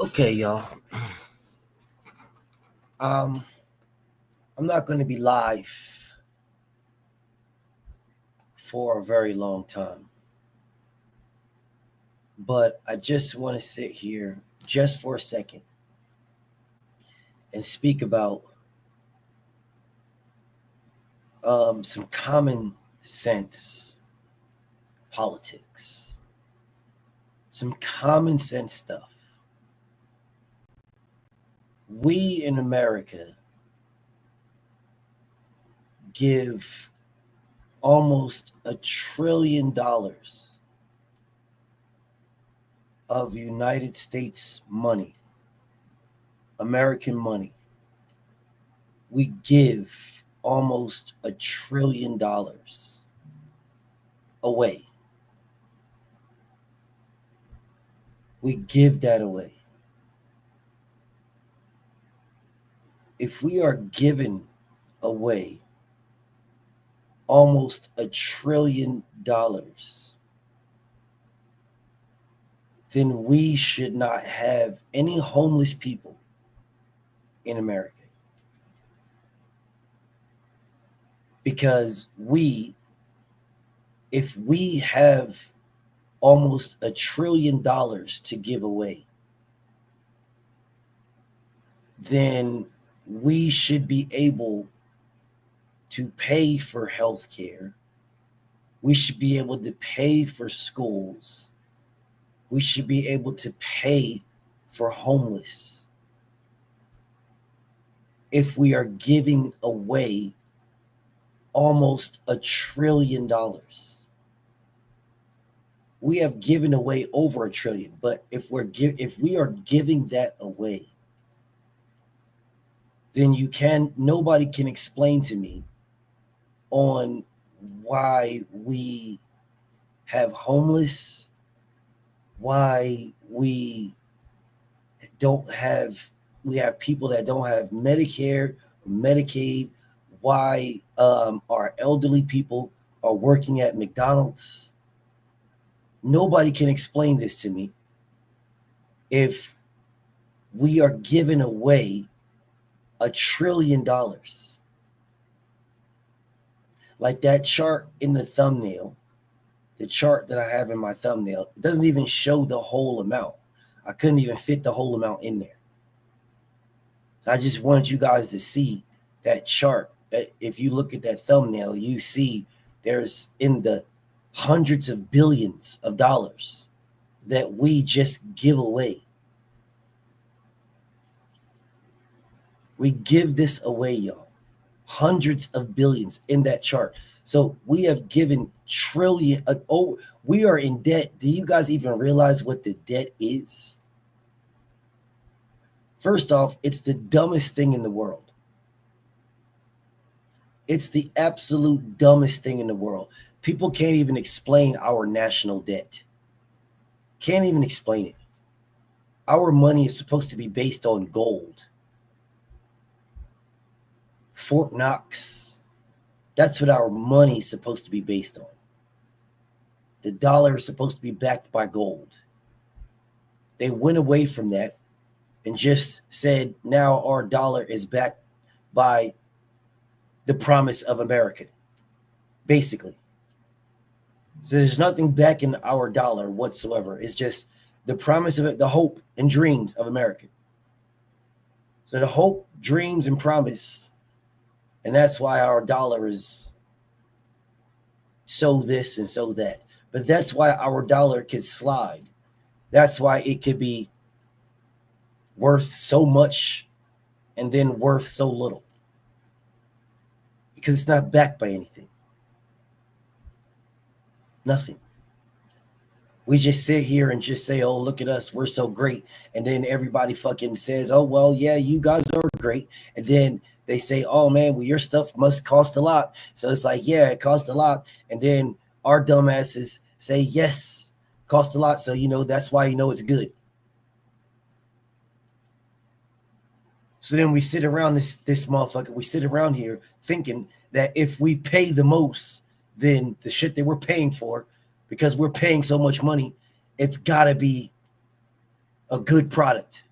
Okay, y'all. Um, I'm not going to be live for a very long time, but I just want to sit here just for a second and speak about some common sense politics, some common sense stuff. We in America give almost $1 trillion of United States money, American money. We give almost $1 trillion away. We give that away. If we are giving away almost $1 trillion, then we should not have any homeless people in America. Because if we have almost $1 trillion to give away, then we should be able to pay for health care. We should be able to pay for schools. We should be able to pay for homeless. If we are giving away almost $1 trillion, we have given away over $1 trillion. But if we are giving that away, then nobody can explain to me on why we have homeless, why we have people that don't have Medicare or Medicaid, why our elderly people are working at McDonald's. Nobody can explain this to me. If we are giving away $1 trillion, like that chart in the thumbnail, the chart that I have in my thumbnail, it doesn't even show the whole amount. I couldn't even fit the whole amount in there. I just wanted you guys to see that chart. If you look at that thumbnail, you see there's in the hundreds of billions of dollars that we just give away. We give this away, y'all. Hundreds of billions in that chart. So we have given trillion. We are in debt. Do you guys even realize what the debt is? First off, it's the dumbest thing in the world. It's the absolute dumbest thing in the world. People can't even explain our national debt. Can't even explain it. Our money is supposed to be based on gold. Fort Knox. That's what our money is supposed to be based on. The dollar is supposed to be backed by gold. They went away from that and just said, now our dollar is backed by the promise of America, basically. So there's nothing backing our dollar whatsoever. It's just the promise of it, the hope and dreams of America. So the hope, dreams, and promise. And that's why our dollar is so this and so that. But that's why our dollar could slide. That's why it could be worth so much and then worth so little. Because it's not backed by anything. Nothing. We just sit here and just say, oh, look at us, we're so great. And then everybody fucking says, oh, well, yeah, you guys are great. And then they say, oh, man, well, your stuff must cost a lot. So it's like, yeah, it costs a lot. And then our dumbasses say, yes, cost a lot. So, that's why it's good. So then we sit around this motherfucker. We sit around here thinking that if we pay the most, then the shit that we're paying for, because we're paying so much money, it's got to be a good product.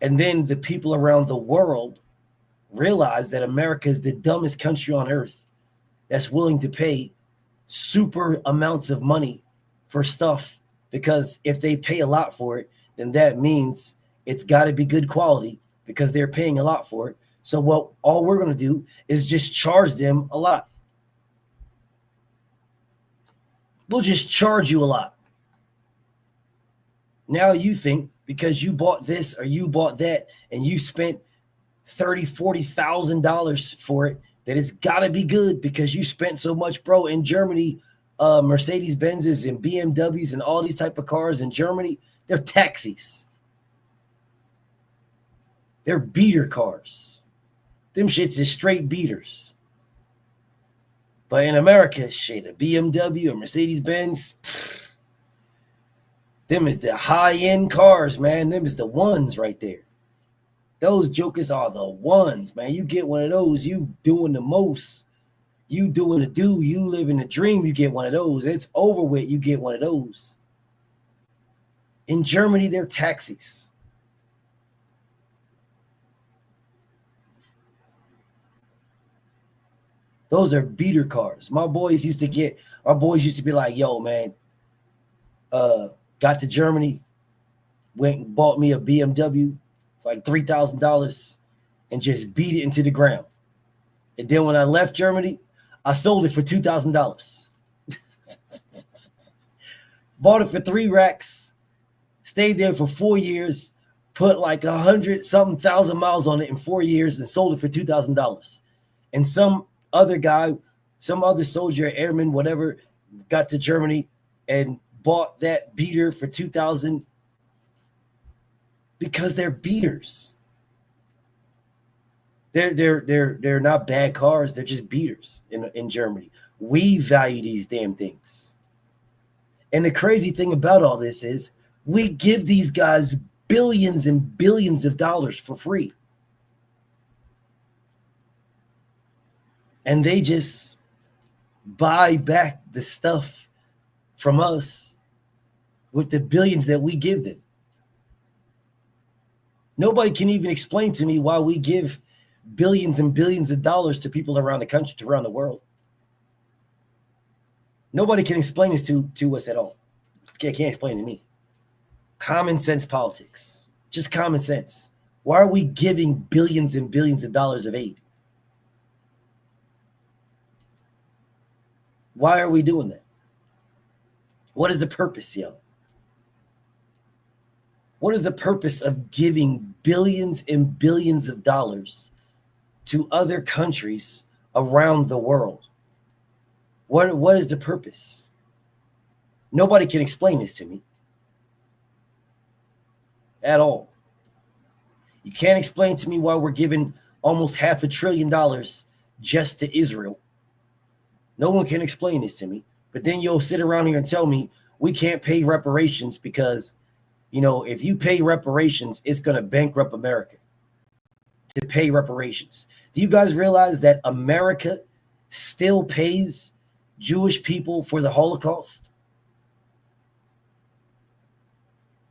And then the people around the world realize that America is the dumbest country on earth that's willing to pay super amounts of money for stuff, because if they pay a lot for it, then that means it's got to be good quality because they're paying a lot for it. So all we're going to do is just charge them a lot. We'll just charge you a lot. Now you think because you bought this or you bought that and you spent $30,000-$40,000 for it, that it's got to be good because you spent so much. Bro, in Germany, Mercedes-Benzes and BMWs and all these type of cars in Germany, they're taxis. They're beater cars. Them shits is straight beaters. But in America, shit, a BMW or Mercedes-Benz, them is the high-end cars, man. Them is the ones right there. Those jokers are the ones, man. You get one of those, you doing the most. You doing the do, you living the dream, you get one of those. It's over with, you get one of those. In Germany, they're taxis. Those are beater cars. Our boys used to be like, yo, man, got to Germany, went and bought me a BMW for like $3,000 and just beat it into the ground. And then when I left Germany, I sold it for $2,000. Bought it for 3 racks, stayed there for 4 years, put like 100-something thousand miles on it in 4 years and sold it for $2,000. And some other guy, some other soldier, airman, whatever, got to Germany and bought that beater for $2,000 because they're beaters. They're not bad cars. They're just beaters in Germany. We value these damn things. And the crazy thing about all this is we give these guys billions and billions of dollars for free. And they just buy back the stuff from us with the billions that we give them. Nobody can even explain to me why we give billions and billions of dollars to people around the country, around the world. Nobody can explain this to us at all. Can't explain to me. Common sense politics. Just common sense. Why are we giving billions and billions of dollars of aid? Why are we doing that? What is the purpose, yo? What is the purpose of giving billions and billions of dollars to other countries around the world? What is the purpose? Nobody can explain this to me at all. You can't explain to me why we're giving almost $500 billion just to Israel. No one can explain this to me. But then you'll sit around here and tell me we can't pay reparations because, if you pay reparations, it's going to bankrupt America to pay reparations. Do you guys realize that America still pays Jewish people for the Holocaust?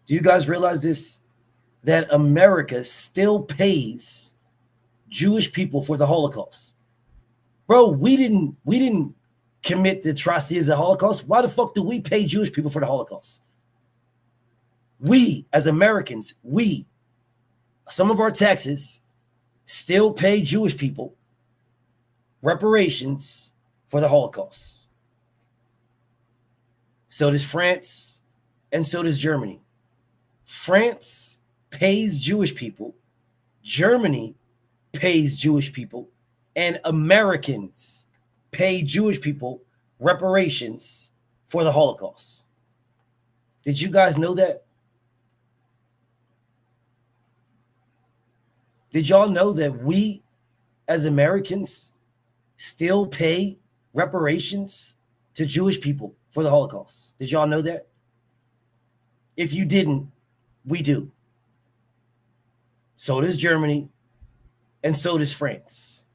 Do you guys realize this? That America still pays Jewish people for the Holocaust. Bro, we didn't commit the atrocities of the Holocaust. Why the fuck do we pay Jewish people for the Holocaust? We, as Americans, some of our taxes still pay Jewish people reparations for the Holocaust. So does France, and so does Germany. France pays Jewish people, Germany pays Jewish people, and Americans pay Jewish people reparations for the Holocaust. Did you guys know that? Did y'all know that we, as Americans, still pay reparations to Jewish people for the Holocaust? Did y'all know that? If you didn't, we do. So does Germany, and so does France.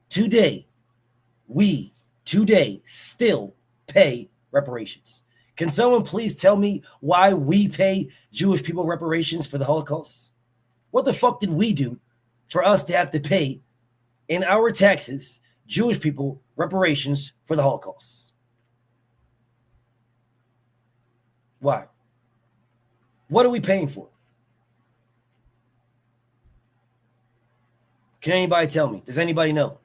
Today, we still pay reparations. Can someone please tell me why we pay Jewish people reparations for the Holocaust? What the fuck did we do for us to have to pay in our taxes Jewish people reparations for the Holocaust? Why? What are we paying for? Can anybody tell me? Does anybody know?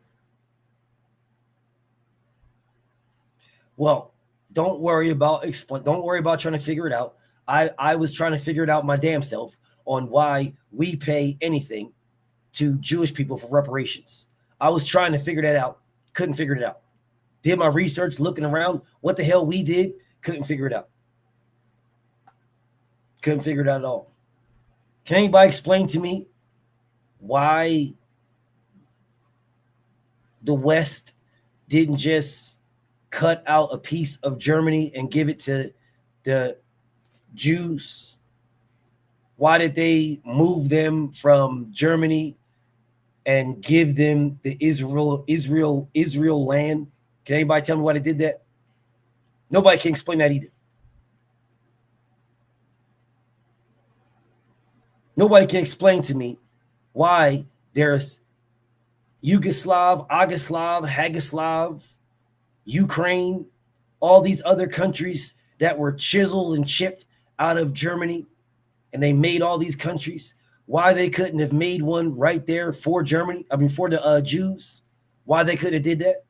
Well, don't worry about trying to figure it out. I was trying to figure it out my damn self on why we pay anything to Jewish people for reparations. I was trying to figure that out. Couldn't figure it out. Did my research looking around what the hell we did. Couldn't figure it out. Couldn't figure it out at all. Can anybody explain to me why the West didn't just cut out a piece of Germany and give it to the Jews? Why did they move them from Germany and give them the Israel land? Can anybody tell me why they did that? Nobody can explain that either. Nobody can explain to me why there's Yugoslav, Hagoslav, Ukraine, all these other countries that were chiseled and chipped out of Germany, and they made all these countries. Why they couldn't have made one right there for Germany? I mean, for the Jews. Why they could have did that?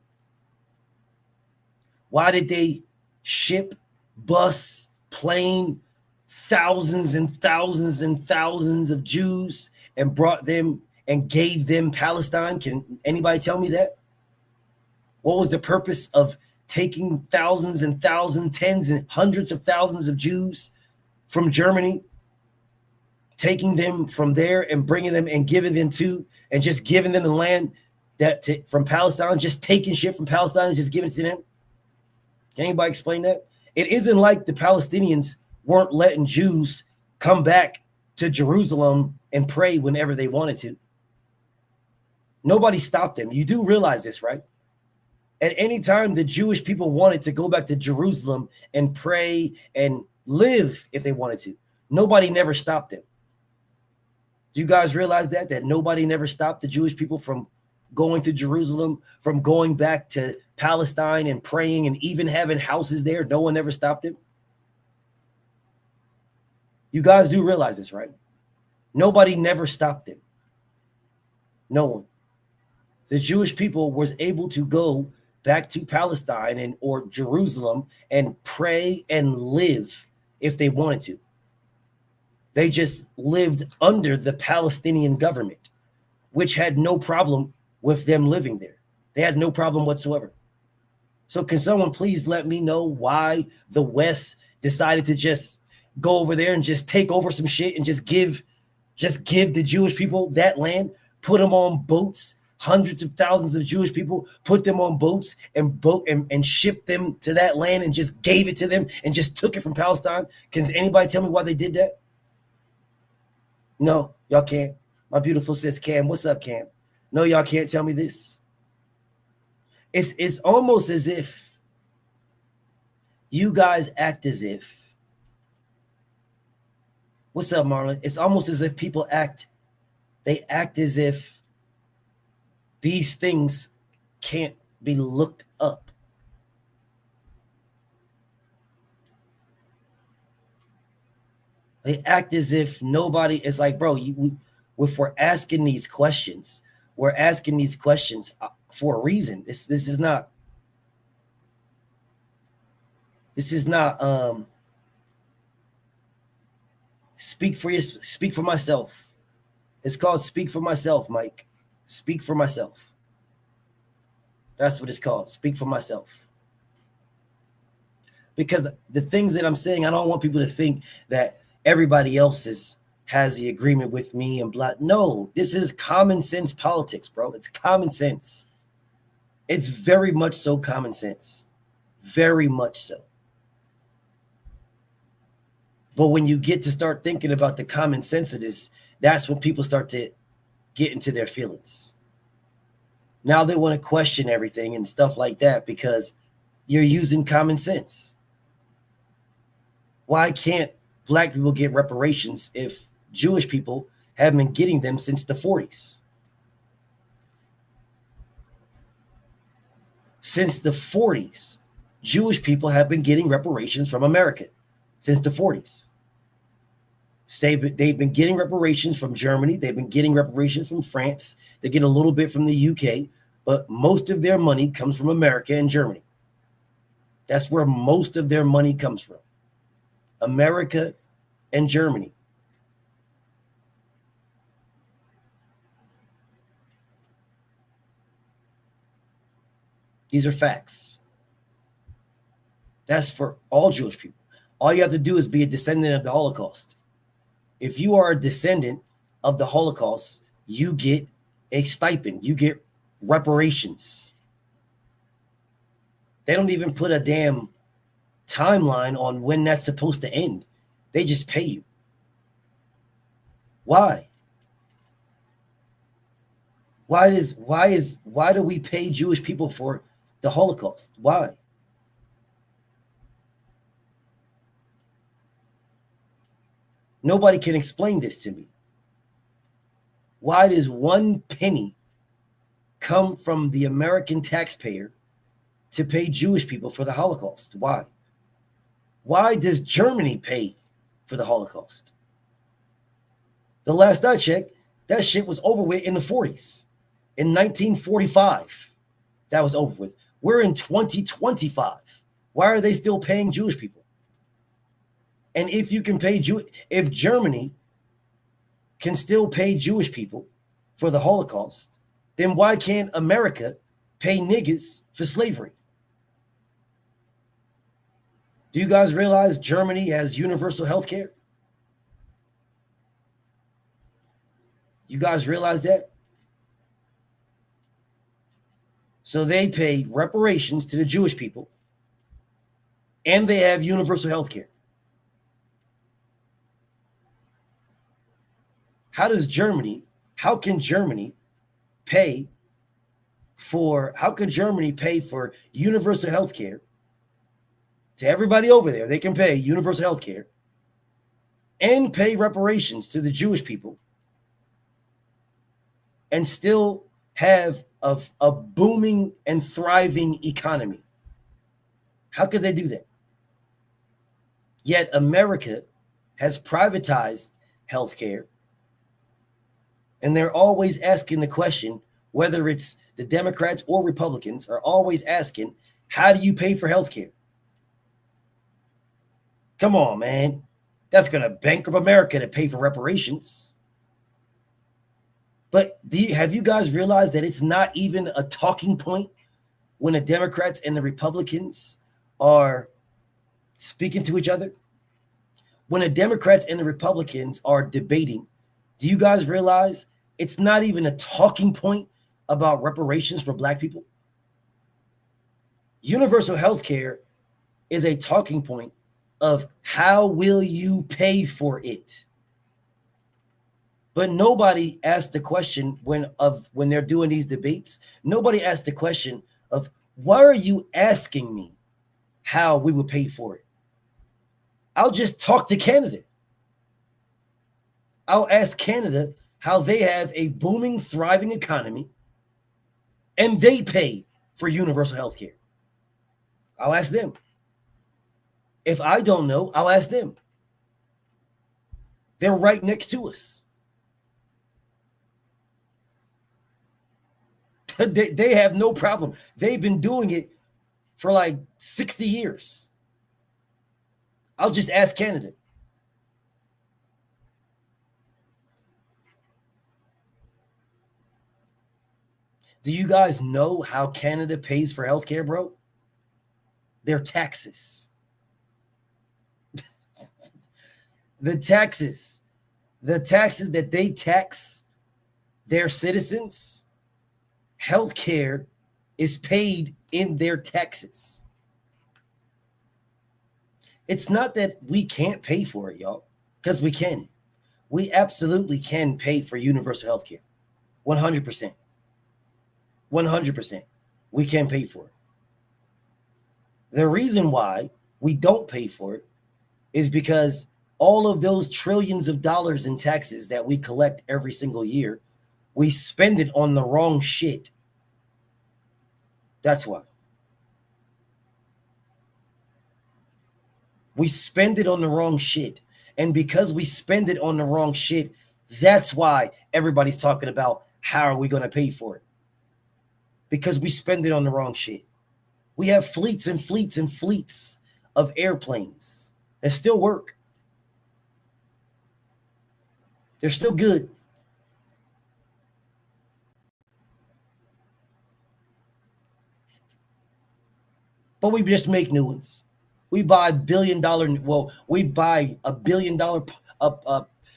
Why did they ship, bus, plane, thousands and thousands and thousands of Jews and brought them and gave them Palestine? Can anybody tell me that? What was the purpose of taking thousands and thousands, tens and hundreds of thousands of Jews from Germany, taking them from there and bringing them and giving them to, and just giving them the land from Palestine, just taking shit from Palestine and just giving it to them? Can anybody explain that? It isn't like the Palestinians weren't letting Jews come back to Jerusalem and pray whenever they wanted to. Nobody stopped them. You do realize this, right? At any time the Jewish people wanted to go back to Jerusalem and pray and live if they wanted to, nobody never stopped them. Do you guys realize that nobody never stopped the Jewish people from going to Jerusalem, from going back to Palestine and praying and even having houses there? No one ever stopped them. You guys do realize this, right? Nobody never stopped them. No one. The Jewish people was able to go back to Palestine or Jerusalem and pray and live if they wanted to. They just lived under the Palestinian government, which had no problem with them living there. They had no problem whatsoever. So can someone please let me know why the West decided to just go over there and just take over some shit and just give the Jewish people that land, put them on boats, hundreds of thousands of Jewish people, put them on boats and ship them to that land and just gave it to them and just took it from Palestine? Can anybody tell me why they did that? No, y'all can't. My beautiful sis Cam. What's up, Cam? No, y'all can't tell me this. It's almost as if you guys act as if. What's up, Marlon? It's almost as if people act as if these things can't be looked up. They act as if nobody is like, bro, if we're asking these questions, we're asking these questions for a reason. This is not speak for myself. It's called Speak for Myself, Mike. Speak for myself. That's what it's called. Speak for myself. Because the things that I'm saying, I don't want people to think that everybody else has the agreement with me and blah. No, this is common sense politics, bro. It's common sense. It's very much so common sense. Very much so. But when you get to start thinking about the common sense of this, that's when people start to get into their feelings. Now they want to question everything and stuff like that because you're using common sense. Why can't black people get reparations if Jewish people have been getting them since the 40s? Since the 40s, Jewish people have been getting reparations from America since the 40s. They've been getting reparations from Germany. They've been getting reparations from France. They get a little bit from the UK, but most of their money comes from America and Germany. That's where most of their money comes from. America and Germany. These are facts. That's for all Jewish people. All you have to do is be a descendant of the Holocaust. If you are a descendant of the Holocaust, you get a stipend. You get reparations. They don't even put a damn timeline on when that's supposed to end. They just pay you. Why? Why do we pay Jewish people for the Holocaust? Why? Nobody can explain this to me. Why does 1 penny come from the American taxpayer to pay Jewish people for the Holocaust? Why? Why does Germany pay for the Holocaust? The last I checked, that shit was over with in the 40s. In 1945, that was over with. We're in 2025. Why are they still paying Jewish people? And if you can pay if Germany can still pay Jewish people for the Holocaust, then why can't America pay niggas for slavery? Do you guys realize Germany has universal health care? You guys realize that? So they pay reparations to the Jewish people, and they have universal health care. How can Germany pay for universal health care to everybody over there? They can pay universal health care and pay reparations to the Jewish people and still have a booming and thriving economy. How could they do that? Yet America has privatized healthcare, and they're always asking the question, whether it's the Democrats or Republicans are always asking, how do you pay for healthcare? Come on, man. That's going to bankrupt America to pay for reparations. But have you guys realized that it's not even a talking point when the Democrats and the Republicans are speaking to each other? When the Democrats and the Republicans are debating, do you guys realize it's not even a talking point about reparations for black people? Universal health care is a talking point of how will you pay for it? But nobody asked the question when they're doing these debates. Nobody asked the question of, why are you asking me how we would pay for it? I'll just talk to Canada. I'll ask Canada how they have a booming, thriving economy and they pay for universal health care. I'll ask them. If I don't know, I'll ask them. They're right next to us. They have no problem. They've been doing it for like 60 years. I'll just ask Canada. Do you guys know how Canada pays for healthcare, bro? Their taxes. The taxes that they tax their citizens, healthcare is paid in their taxes. It's not that we can't pay for it, y'all, because we can. We absolutely can pay for universal healthcare. 100%. 100%. We can pay for it. The reason why we don't pay for it is because all of those trillions of dollars in taxes that we collect every single year, we spend it on the wrong shit. That's why. We spend it on the wrong shit. And because we spend it on the wrong shit, that's why everybody's talking about how are we going to pay for it? Because we spend it on the wrong shit. We have fleets and fleets and fleets of airplanes that still work. They're still good. But we just make new ones. We buy $1 billion. Well, we buy $1 billion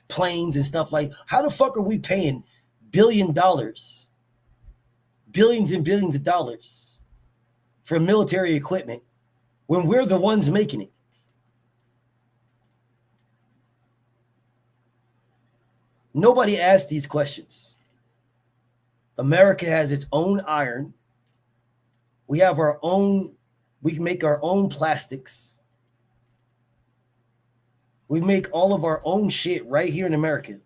planes and stuff like. How the fuck are we paying $1 billion, billions and billions of dollars for military equipment when we're the ones making it? Nobody asked these questions. America has its own iron. We have our own. We make our own plastics. We make all of our own shit right here in America.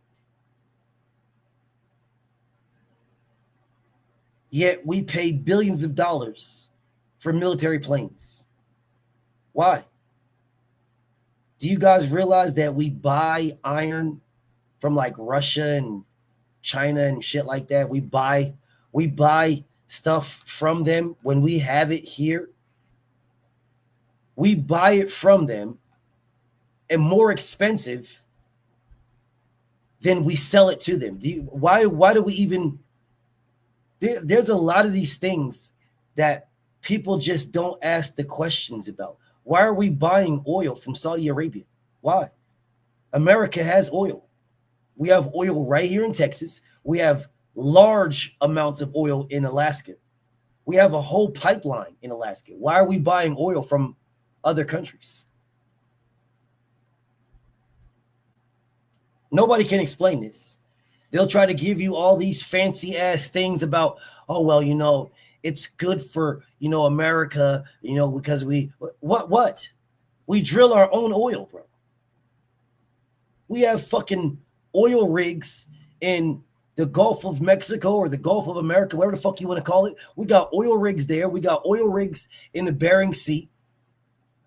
Yet we pay billions of dollars for military planes. Why? Do you guys realize that we buy iron from like Russia and China and shit like that? We buy stuff from them when we have it here. We buy it from them and more expensive than we sell it to them. Why do we even there's a lot of these things that people just don't ask the questions about. Why are we buying oil from Saudi Arabia? Why? America has oil. We have oil right here in Texas. We have large amounts of oil in Alaska. We have a whole pipeline in Alaska. Why are we buying oil from other countries? Nobody can explain this. They'll try to give you all these fancy ass things about, oh, well, it's good for, America, because what? We drill our own oil, bro. We have fucking oil rigs in the Gulf of Mexico or the Gulf of America, whatever the fuck you want to call it. We got oil rigs there. We got oil rigs in the Bering Sea.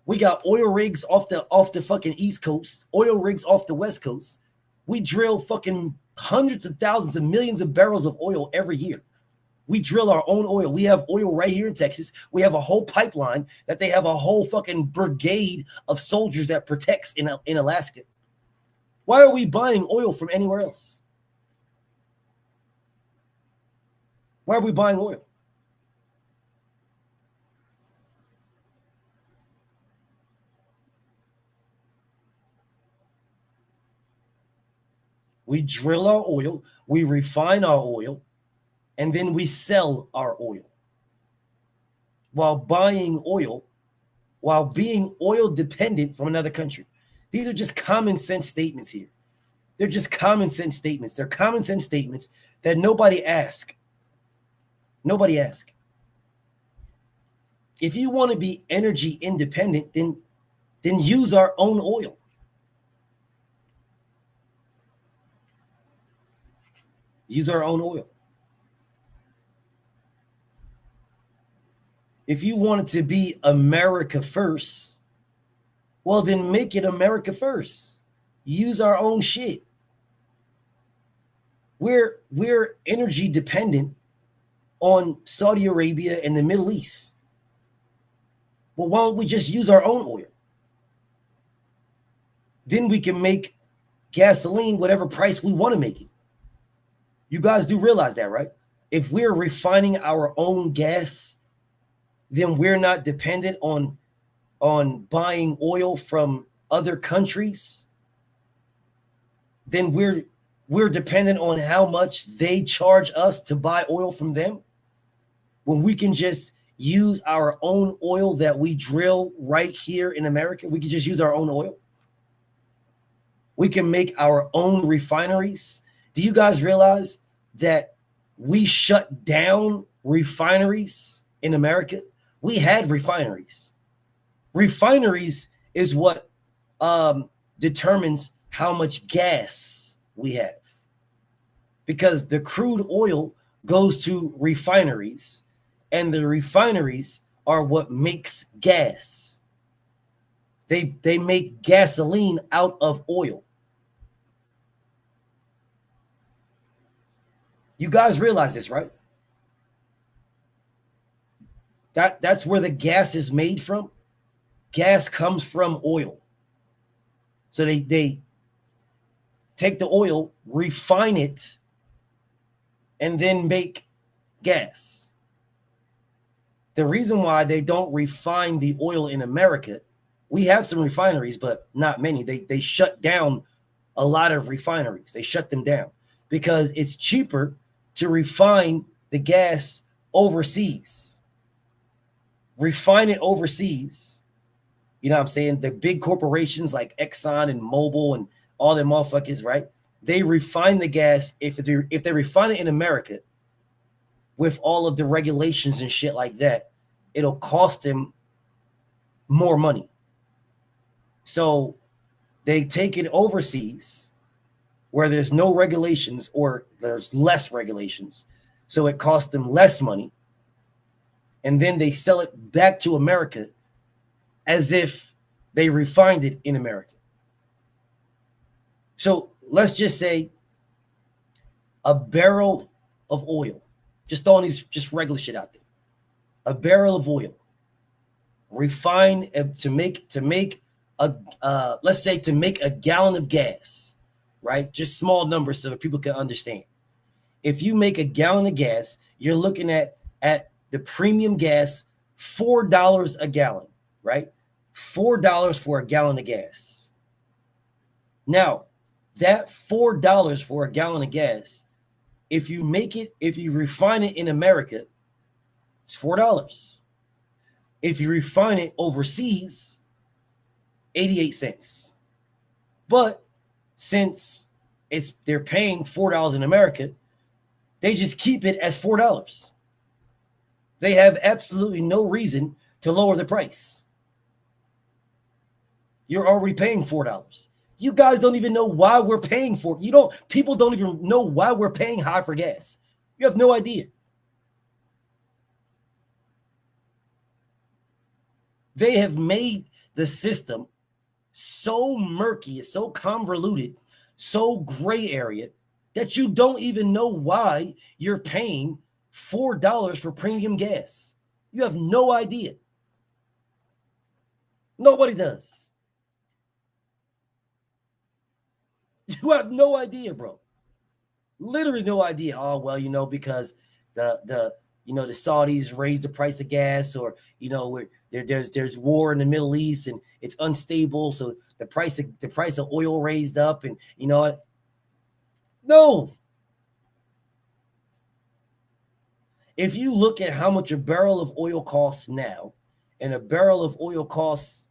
We got oil rigs off the fucking East Coast, oil rigs off the West Coast. We drill fucking hundreds of thousands and millions of barrels of oil every year. We drill our own oil. We have oil right here in Texas. We have a whole pipeline that they have a whole fucking brigade of soldiers that protects in Alaska. Why are we buying oil from anywhere else? Why are we buying oil? We drill our oil, we refine our oil, and then we sell our oil. While buying oil, while being oil dependent from another country. These are just common sense statements here. They're just common sense statements. They're common sense statements that nobody asks. Nobody asks. If you want to be energy independent, then use our own oil. Use our own oil. If you want it to be America first, well, then make it America first. Use our own shit. We're energy dependent on Saudi Arabia and the Middle East. Well, why don't we just use our own oil? Then we can make gasoline whatever price we want to make it. You guys do realize that, right? If we're refining our own gas, then we're not dependent on buying oil from other countries. Then we're dependent on how much they charge us to buy oil from them. When we can just use our own oil that we drill right here in America, we can just use our own oil. We can make our own refineries. Do you guys realize that we shut down refineries in America? We had refineries. Refineries is what determines how much gas we have, because the crude oil goes to refineries, and the refineries are what makes gas. They make gasoline out of oil. You guys realize this, right? That's where the gas is made from. Gas comes from oil. So they take the oil, refine it, and then make gas. The reason why they don't refine the oil in America, we have some refineries, but not many. They shut down a lot of refineries. They shut them down because it's cheaper to refine the gas overseas. Refine it overseas. You know what I'm saying? The big corporations like Exxon and Mobil and all them motherfuckers, right? They refine the gas. If they refine it in America with all of the regulations and shit like that, it'll cost them more money. So they take it overseas where there's no regulations or there's less regulations. So it costs them less money. And then they sell it back to America as if they refined it in America. So let's just say a barrel of oil, just throwing these just regular shit out there. A barrel of oil, refined to make a let's say to make a gallon of gas, right? Just small numbers so that people can understand. If you make a gallon of gas, you're looking at the premium gas, $4 a gallon, right? $4 for a gallon of gas. Now, that $4 for a gallon of gas, if you refine it in America, it's $4. If you refine it overseas, 88 cents. But since they're paying $4 in America, they just keep it as $4. They have absolutely no reason to lower the price. You're already paying $4. You guys don't even know why we're paying for it. People don't even know why we're paying high for gas. You have no idea. They have made the system so murky, so convoluted, so gray area that you don't even know why you're paying $4 for premium gas. You have no idea. Nobody does. You have no idea, bro. Literally no idea. Oh, well, because the Saudis raised the price of gas, or there's war in the Middle East and it's unstable, so the price of oil raised up, and no. If you look at how much a barrel of oil costs now, and a barrel of oil costs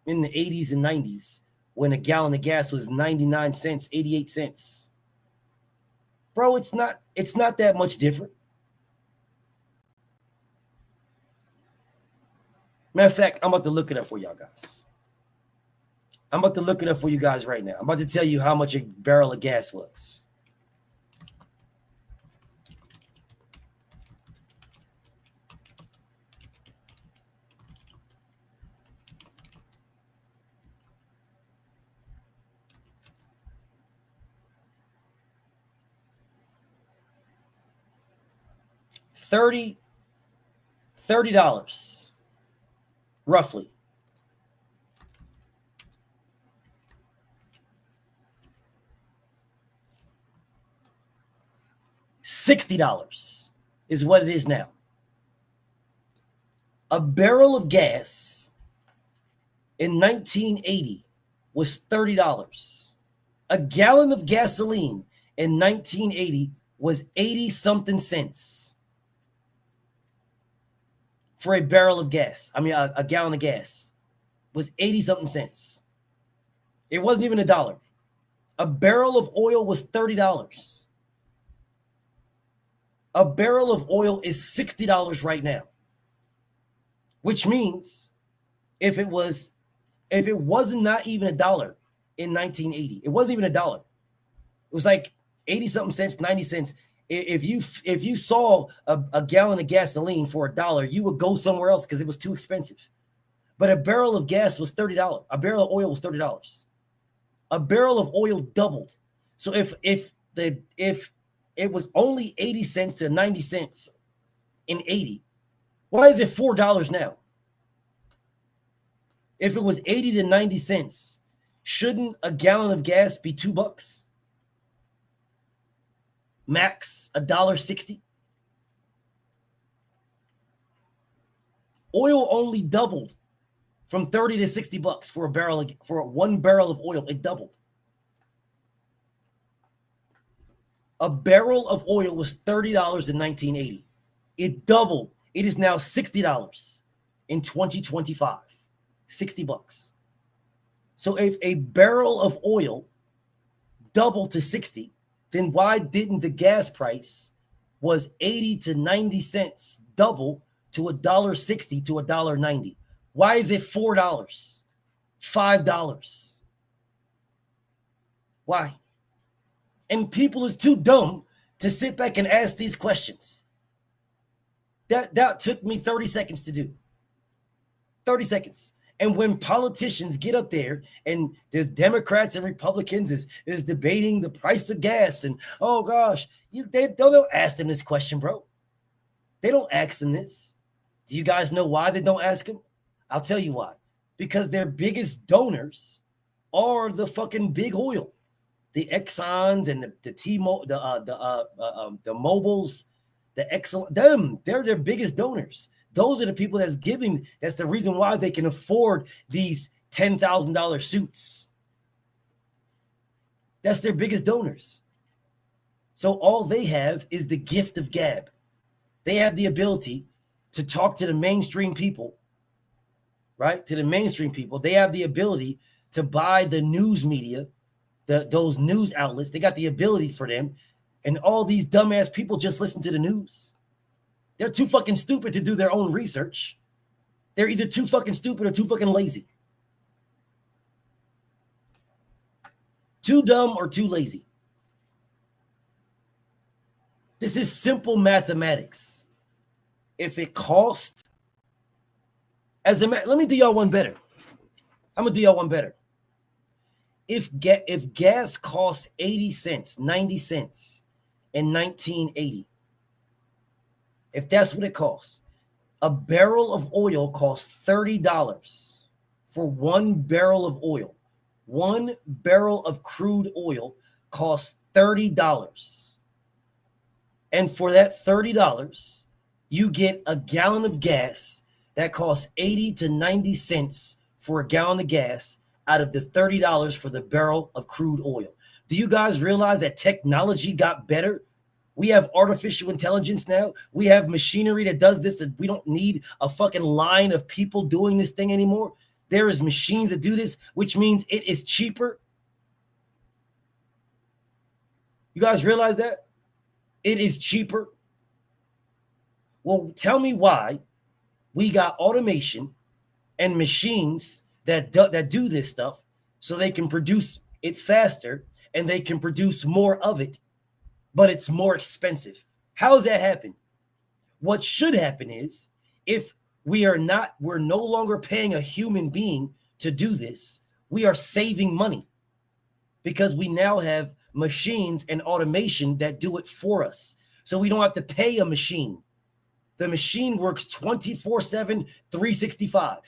in the 80s and 90s, when a gallon of gas was 99 cents, 88 cents, bro, it's not that much different. Matter of fact, I'm about to look it up for y'all guys. I'm about to look it up for you guys right now. I'm about to tell you how much a barrel of gas was. $30 roughly. $60 is what it is now. A barrel of gas in 1980 was $30. A gallon of gasoline in 1980 was 80 something cents for a barrel of gas. A gallon of gas was 80 something cents. It wasn't even $1. A barrel of oil was $30. A barrel of oil is $60 right now, which means if it was If it wasn't not even a dollar in 1980, it wasn't even a dollar. It was like 80 something cents, 90 cents. If you saw a gallon of gasoline for a dollar, you would go somewhere else because it was too expensive. But a barrel of gas was $30. A barrel of oil was $30. A barrel of oil doubled. So if it was only 80 cents to 90 cents in 80, why is it $4 now? If it was 80 to 90 cents, shouldn't a gallon of gas be $2? Max $1.60. Oil only doubled from 30 to $60 for a barrel, for one barrel of oil. It doubled. A barrel of oil was $30 in 1980. It doubled. It is now $60 in 2025. $60. So if a barrel of oil doubled to 60, then why didn't the gas price was 80 to 90 cents double to $1.60 to $1.90? Why is it $4? $5? Why? And people is too dumb to sit back and ask these questions. That took me 30 seconds to do. 30 seconds. And when politicians get up there and the Democrats and Republicans is debating the price of gas and, oh gosh, they don't ask them this question, bro. They don't ask them this. Do you guys know why they don't ask them? I'll tell you why. Because their biggest donors are the fucking big oil, the Exxons and the Mobiles, the Exxon. They're their biggest donors. Those are the people that's giving. That's the reason why they can afford these $10,000 suits. That's their biggest donors. So all they have is the gift of gab. They have the ability to talk to the mainstream people, right? To the mainstream people. They have the ability to buy the news media, those news outlets. They got the ability for them. And all these dumbass people just listen to the news. They're too fucking stupid to do their own research. They're either too fucking stupid or too fucking lazy. Too dumb or too lazy. This is simple mathematics. If it costs, let me do y'all one better. I'm gonna do y'all one better. If gas costs 80 cents, 90 cents in 1980, if that's what it costs, a barrel of oil costs $30 for one barrel of oil. One barrel of crude oil costs $30. And for that $30, you get a gallon of gas that costs 80 to 90 cents for a gallon of gas out of the $30 for the barrel of crude oil. Do you guys realize that technology got better? We have artificial intelligence now. We have machinery that does this, that we don't need a fucking line of people doing this thing anymore. There is machines that do this, which means it is cheaper. You guys realize that? It is cheaper. Well, tell me why we got automation and machines that do this stuff so they can produce it faster and they can produce more of it, but it's more expensive. How does that happen? What should happen is if we're no longer paying a human being to do this, we are saving money because we now have machines and automation that do it for us. So we don't have to pay a machine. The machine works 24/7, 365,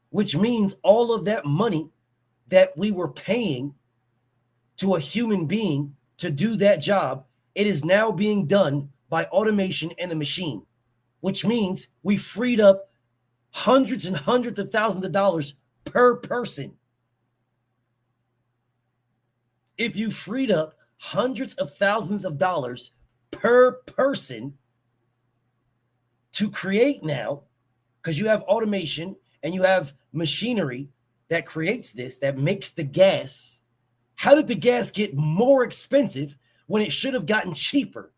which means all of that money that we were paying to a human being to do that job, it is now being done by automation and a machine, which means we freed up hundreds and hundreds of thousands of dollars per person. If you freed up hundreds of thousands of dollars per person to create now, because you have automation and you have machinery that creates this, that makes the gas, how did the gas get more expensive when it should have gotten cheaper?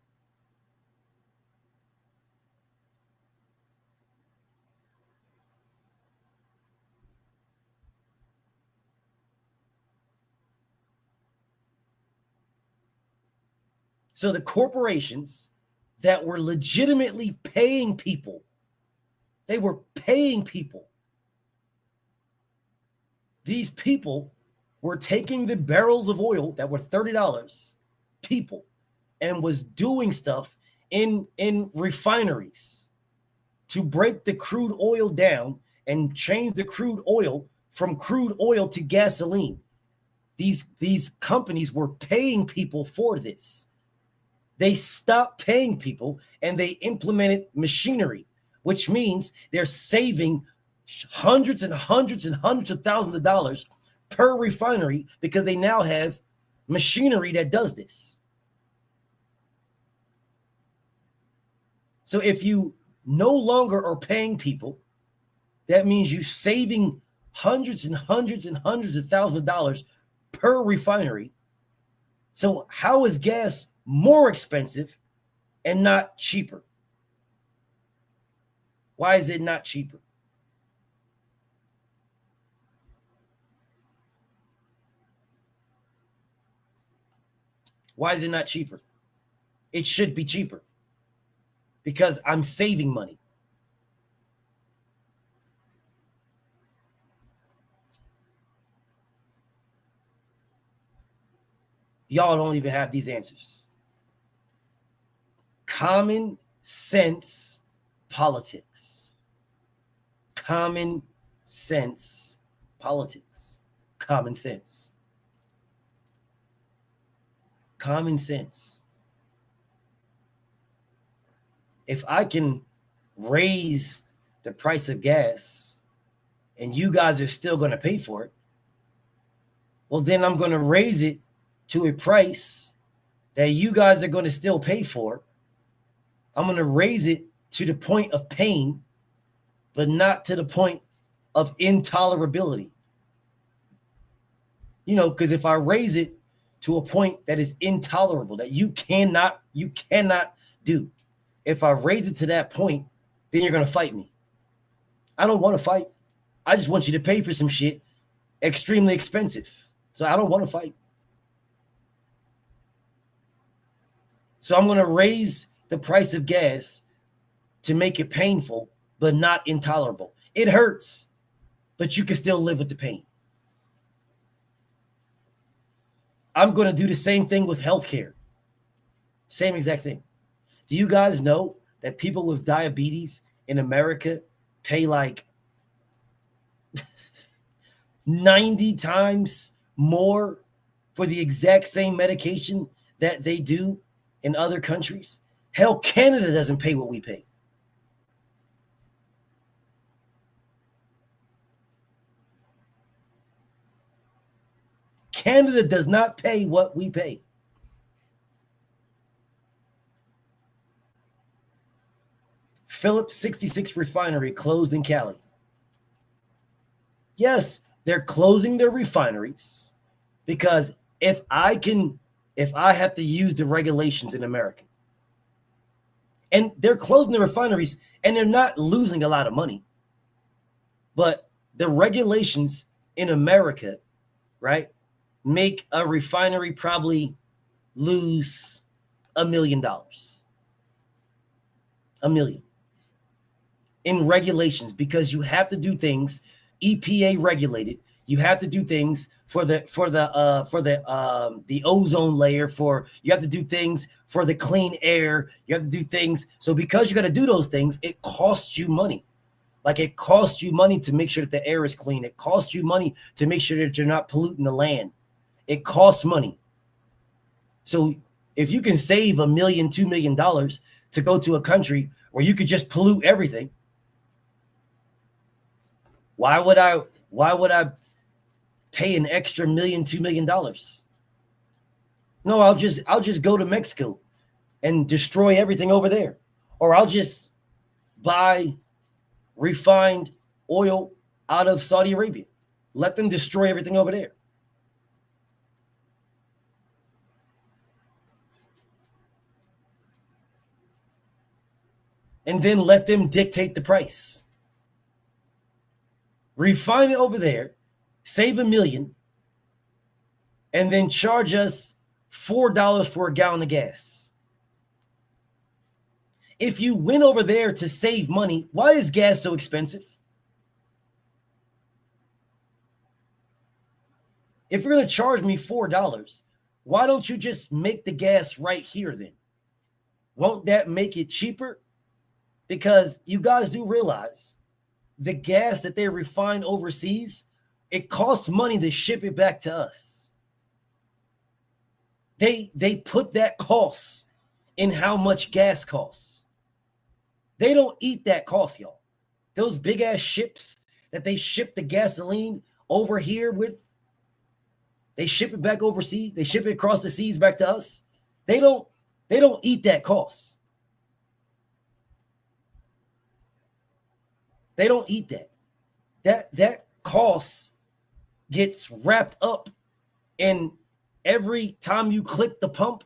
So the corporations that were legitimately paying people, they were paying people. These people were taking the barrels of oil that were $30, people, and was doing stuff in refineries to break the crude oil down and change the crude oil from crude oil to gasoline. These companies were paying people for this. They stopped paying people and they implemented machinery, which means they're saving hundreds and hundreds and hundreds of thousands of dollars per refinery because they now have machinery that does this. So if you no longer are paying people, that means you're saving hundreds and hundreds and hundreds of thousands of dollars per refinery. So how is gas more expensive and not cheaper? Why is it not cheaper? Why is it not cheaper? It should be cheaper because I'm saving money. Y'all don't even have these answers. Common sense politics. Common sense politics. Common sense. Common sense. If I can raise the price of gas and you guys are still going to pay for it, well, then I'm going to raise it to a price that you guys are going to still pay for. I'm going to raise it to the point of pain, but not to the point of intolerability. You know, because if I raise it to a point that is intolerable, that you cannot do, if I raise it to that point, then you're going to fight me. I don't want to fight. I just want you to pay for some shit extremely expensive. So I don't want to fight. So I'm going to raise the price of gas to make it painful, but not intolerable. It hurts, but you can still live with the pain. I'm going to do the same thing with healthcare. Same exact thing. Do you guys know that people with diabetes in America pay like 90 times more for the exact same medication that they do in other countries? Hell, Canada doesn't pay what we pay. Canada does not pay what we pay. Phillips 66 refinery closed in Cali. Yes, they're closing their refineries because if I have to use the regulations in America, and they're closing the refineries and they're not losing a lot of money, but the regulations in America, right, make a refinery probably lose $1 million. $1 million in regulations because you have to do things EPA regulated. You have to do things for the ozone layer. You have to do things for the clean air. You have to do things. So because you got to do those things, it costs you money. Like it costs you money to make sure that the air is clean. It costs you money to make sure that you're not polluting the land. It costs money. So if you can save $1 million, $2 million to go to a country where you could just pollute everything, why would I pay an extra $1 million, $2 million? No, I'll just go to Mexico and destroy everything over there. Or I'll just buy refined oil out of Saudi Arabia. Let them destroy everything over there. And then let them dictate the price. Refine it over there, save $1 million, and then charge us $4 for a gallon of gas. If you went over there to save money, why is gas so expensive? If you're going to charge me $4, why don't you just make the gas right here then? Won't that make it cheaper? Because you guys do realize the gas that they refine overseas, it costs money to ship it back to us. They put that cost in how much gas costs. They don't eat that cost, y'all. Those big ass ships that they ship the gasoline over here with, they ship it back overseas. They ship it across the seas back to us. They don't eat that cost. They don't eat that. That cost gets wrapped up in every time you click the pump.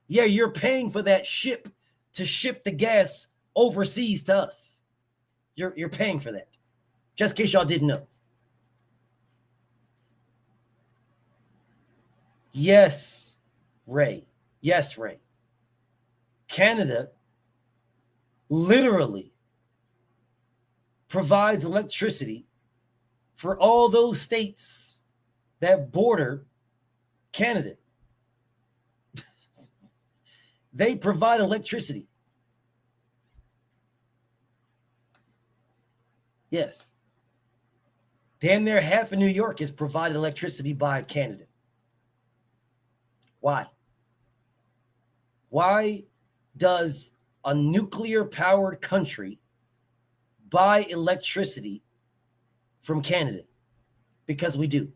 Yeah, you're paying for that ship to ship the gas overseas to us. You're paying for that. Just in case y'all didn't know. Yes, Ray. Yes, Ray. Canada literally provides electricity for all those states that border Canada. They provide electricity. Yes. Damn near half of New York is provided electricity by Canada. Why? Why does a nuclear-powered country buy electricity from Canada? Because we do.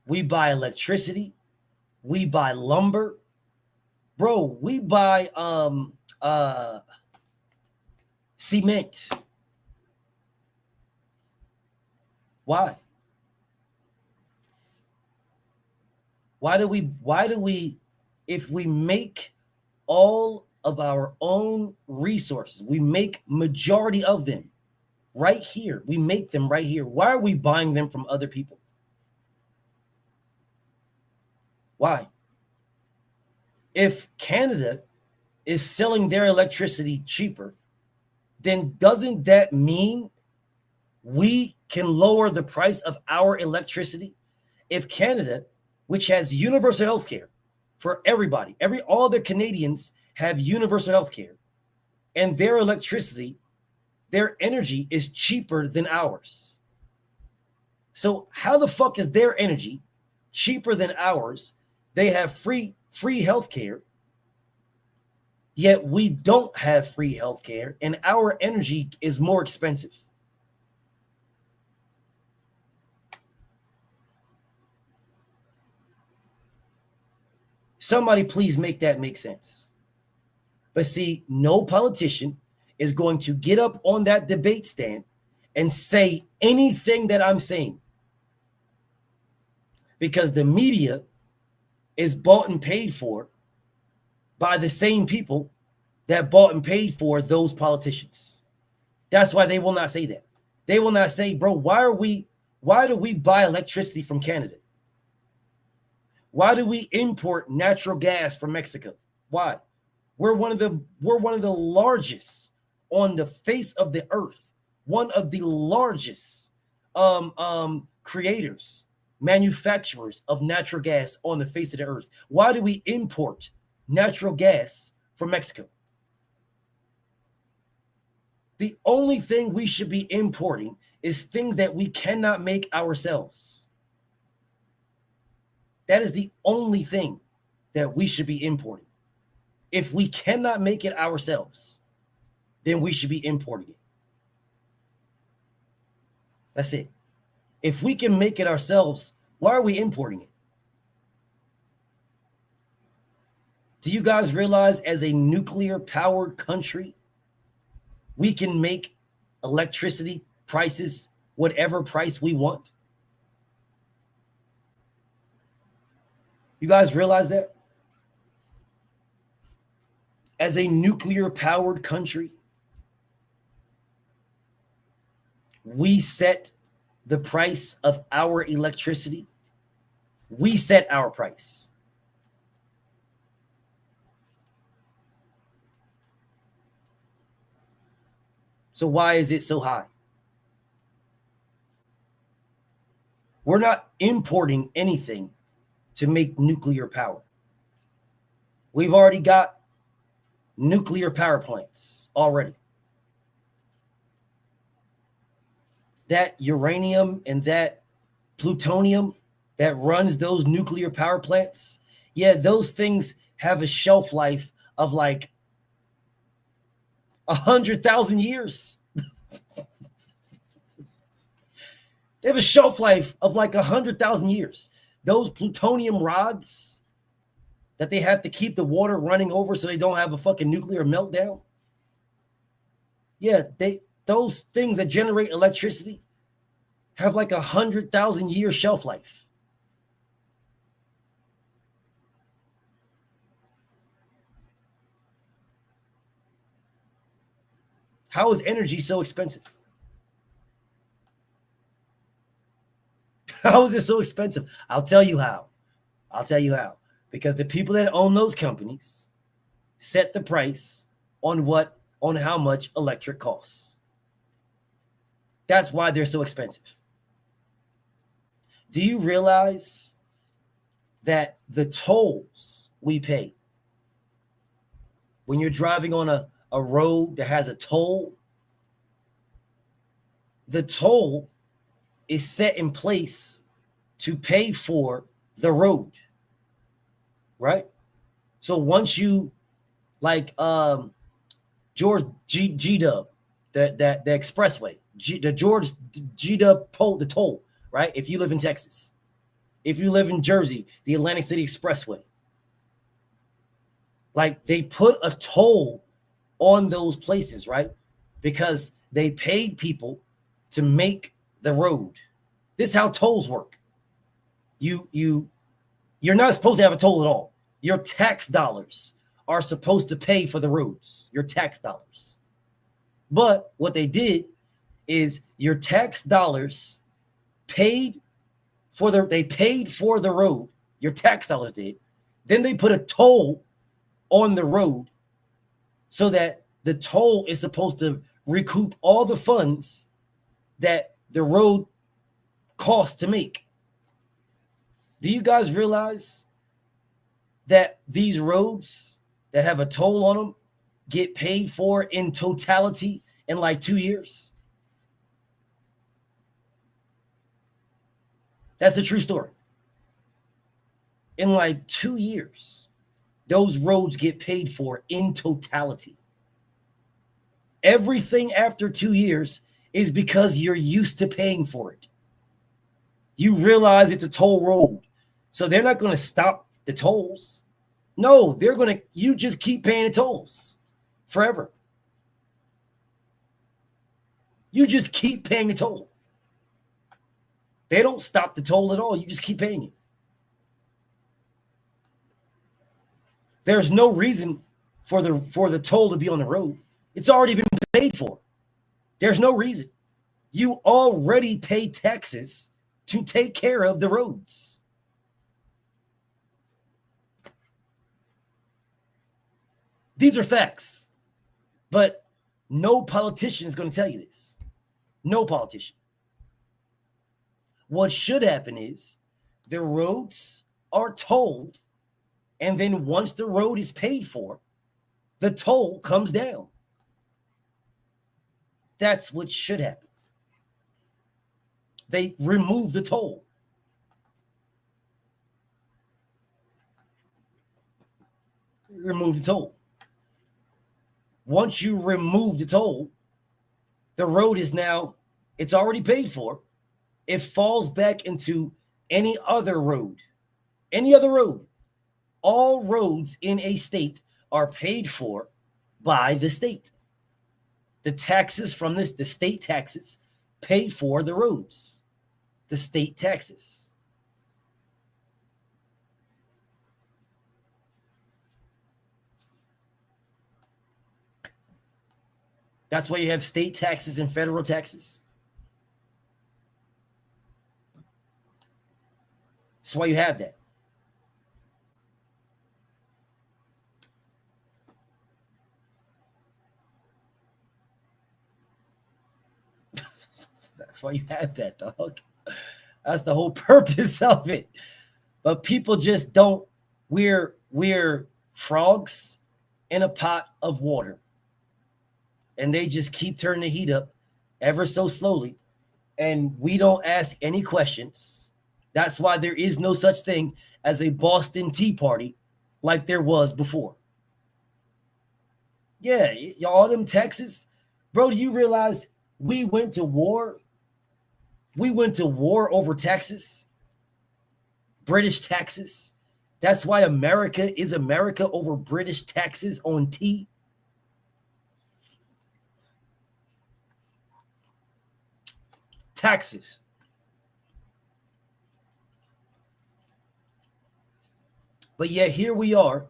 We buy electricity. We buy lumber. Bro, we buy cement. Why? Why do we, if we make all of our own resources, we make majority of them right here, we make them right here, why are we buying them from other people? Why? If Canada is selling their electricity cheaper, then doesn't that mean we can lower the price of our electricity? If Canada, which has universal health care for everybody, all the Canadians have universal health care, and their electricity, their energy is cheaper than ours. So how the fuck is their energy cheaper than ours? They have free health care, yet we don't have free health care, and our energy is more expensive. Somebody please make that make sense. But see, no politician is going to get up on that debate stand and say anything that I'm saying, because the media is bought and paid for by the same people that bought and paid for those politicians. That's why they will not say that. They will not say, bro, why do we buy electricity from Canada? Why do we import natural gas from Mexico? Why? We're one of the largest on the face of the earth. One of the largest creators, manufacturers of natural gas on the face of the earth. Why do we import natural gas from Mexico? The only thing we should be importing is things that we cannot make ourselves. That is the only thing that we should be importing. If we cannot make it ourselves, then we should be importing it. That's it. If we can make it ourselves, why are we importing it? Do you guys realize, as a nuclear-powered country, we can make electricity prices whatever price we want? You guys realize that? As a nuclear-powered country, we set the price of our electricity. We set our price. So why is it so high? We're not importing anything to make nuclear power. We've already got nuclear power plants already. That uranium and that plutonium that runs those nuclear power plants, yeah, those things have a shelf life of like 100,000 years. They have a shelf life of like 100,000 years. Those plutonium rods that they have to keep the water running over so they don't have a fucking nuclear meltdown. Yeah, those things that generate electricity have like 100,000 year shelf life. How is energy so expensive? How is it so expensive? I'll tell you how. Because the people that own those companies set the price on how much electric costs. That's why they're so expensive. Do you realize that the tolls we pay when you're driving on a road that has a toll, the toll is set in place to pay for the road, right? So once you, like George G Dub, the expressway, the George G Dub the toll, right? If you live in Texas, if you live in Jersey, the Atlantic City Expressway, like they put a toll on those places, right? Because they paid people to make the road. This is how tolls work. You're not supposed to have a toll at all. Your tax dollars are supposed to pay for the roads, your tax dollars. But what they did is your tax dollars paid for the road, your tax dollars did. Then they put a toll on the road so that the toll is supposed to recoup all the funds that the road costs to make. Do you guys realize that these roads that have a toll on them get paid for in totality in like 2 years? That's a true story. In like 2 years, those roads get paid for in totality. Everything after 2 years is because you're used to paying for it. You realize it's a toll road. So they're not going to stop the tolls. No, you just keep paying the tolls forever. You just keep paying the toll. They don't stop the toll at all. You just keep paying it. There's no reason for the toll to be on the road. It's already been paid for. There's no reason. You already pay taxes to take care of the roads. These are facts. But no politician is going to tell you this. No politician. What should happen is the roads are tolled, and then once the road is paid for, the toll comes down. That's what should happen. They remove the toll. Remove the toll. Once you remove the toll, the road is now, it's already paid for. It falls back into any other road. Any other road. All roads in a state are paid for by the state. The taxes from the state taxes pay for the roads. The state taxes. That's why you have state taxes and federal taxes. That's why you have that. That's why you have that, dog. That's the whole purpose of it. But people just don't. We're frogs in a pot of water, and they just keep turning the heat up ever so slowly, and we don't ask any questions. That's why there is no such thing as a Boston Tea Party like there was before. Yeah, all them Texas, bro. Do you realize we went to war? We went to war over Texas, British taxes. That's why America is America over British taxes on tea. Taxes. But yet here we are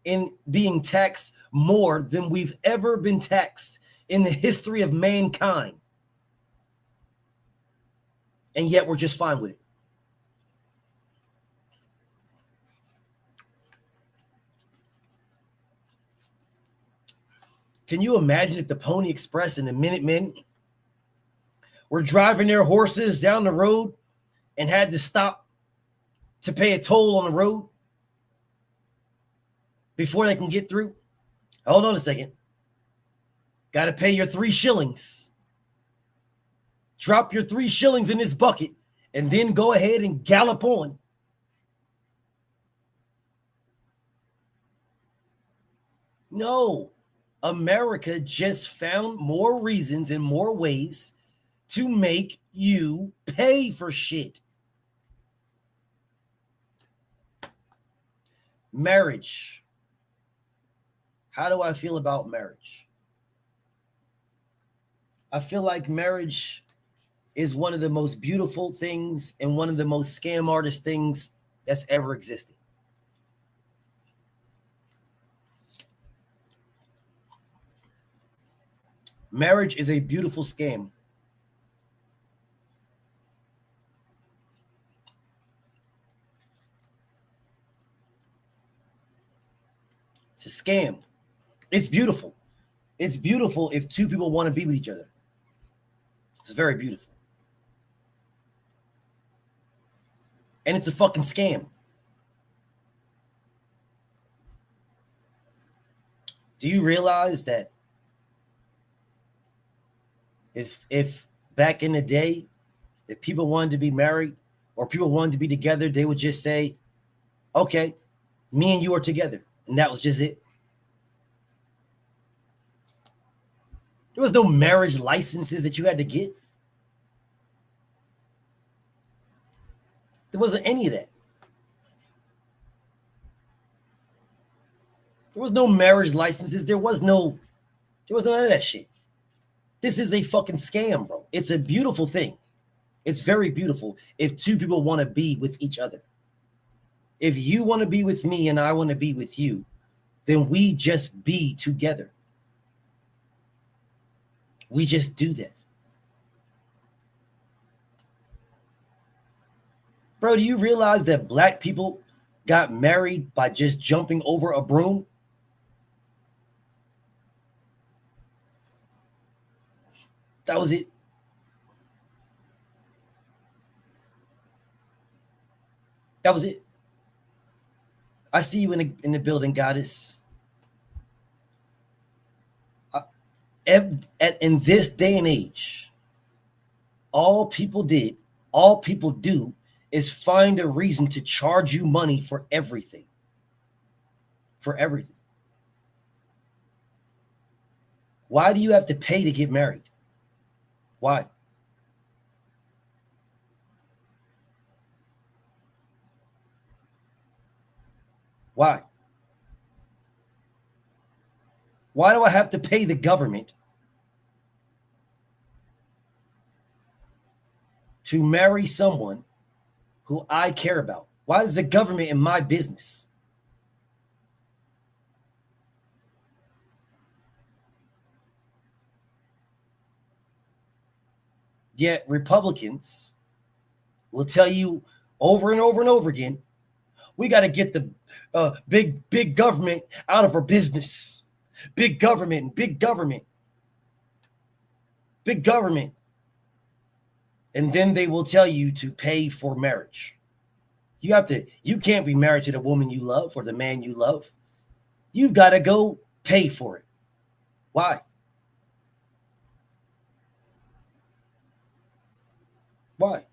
in being taxed more than we've ever been taxed in the history of mankind. And yet we're just fine with it. Can you imagine if the Pony Express and the Minutemen were driving their horses down the road and had to stop to pay a toll on the road before they can get through? Hold on a second. Got to pay your 3 shillings. Drop your 3 shillings in this bucket and then go ahead and gallop on. No, America just found more reasons and more ways to make you pay for shit. Marriage. How do I feel about marriage? I feel like marriage is one of the most beautiful things and one of the most scam artist things that's ever existed. Marriage is a beautiful scam. It's a scam. It's beautiful. It's beautiful if 2 people want to be with each other. It's very beautiful. And it's a fucking scam. Do you realize that if back in the day, if people wanted to be married or people wanted to be together, they would just say, okay, me and you are together. And that was just it. There was no marriage licenses that you had to get. There wasn't any of that. There was no marriage licenses. There was none of that shit. This is a fucking scam, bro. It's a beautiful thing. It's very beautiful if 2 people want to be with each other. If you want to be with me and I want to be with you, then we just be together. We just do that. Bro, do you realize that black people got married by just jumping over a broom? That was it. That was it. I see you in the building, Goddess. In this day and age, all people do is find a reason to charge you money for everything. For everything. Why do you have to pay to get married? Why? Why? Why do I have to pay the government to marry someone who I care about? Why is the government in my business? Yet Republicans will tell you over and over and over again. We got to get the big government out of our business. Big government, big government, big government. And then they will tell you to pay for marriage. You can't be married to the woman you love or the man you love. You've got to go pay for it. Why? Why?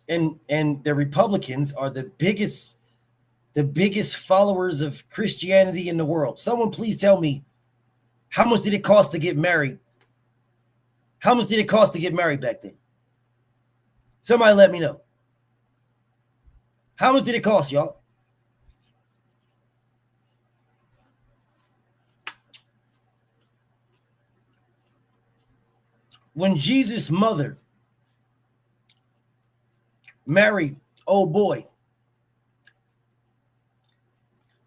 And the Republicans are the biggest followers of Christianity in the world. Someone please tell me, how much did it cost to get married? How much did it cost to get married back then? Somebody let me know. How much did it cost, y'all? When Jesus' mother married old boy,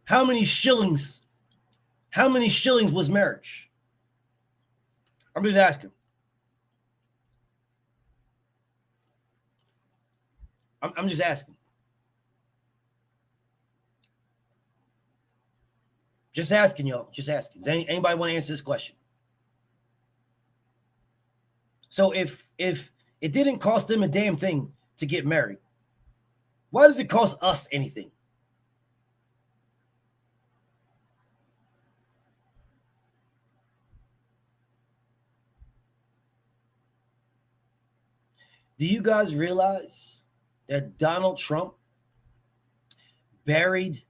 how many shillings was marriage? I'm just asking. I'm just asking. Just asking, y'all. Just asking. Does anybody want to answer this question? So if it didn't cost them a damn thing to get married, why does it cost us anything? Do you guys realize that Donald Trump buried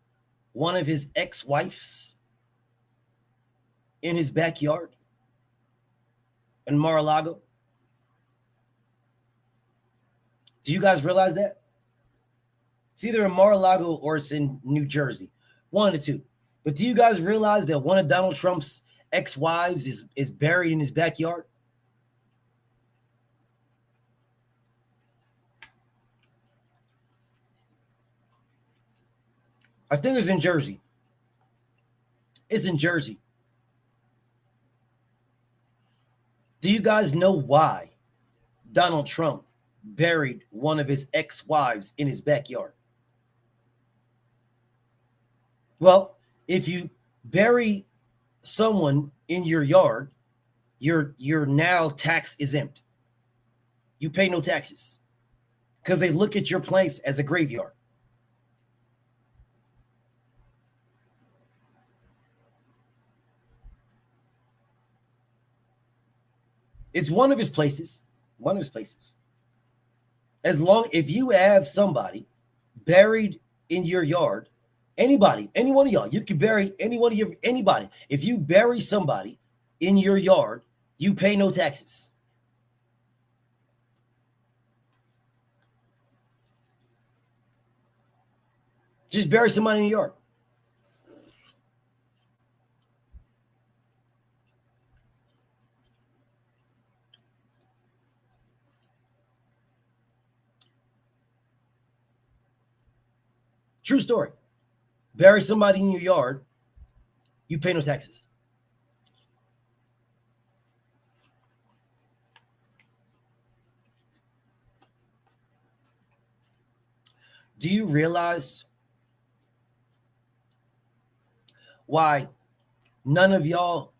one of his ex-wives in his backyard in Mar-a-Lago? Do you guys realize that? It's either in Mar-a-Lago or it's in New Jersey. One of the two. But do you guys realize that one of Donald Trump's ex-wives is buried in his backyard? I think it's in Jersey. It's in Jersey. Do you guys know why Donald Trump buried one of his ex-wives in his backyard? Well, if you bury someone in your yard, you're now tax exempt. You pay no taxes because they look at your place as a graveyard. It's one of his places. One of his places. If you have somebody buried in your yard, anybody, any one of y'all, you can bury anybody. If you bury somebody in your yard, you pay no taxes. Just bury somebody in your yard. True story. Bury somebody in your yard, you pay no taxes. Do you realize why none of y'all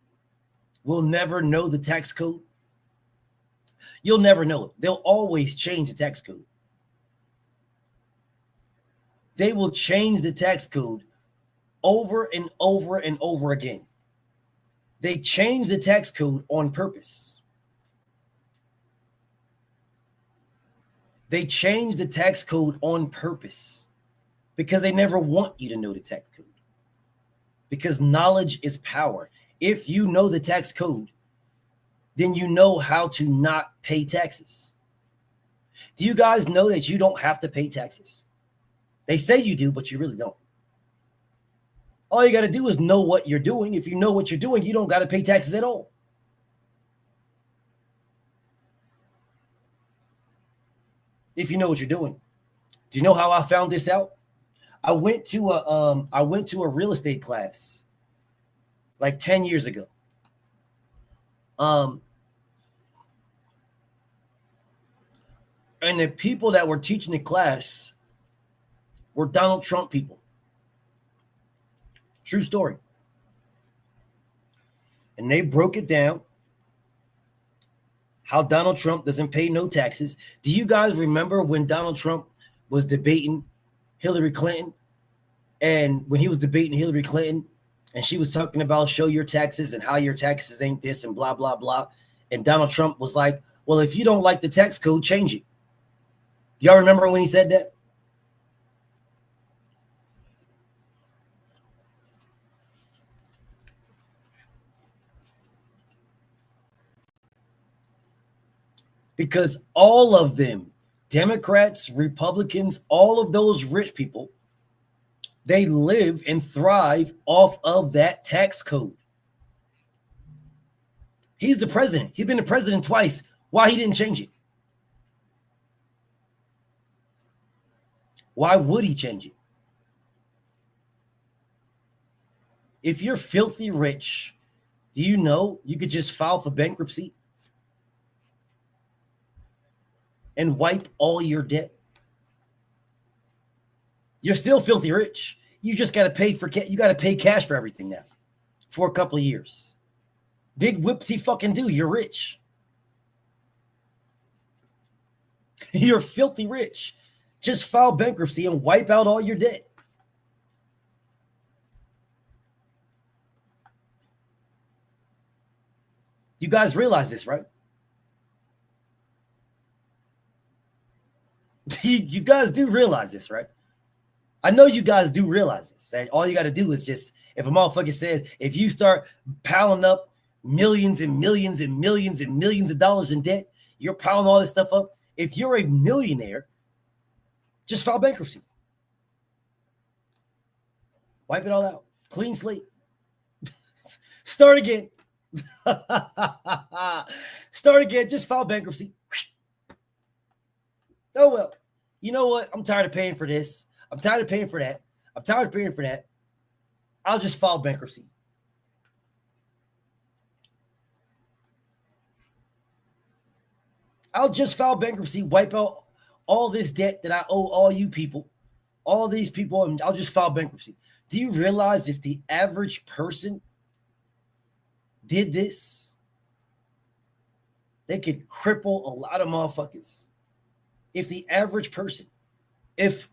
will never know the tax code? You'll never know it. They'll always change the tax code. They will change the tax code over and over and over again. They change the tax code on purpose. They change the tax code on purpose because they never want you to know the tax code. Because knowledge is power. If you know the tax code, then you know how to not pay taxes. Do you guys know that you don't have to pay taxes? They say you do, but you really don't. All you got to do is know what you're doing. If you know what you're doing, you don't got to pay taxes at all. If you know what you're doing. Do you know how I found this out? I went to a real estate class like 10 years ago. And the people that were teaching the class were Donald Trump people. True story. And they broke it down how Donald Trump doesn't pay no taxes. Do you guys remember when Donald Trump was debating Hillary Clinton? And when he was debating Hillary Clinton and she was talking about show your taxes and how your taxes ain't this and blah, blah, blah. And Donald Trump was like, well, if you don't like the tax code, change it. Y'all remember when he said that? Because all of them, Democrats, Republicans, all of those rich people, they live and thrive off of that tax code. He's the president. He's been the president twice. Why he didn't change it? Why would he change it? If you're filthy rich, do you know you could just file for bankruptcy and wipe all your debt? You're still filthy rich. You just got to pay for you got to pay cash for everything now for a couple of years. Big whoopsie fucking do. You're rich. You're filthy rich. Just file bankruptcy and wipe out all your debt. You guys realize this, right? You guys do realize this, right? I know you guys do realize this. That all you got to do is just, if a motherfucker says, if you start piling up millions and millions and millions and millions of dollars in debt, you're piling all this stuff up. If you're a millionaire, just file bankruptcy. Wipe it all out. Clean slate. Start again. Start again. Just file bankruptcy. Oh, well, you know what? I'm tired of paying for this. I'm tired of paying for that. I'm tired of paying for that. I'll just file bankruptcy. I'll just file bankruptcy, wipe out all this debt that I owe all you people, all these people, and I'll just file bankruptcy. Do you realize if the average person did this, they could cripple a lot of motherfuckers? If the average person, if,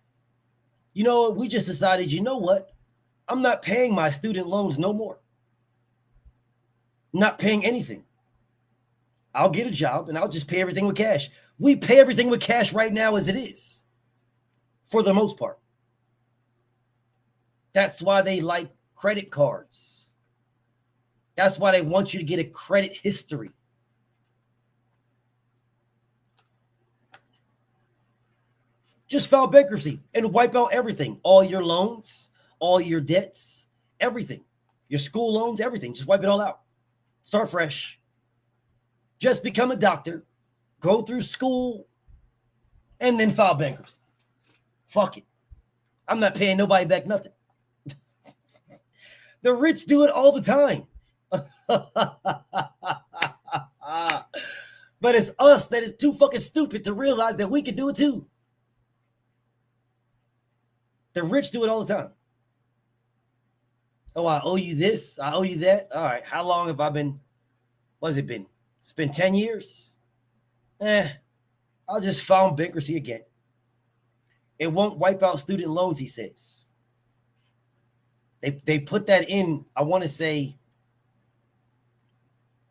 you know, we just decided, you know what? I'm not paying my student loans no more. I'm not paying anything. I'll get a job and I'll just pay everything with cash. We pay everything with cash right now as it is, for the most part. That's why they like credit cards. That's why they want you to get a credit history. Just file bankruptcy and wipe out everything. All your loans, all your debts, everything. Your school loans, everything. Just wipe it all out. Start fresh. Just become a doctor. Go through school. And then file bankruptcy. Fuck it. I'm not paying nobody back nothing. The rich do it all the time. But it's us that is too fucking stupid to realize that we can do it too. The rich do it all the time. Oh, I owe you this. I owe you that. All right. How long have I been? What has it been? It's been 10 years. I'll just file bankruptcy again. It won't wipe out student loans, he says. They put that in, I want to say,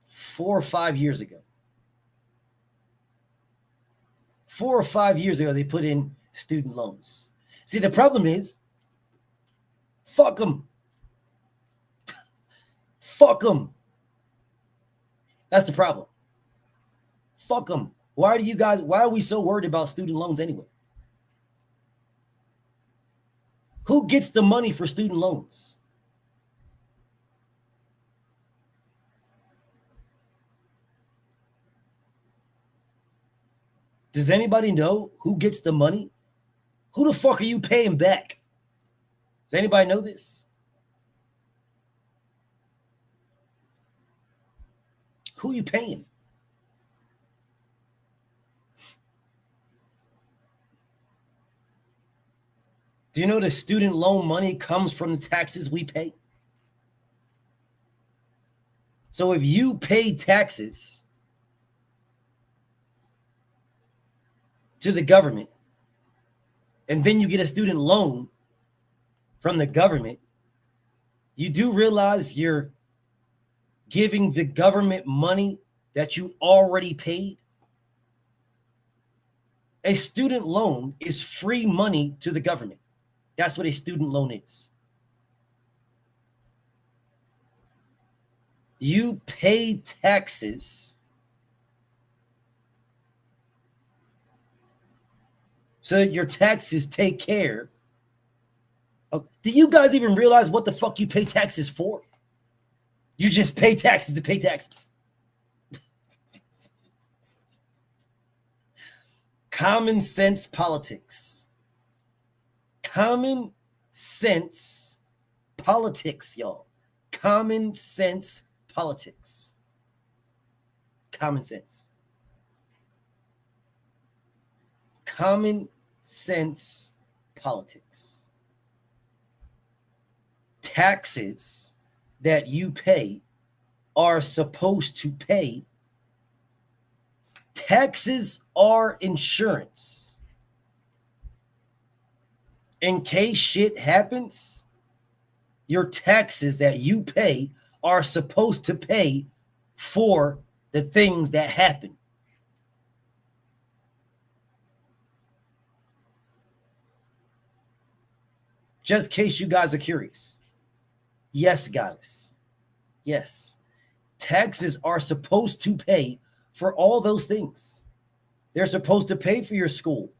4 or 5 years ago. 4 or 5 years ago, they put in student loans. See, the problem is, fuck them. Fuck them. That's the problem. Fuck them. Why are we so worried about student loans anyway? Who gets the money for student loans? Does anybody know who gets the money? Who the fuck are you paying back? Does anybody know this? Who are you paying? Do you know the student loan money comes from the taxes we pay? So if you pay taxes to the government and then you get a student loan from the government, you do realize you're giving the government money that you already paid? A student loan is free money to the government. That's what a student loan is. You pay taxes so that your taxes take care of. Do you guys even realize what the fuck you pay taxes for? You just pay taxes to pay taxes. Common sense politics. Common sense politics, y'all. Common sense politics. Common sense. Common sense politics. Taxes that you pay are supposed to pay. Taxes are insurance. In case shit happens, your taxes that you pay are supposed to pay for the things that happen. Just in case you guys are curious. Yes, goddess. Yes. Taxes are supposed to pay for all those things. They're supposed to pay for your school.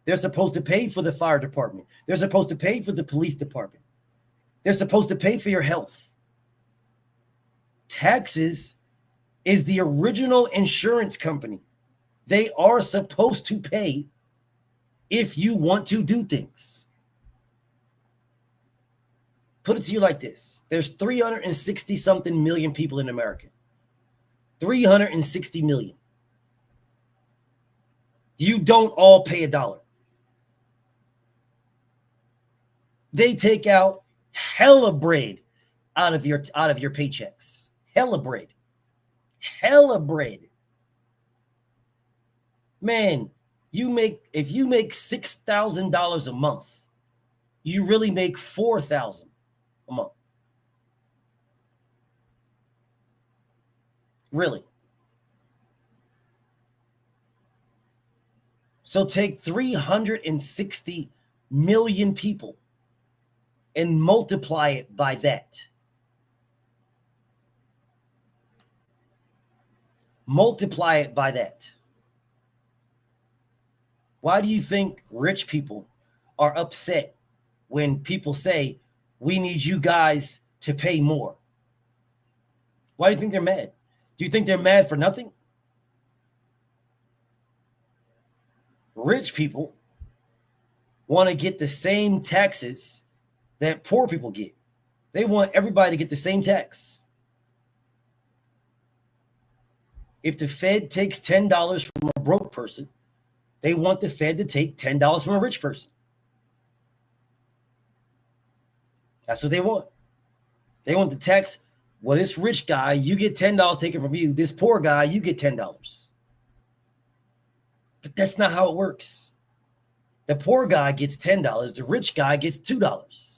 They're supposed to pay for the fire department. They're supposed to pay for the police department. They're supposed to pay for your health. Taxes is the original insurance company. They are supposed to pay if you want to do things. Put it to you like this. There's 360 something million people in America. 360 million. You don't all pay $1. They take out hella bread out of your paychecks. Hella bread. Hella bread. Man, if you make $6,000 a month, you really make $4,000 a month. Really. So take 360 million people and multiply it by that. Multiply it by that. Why do you think rich people are upset when people say, we need you guys to pay more? Why do you think they're mad? Do you think they're mad for nothing? Rich people want to get the same taxes that poor people get. They want everybody to get the same tax. If the Fed takes $10 from a broke person, they want the Fed to take $10 from a rich person. That's what they want. They want the tax. Well, this rich guy, you get $10 taken from you. This poor guy, you get $10. But that's not how it works. The poor guy gets $10. The rich guy gets $2.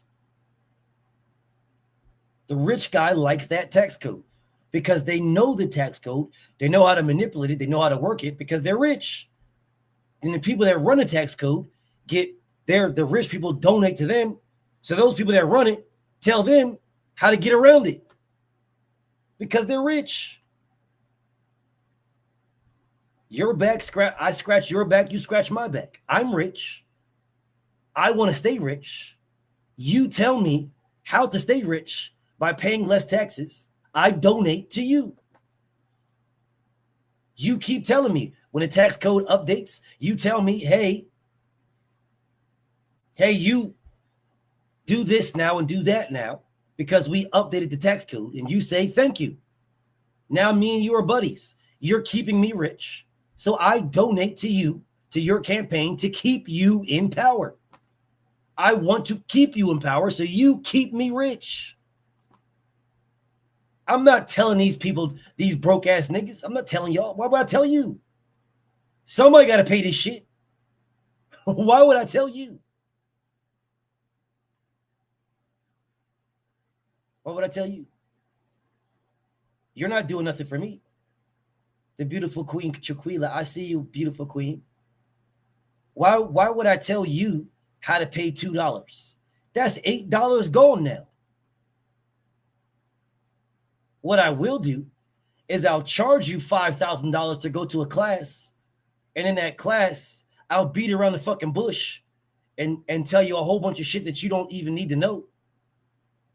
The rich guy likes that tax code because they know the tax code. They know how to manipulate it. They know how to work it because they're rich. And the people that run the tax code the rich people donate to them. So those people that run it tell them how to get around it because they're rich. Your back I scratch your back, you scratch my back. I'm rich. I want to stay rich. You tell me how to stay rich by paying less taxes. I donate to you. You keep telling me when the tax code updates, you tell me, hey, you do this now and do that now because we updated the tax code, and you say thank you. Now me and you are buddies. You're keeping me rich. So I donate to you, to your campaign, to keep you in power. I want to keep you in power so you keep me rich. I'm not telling these people, these broke ass niggas, I'm not telling y'all. Why would I tell you? Somebody got to pay this shit. Why would I tell you? Why would I tell you? You're not doing nothing for me. The beautiful Queen Chiquila, I see you, beautiful queen. Why would I tell you how to pay $2? That's $8 gone now. What I will do is I'll charge you $5,000 to go to a class, and in that class, I'll beat around the fucking bush and tell you a whole bunch of shit that you don't even need to know.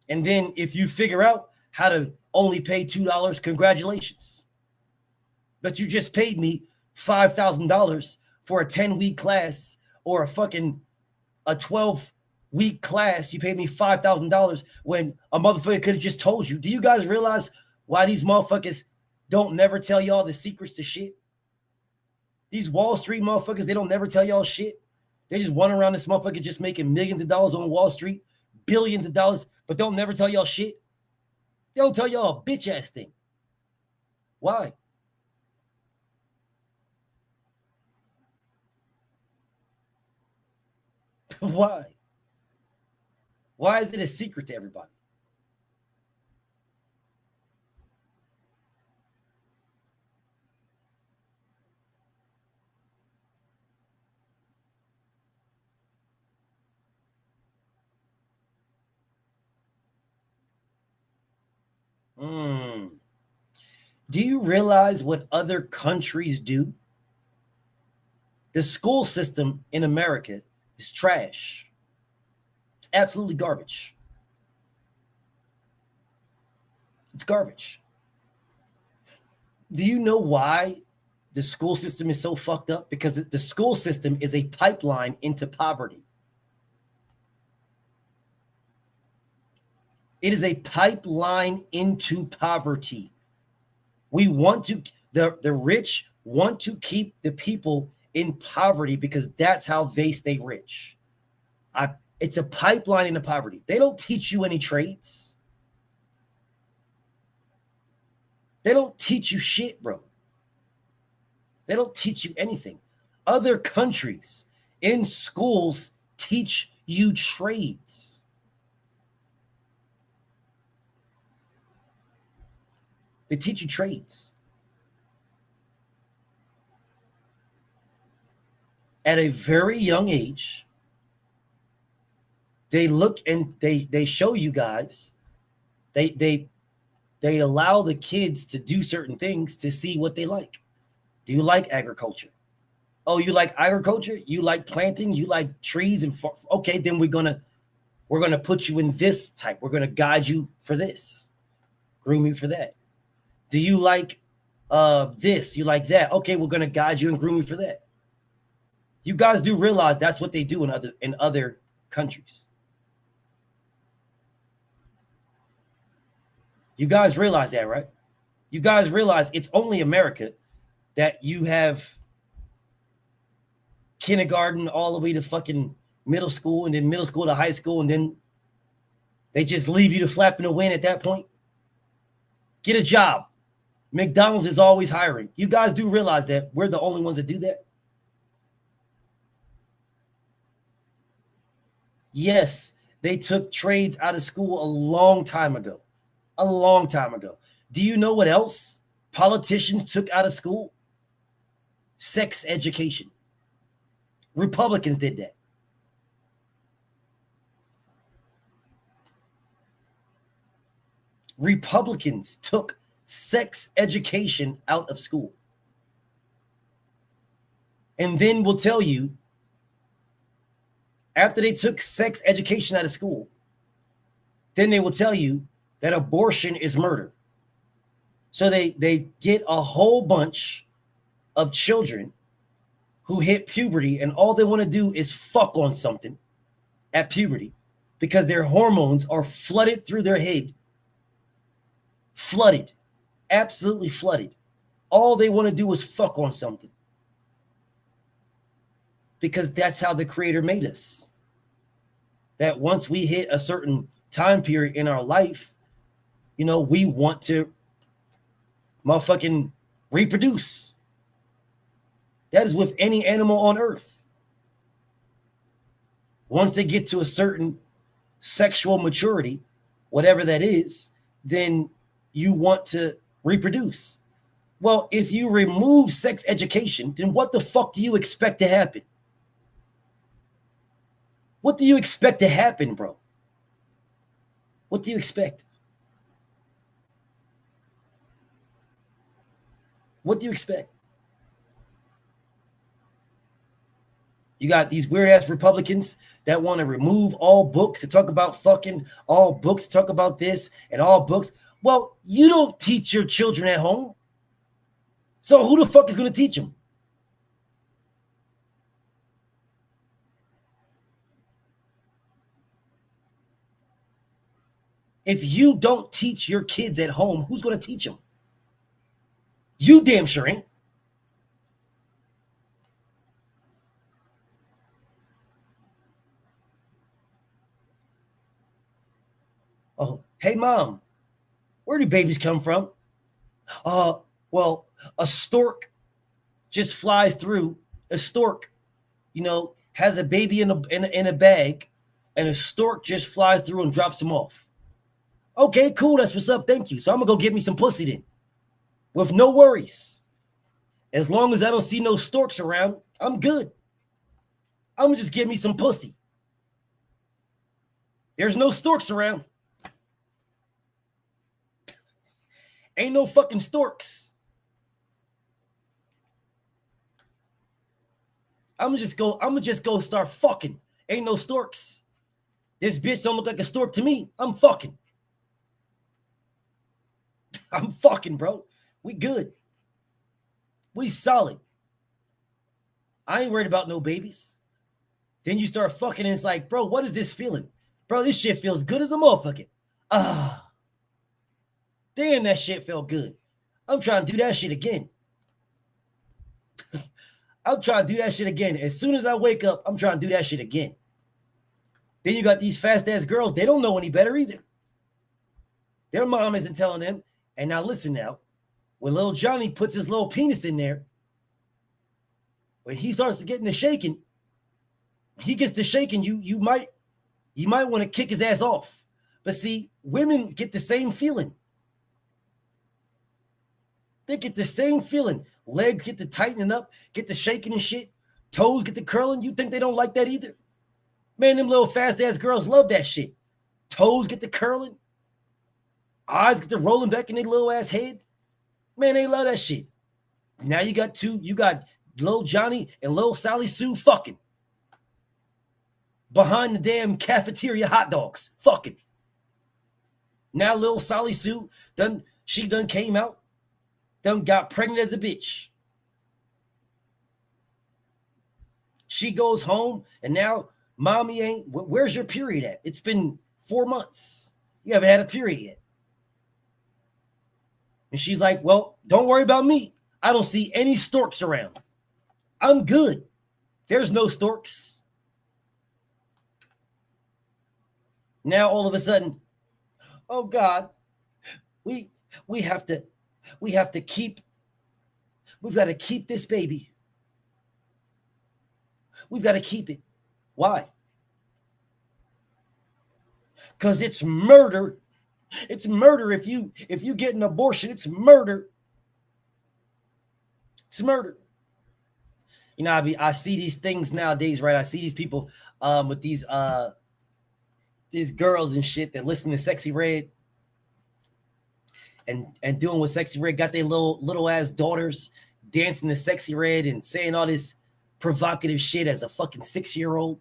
And then if you figure out how to only pay $2, congratulations. But you just paid me $5,000 for a 10-week class or a 12-week class. You paid me $5,000 when a motherfucker could have just told you. Do you guys realize why these motherfuckers don't never tell y'all the secrets to shit? These Wall Street motherfuckers, they don't never tell y'all shit. They just run around this motherfucker just making millions of dollars on Wall Street, billions of dollars, but don't never tell y'all shit. They don't tell y'all a bitch ass thing. Why? Why? Why is it a secret to everybody? Do you realize what other countries do? The school system in America is trash. It's absolutely garbage. It's garbage. Do you know why the school system is so fucked up? Because the school system is a pipeline into poverty. It is a pipeline into poverty. We want to, the rich want to keep the people in poverty because that's how they stay rich. It's a pipeline into poverty. They don't teach you any trades. They don't teach you shit, bro. They don't teach you anything. Other countries in schools teach you trades. They teach you trades. At a very young age, they look and they show you guys, they allow the kids to do certain things to see what they like. Do you like agriculture? Oh, you like agriculture? You like planting? You like trees and okay, then we're gonna put you in this type. We're gonna guide you for this, groom you for that. Do you like this? You like that? Okay, we're gonna guide you and groom you for that. You guys do realize that's what they do in other countries. You guys realize that, right? You guys realize it's only America that you have kindergarten all the way to fucking middle school, and then middle school to high school, and then they just leave you to flap in the wind at that point. Get a job. McDonald's is always hiring. You guys do realize that we're the only ones that do that? Yes, they took trades out of school a long time ago. A long time ago. Do you know what else politicians took out of school? Sex education. Republicans did that. Republicans took sex education out of school. And then we'll tell you, after they took sex education out of school, then they will tell you that abortion is murder. So they get a whole bunch of children who hit puberty, and all they want to do is fuck on something at puberty because their hormones are flooded through their head. Flooded. Absolutely flooded. All they want to do is fuck on something. Because that's how the Creator made us. that once we hit a certain time period in our life, you know, we want to motherfucking reproduce. That is with any animal on earth. Once they get to a certain sexual maturity, whatever that is, then you want to reproduce. Well, if you remove sex education, then what the fuck do you expect to happen? What do you expect to happen, bro? What do you expect? What do you expect? You got these weird ass Republicans that want to remove all books to talk about fucking, all books to talk about this, and all books. Well, you don't teach your children at home. So who the fuck is going to teach them? If you don't teach your kids at home, who's going to teach them? You damn sure ain't. Oh, hey, Mom, where do babies come from? Well, a stork just flies through. A stork, you know, has a baby in a bag, and a stork just flies through and drops him off. Okay, cool. That's what's up. Thank you. So I'm going to go get me some pussy then, with no worries. As long as I don't see no storks around, I'm good. I'm going to just get me some pussy. There's no storks around. Ain't no fucking storks. I'm gonna just go start fucking. Ain't no storks. This bitch don't look like a stork to me. I'm fucking. I'm fucking, bro. We good. We solid. I ain't worried about no babies. Then you start fucking and it's like, bro, what is this feeling? Bro, this shit feels good as a motherfucker. Damn, that shit felt good. I'm trying to do that shit again. I'm trying to do that shit again. As soon as I wake up, I'm trying to do that shit again. Then you got these fast-ass girls. They don't know any better either. Their mom isn't telling them. And now listen now. When little Johnny puts his little penis in there, when he starts to get to shaking, he gets to shaking, you might want to kick his ass off. But see, women get the same feeling. They get the same feeling. Legs get to tightening up, get to shaking and shit. Toes get to curling. You think they don't like that either? Man, them little fast-ass girls love that shit. Toes get to curling. Eyes get to rolling back in their little ass head. Man, they love that shit. Now you got little Johnny and little Sally Sue fucking. Behind the damn cafeteria hot dogs. Fucking. Now little Sally Sue done came out. Done got pregnant as a bitch. She goes home and now mommy ain't, where's your period at? It's been 4 months. You haven't had a period yet. And she's like, well, don't worry about me. I don't see any storks around. I'm good. There's no storks. Now all of a sudden, oh God, we've got to keep this baby. We've got to keep it. Why? Because it's murder. It's murder if you get an abortion. It's murder. It's murder. You know, I see these things nowadays, right? I see these people with these girls and shit that listen to Sexy Red and doing what Sexy Red got their little ass daughters dancing to Sexy Red and saying all this provocative shit as a fucking 6-year-old.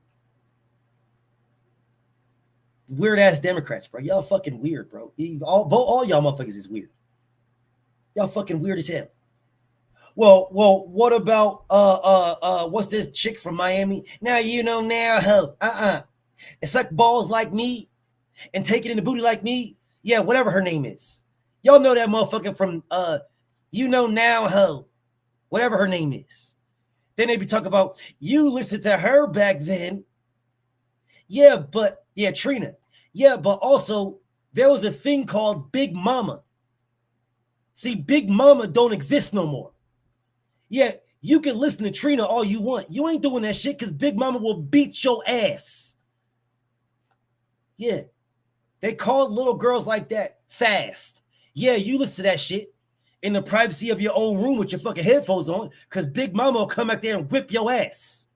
Weird ass Democrats, bro. Y'all fucking weird, bro. All y'all motherfuckers is weird. Y'all fucking weird as hell. Well, what about what's this chick from Miami? Now you know now, ho. And suck balls like me and take it in the booty like me. Yeah, whatever her name is. Y'all know that motherfucker from you know now, ho. Whatever her name is. Then they be talking about you listened to her back then. Trina. Yeah, but also there was a thing called Big Mama. See, Big Mama don't exist no more. Yeah, you can listen to Trina all you want. You ain't doing that shit because Big Mama will beat your ass. Yeah. They call little girls like that fast. Yeah, you listen to that shit in the privacy of your own room with your fucking headphones on because Big Mama will come back there and whip your ass.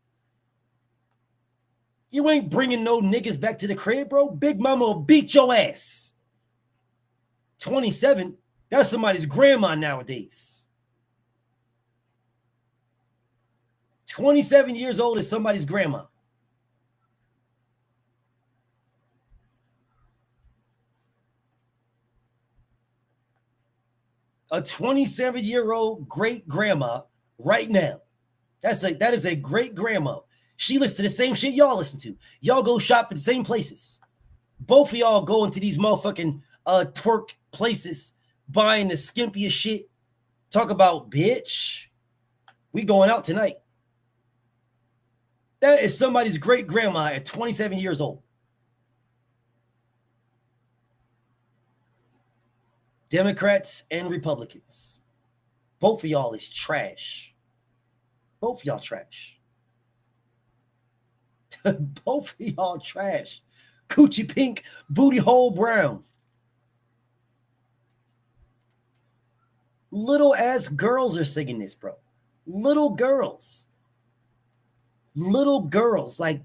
You ain't bringing no niggas back to the crib, bro. Big Mama will beat your ass. 27, that's somebody's grandma nowadays. 27 years old is somebody's grandma. A 27-year-old great grandma right now. That is a great grandma. She listens to the same shit y'all listen to. Y'all go shop at the same places. Both of y'all go into these motherfucking twerk places, buying the skimpiest shit. Talk about, bitch, we going out tonight. That is somebody's great grandma at 27 years old. Democrats and Republicans. Both of y'all is trash. Both of y'all trash. Both of y'all trash. Coochie pink, booty hole brown. Little ass girls are singing this, bro. Little girls. Little girls, like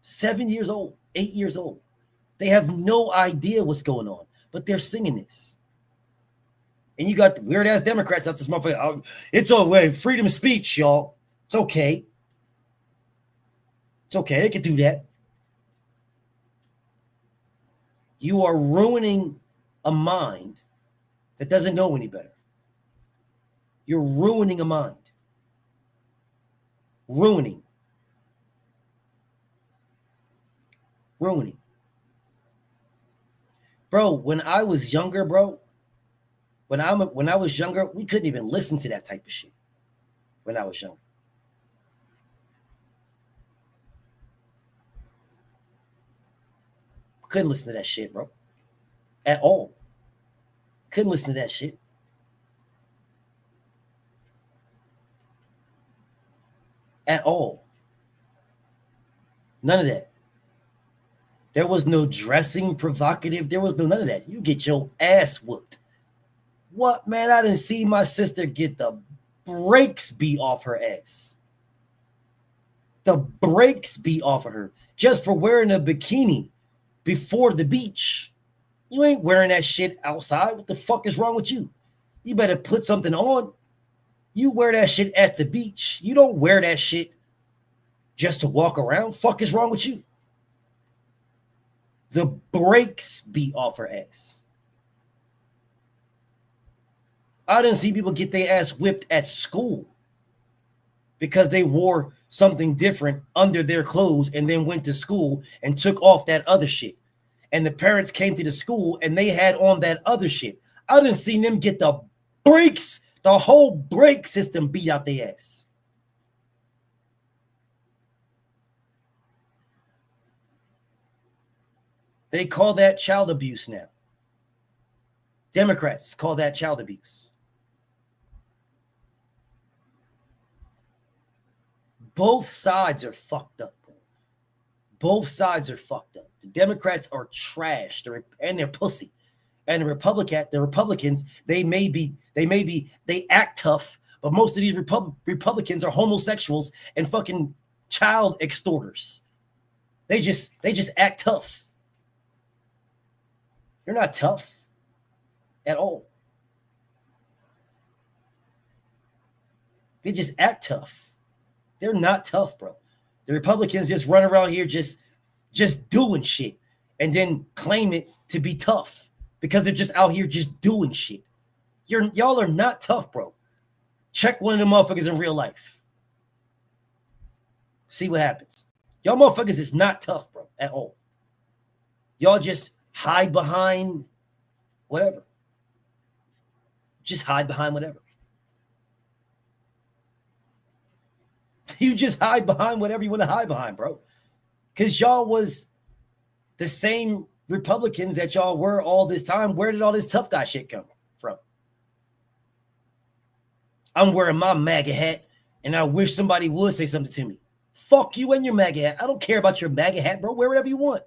7 years old, 8 years old. They have no idea what's going on, but they're singing this. And you got the weird ass Democrats out this motherfucker. It's all way, freedom of speech, y'all. It's okay. It's okay. They can do that. You are ruining a mind that doesn't know any better. You're ruining a mind. Ruining. Bro, when I was younger, bro, when I was younger, we couldn't even listen to that type of shit when I was younger. Couldn't listen to that shit, bro. At all. Couldn't listen to that shit. At all. None of that. There was no dressing provocative. There was none of that. You get your ass whooped. What, man? I didn't see my sister get the brakes beat off her ass. The brakes beat off of her just for wearing a bikini before the beach. You ain't wearing that shit outside. What the fuck is wrong with you? You better put something on. You wear that shit at the beach. You don't wear that shit just to walk around. Fuck is wrong with you? The brakes beat off her ass. I didn't see people get their ass whipped at school because they wore something different under their clothes and then went to school and took off that other shit. And the parents came to the school and they had on that other shit. I didn't see them get the brakes, the whole brake system beat out their ass. They call that child abuse now. Democrats call that child abuse. Both sides are fucked up, bro. Both sides are fucked up. The Democrats are trash, and they're pussy. And the Republicans, they act tough, but most of these Republicans are homosexuals and fucking child extorters. They just act tough. They're not tough at all. They just act tough. They're not tough, bro. The Republicans just run around here just doing shit and then claim it to be tough because they're just out here just doing shit. Y'all are not tough, bro. Check one of them motherfuckers in real life. See what happens. Y'all motherfuckers is not tough, bro, at all. Y'all just hide behind whatever. Just hide behind whatever. You just hide behind whatever you want to hide behind, bro. Because y'all was the same Republicans that y'all were all this time. Where did all this tough guy shit come from? I'm wearing my MAGA hat, and I wish somebody would say something to me. Fuck you and your MAGA hat. I don't care about your MAGA hat, bro. Wear whatever you want.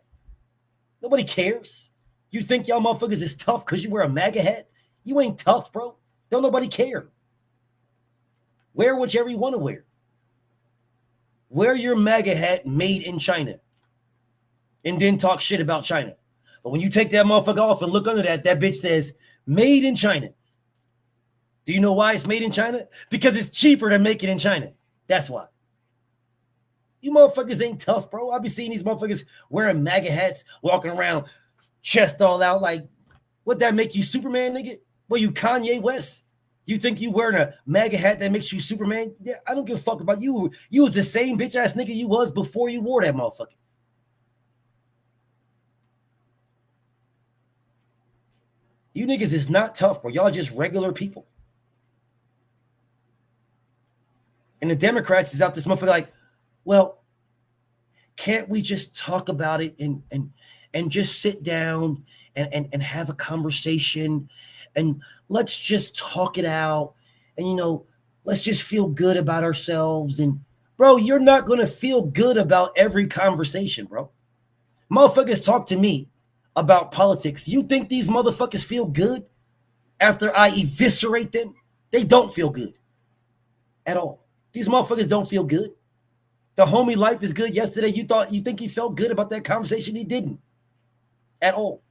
Nobody cares. You think y'all motherfuckers is tough because you wear a MAGA hat? You ain't tough, bro. Don't nobody care. Wear whichever you want to wear. Wear your MAGA hat made in China and then talk shit about China. But when you take that motherfucker off and look under that, that bitch says made in China. Do you know why it's made in China? Because it's cheaper to make it in China. That's why. You motherfuckers ain't tough, bro. I be seeing these motherfuckers wearing MAGA hats, walking around, chest all out. Like, what that make you Superman, nigga? Well, you Kanye West? You think you wearing a MAGA hat that makes you Superman? Yeah, I don't give a fuck about you. You was the same bitch ass nigga you was before you wore that motherfucker. You niggas is not tough, bro. Y'all just regular people. And the Democrats is out this motherfucker like, well, can't we just talk about it and just sit down and have a conversation and let's just talk it out and, you know, let's just feel good about ourselves. And, bro, you're not going to feel good about every conversation, bro. Motherfuckers talk to me about politics. You think these motherfuckers feel good after I eviscerate them? They don't feel good at all. These motherfuckers don't feel good. The homie Life is Good yesterday. You think he felt good about that conversation? He didn't at all.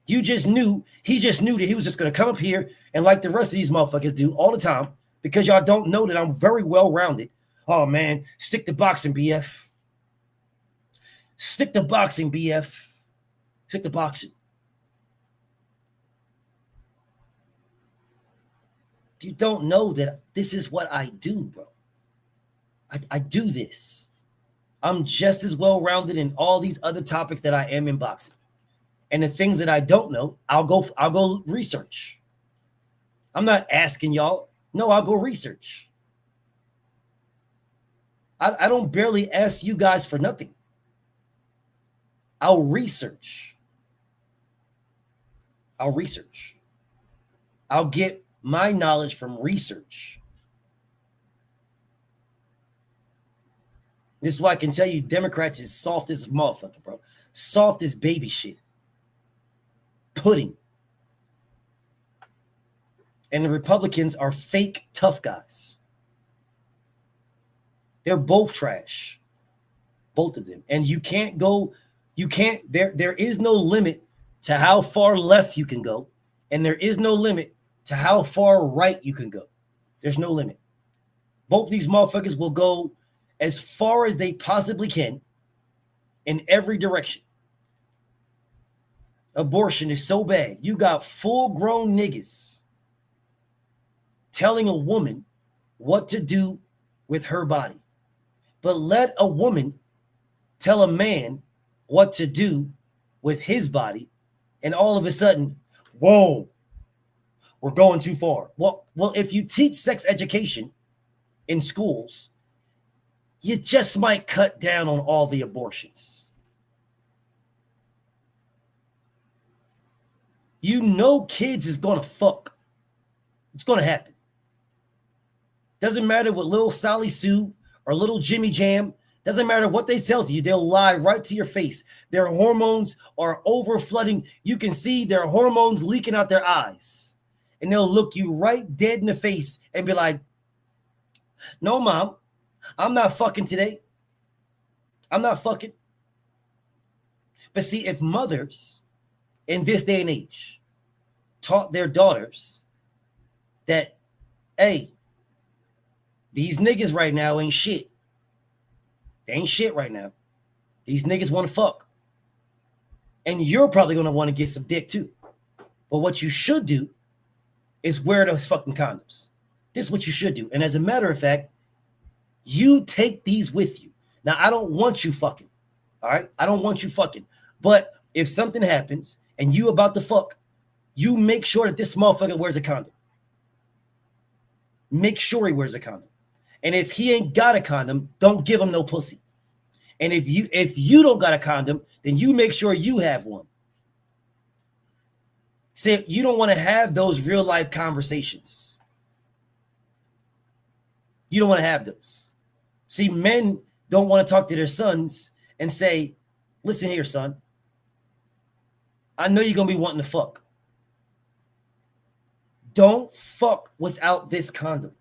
He just knew that he was just going to come up here and like the rest of these motherfuckers do all the time because y'all don't know that I'm very well-rounded. Oh, man, stick to boxing, BF. Stick to boxing, BF. Stick to boxing. You don't know that this is what I do, bro. I do this. I'm just as well-rounded in all these other topics that I am in boxing. And the things that I don't know, I'll go research. I'm not asking y'all. No, I'll go research. I don't barely ask you guys for nothing. I'll research. I'll get my knowledge from research. This is why I can tell you Democrats is soft as a motherfucker, bro. Soft as baby shit. Pudding. And the Republicans are fake tough guys. They're both trash. Both of them. And there is no limit to how far left you can go. And there is no limit to how far right you can go. There's no limit. Both these motherfuckers will go as far as they possibly can in every direction. Abortion is so bad. You got full-grown niggas telling a woman what to do with her body. But let a woman tell a man what to do with his body, and all of a sudden, whoa, we're going too far. Well, if you teach sex education in schools, you just might cut down on all the abortions. You know kids is going to fuck. It's going to happen. Doesn't matter what little Sally Sue or little Jimmy Jam, doesn't matter what they tell to you, they'll lie right to your face. Their hormones are over flooding. You can see their hormones leaking out their eyes. And they'll look you right dead in the face and be like, no, mom, I'm not fucking today. I'm not fucking. But see, if mothers in this day and age taught their daughters that, hey, these niggas right now ain't shit. They ain't shit right now. These niggas want to fuck. And you're probably going to want to get some dick too. But what you should do is wear those fucking condoms. This is what you should do. And as a matter of fact, you take these with you. Now, I don't want you fucking. All right? I don't want you fucking. But if something happens and you about to fuck, you make sure that this motherfucker wears a condom. Make sure he wears a condom. And if he ain't got a condom, don't give him no pussy. And if you don't got a condom, then you make sure you have one. See, you don't want to have those real life conversations. You don't want to have those. See, men don't want to talk to their sons and say, listen here, son. I know you're going to be wanting to fuck. Don't fuck without this condom.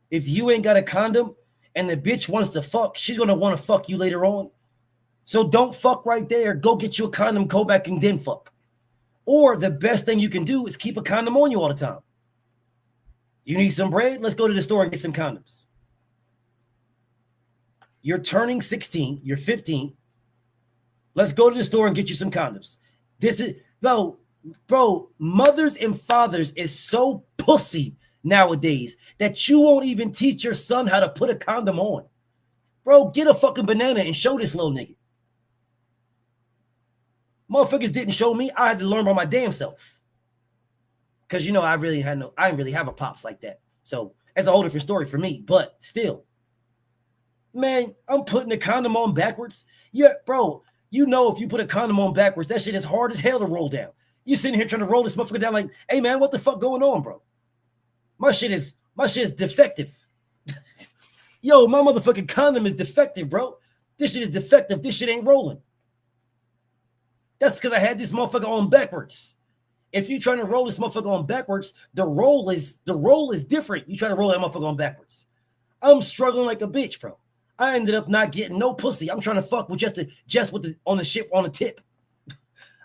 If you ain't got a condom and the bitch wants to fuck, she's going to want to fuck you later on. So don't fuck right there. Go get you a condom, go back and then fuck. Or the best thing you can do is keep a condom on you all the time. You need some bread? Let's go to the store and get some condoms. You're turning 16. You're 15. Let's go to the store and get you some condoms. This is, bro, mothers and fathers is so pussy nowadays that you won't even teach your son how to put a condom on. Bro, get a fucking banana and show this little nigga. Motherfuckers didn't show me. I had to learn by my damn self. Because, you know, I didn't really have a pops like that. So that's a whole different story for me. But still, man, I'm putting the condom on backwards. Yeah, bro, you know if you put a condom on backwards, that shit is hard as hell to roll down. You sitting here trying to roll this motherfucker down like, hey, man, what the fuck going on, bro? My shit is defective. Yo, my motherfucking condom is defective, bro. This shit is defective. This shit ain't rolling. That's because I had this motherfucker on backwards. If you're trying to roll this motherfucker on backwards, the roll is different. You try to roll that motherfucker on backwards. I'm struggling like a bitch, bro. I ended up not getting no pussy. I'm trying to fuck with just with the on the tip.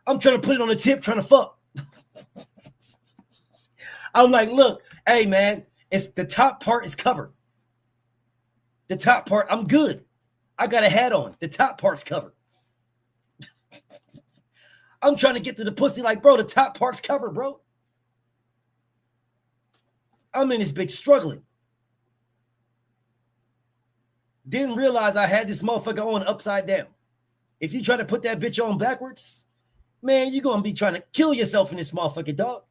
I'm trying to put it on the tip, trying to fuck. I'm like, look, hey man, it's the top part is covered. The top part, I'm good. I got a hat on. The top part's covered. I'm trying to get to the pussy like, bro, the top part's covered, bro. I'm in this bitch struggling. Didn't realize I had this motherfucker on upside down. If you try to put that bitch on backwards, man, you're going to be trying to kill yourself in this motherfucker, dog.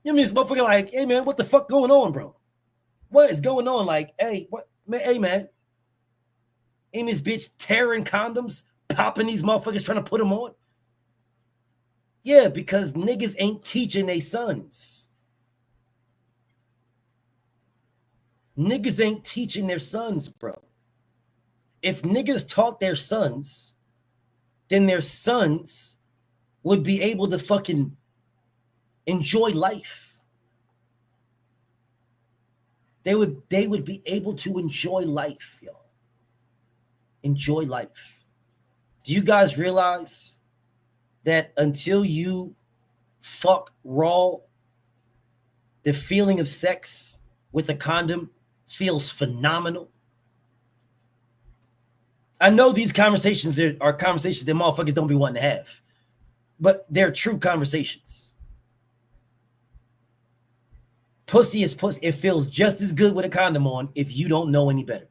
You mean this motherfucker like, hey, man, what the fuck going on, bro? What is going on? Like, hey, what, man, hey, man. Ain't this bitch tearing condoms, popping these motherfuckers, trying to put them on? Yeah, because niggas ain't teaching their sons. Niggas ain't teaching their sons, bro. If niggas taught their sons, then their sons would be able to fucking enjoy life. They would be able to enjoy life, y'all. Enjoy life. Do you guys realize that until you fuck raw, the feeling of sex with a condom feels phenomenal? I know these conversations are conversations that motherfuckers don't be wanting to have, but they're true conversations. Pussy is pussy. It feels just as good with a condom on if you don't know any better.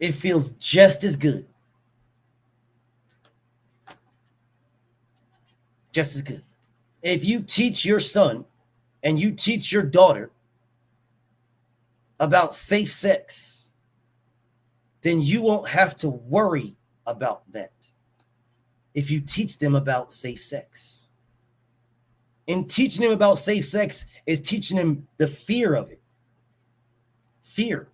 It feels just as good. Just as good. If you teach your son and you teach your daughter about safe sex, then you won't have to worry about that. If you teach them about safe sex. And teaching them about safe sex is teaching them the fear of it. Fear.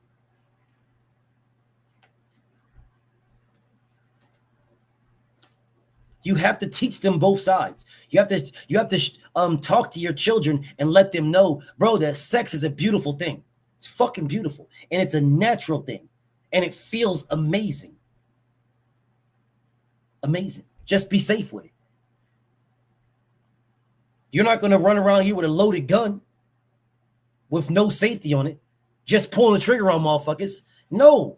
You have to teach them both sides. You have to talk to your children and let them know, bro, that sex is a beautiful thing. It's fucking beautiful. And it's a natural thing. And it feels amazing. Amazing. Just be safe with it. You're not going to run around here with a loaded gun with no safety on it, just pulling the trigger on motherfuckers. No.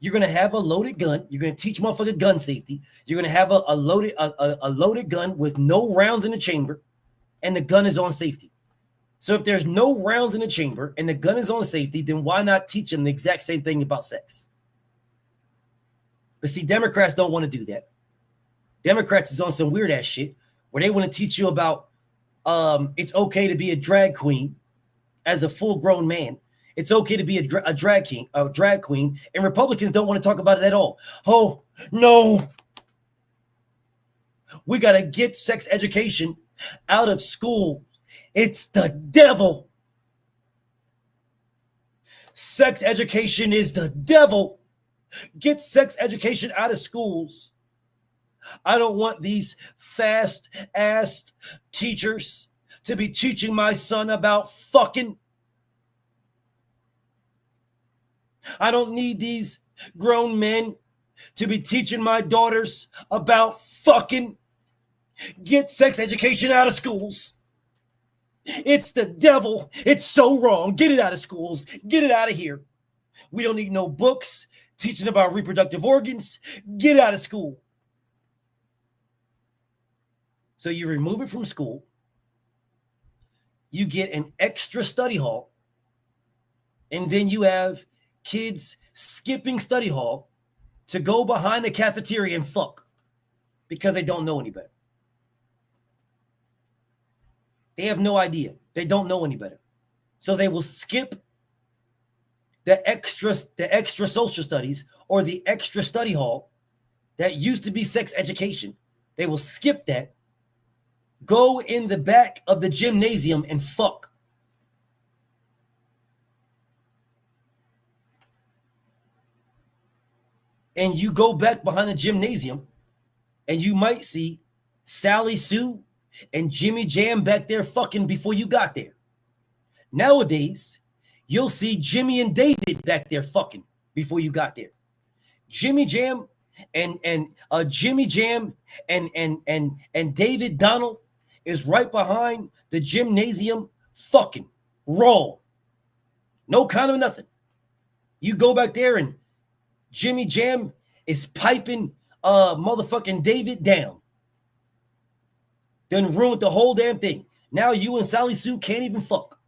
You're going to have a loaded gun. You're going to teach motherfucker gun safety. You're going to have a loaded gun with no rounds in the chamber, and the gun is on safety. So if there's no rounds in the chamber and the gun is on safety, then why not teach them the exact same thing about sex? But see, Democrats don't want to do that. Democrats is on some weird ass shit where they want to teach you about it's okay to be a drag queen as a full-grown man. It's okay to be a drag queen, and Republicans don't want to talk about it at all. Oh, no. We got to get sex education out of school. It's the devil. Sex education is the devil. Get sex education out of schools. I don't want these fast-ass teachers to be teaching my son about fucking. I don't need these grown men to be teaching my daughters about fucking. Get sex education out of schools. It's the devil. It's so wrong. Get it out of schools. Get it out of here. We don't need no books teaching about reproductive organs. Get it out of school. So you remove it from school. You get an extra study hall. And then you have kids skipping study hall to go behind the cafeteria and fuck because they don't know any better. They have no idea. They don't know any better. So they will skip the extra social studies or the extra study hall that used to be sex education. They will skip that, go in the back of the gymnasium and fuck. And you go back behind the gymnasium and you might see Sally Sue and Jimmy Jam back there fucking before you got there. Nowadays, you'll see Jimmy and David back there fucking before you got there. Jimmy Jam and David Donald is right behind the gymnasium fucking raw. No kind of nothing. You go back there and Jimmy Jam is piping motherfucking David down. Then ruined the whole damn thing. Now you and Sally Sue can't even fuck.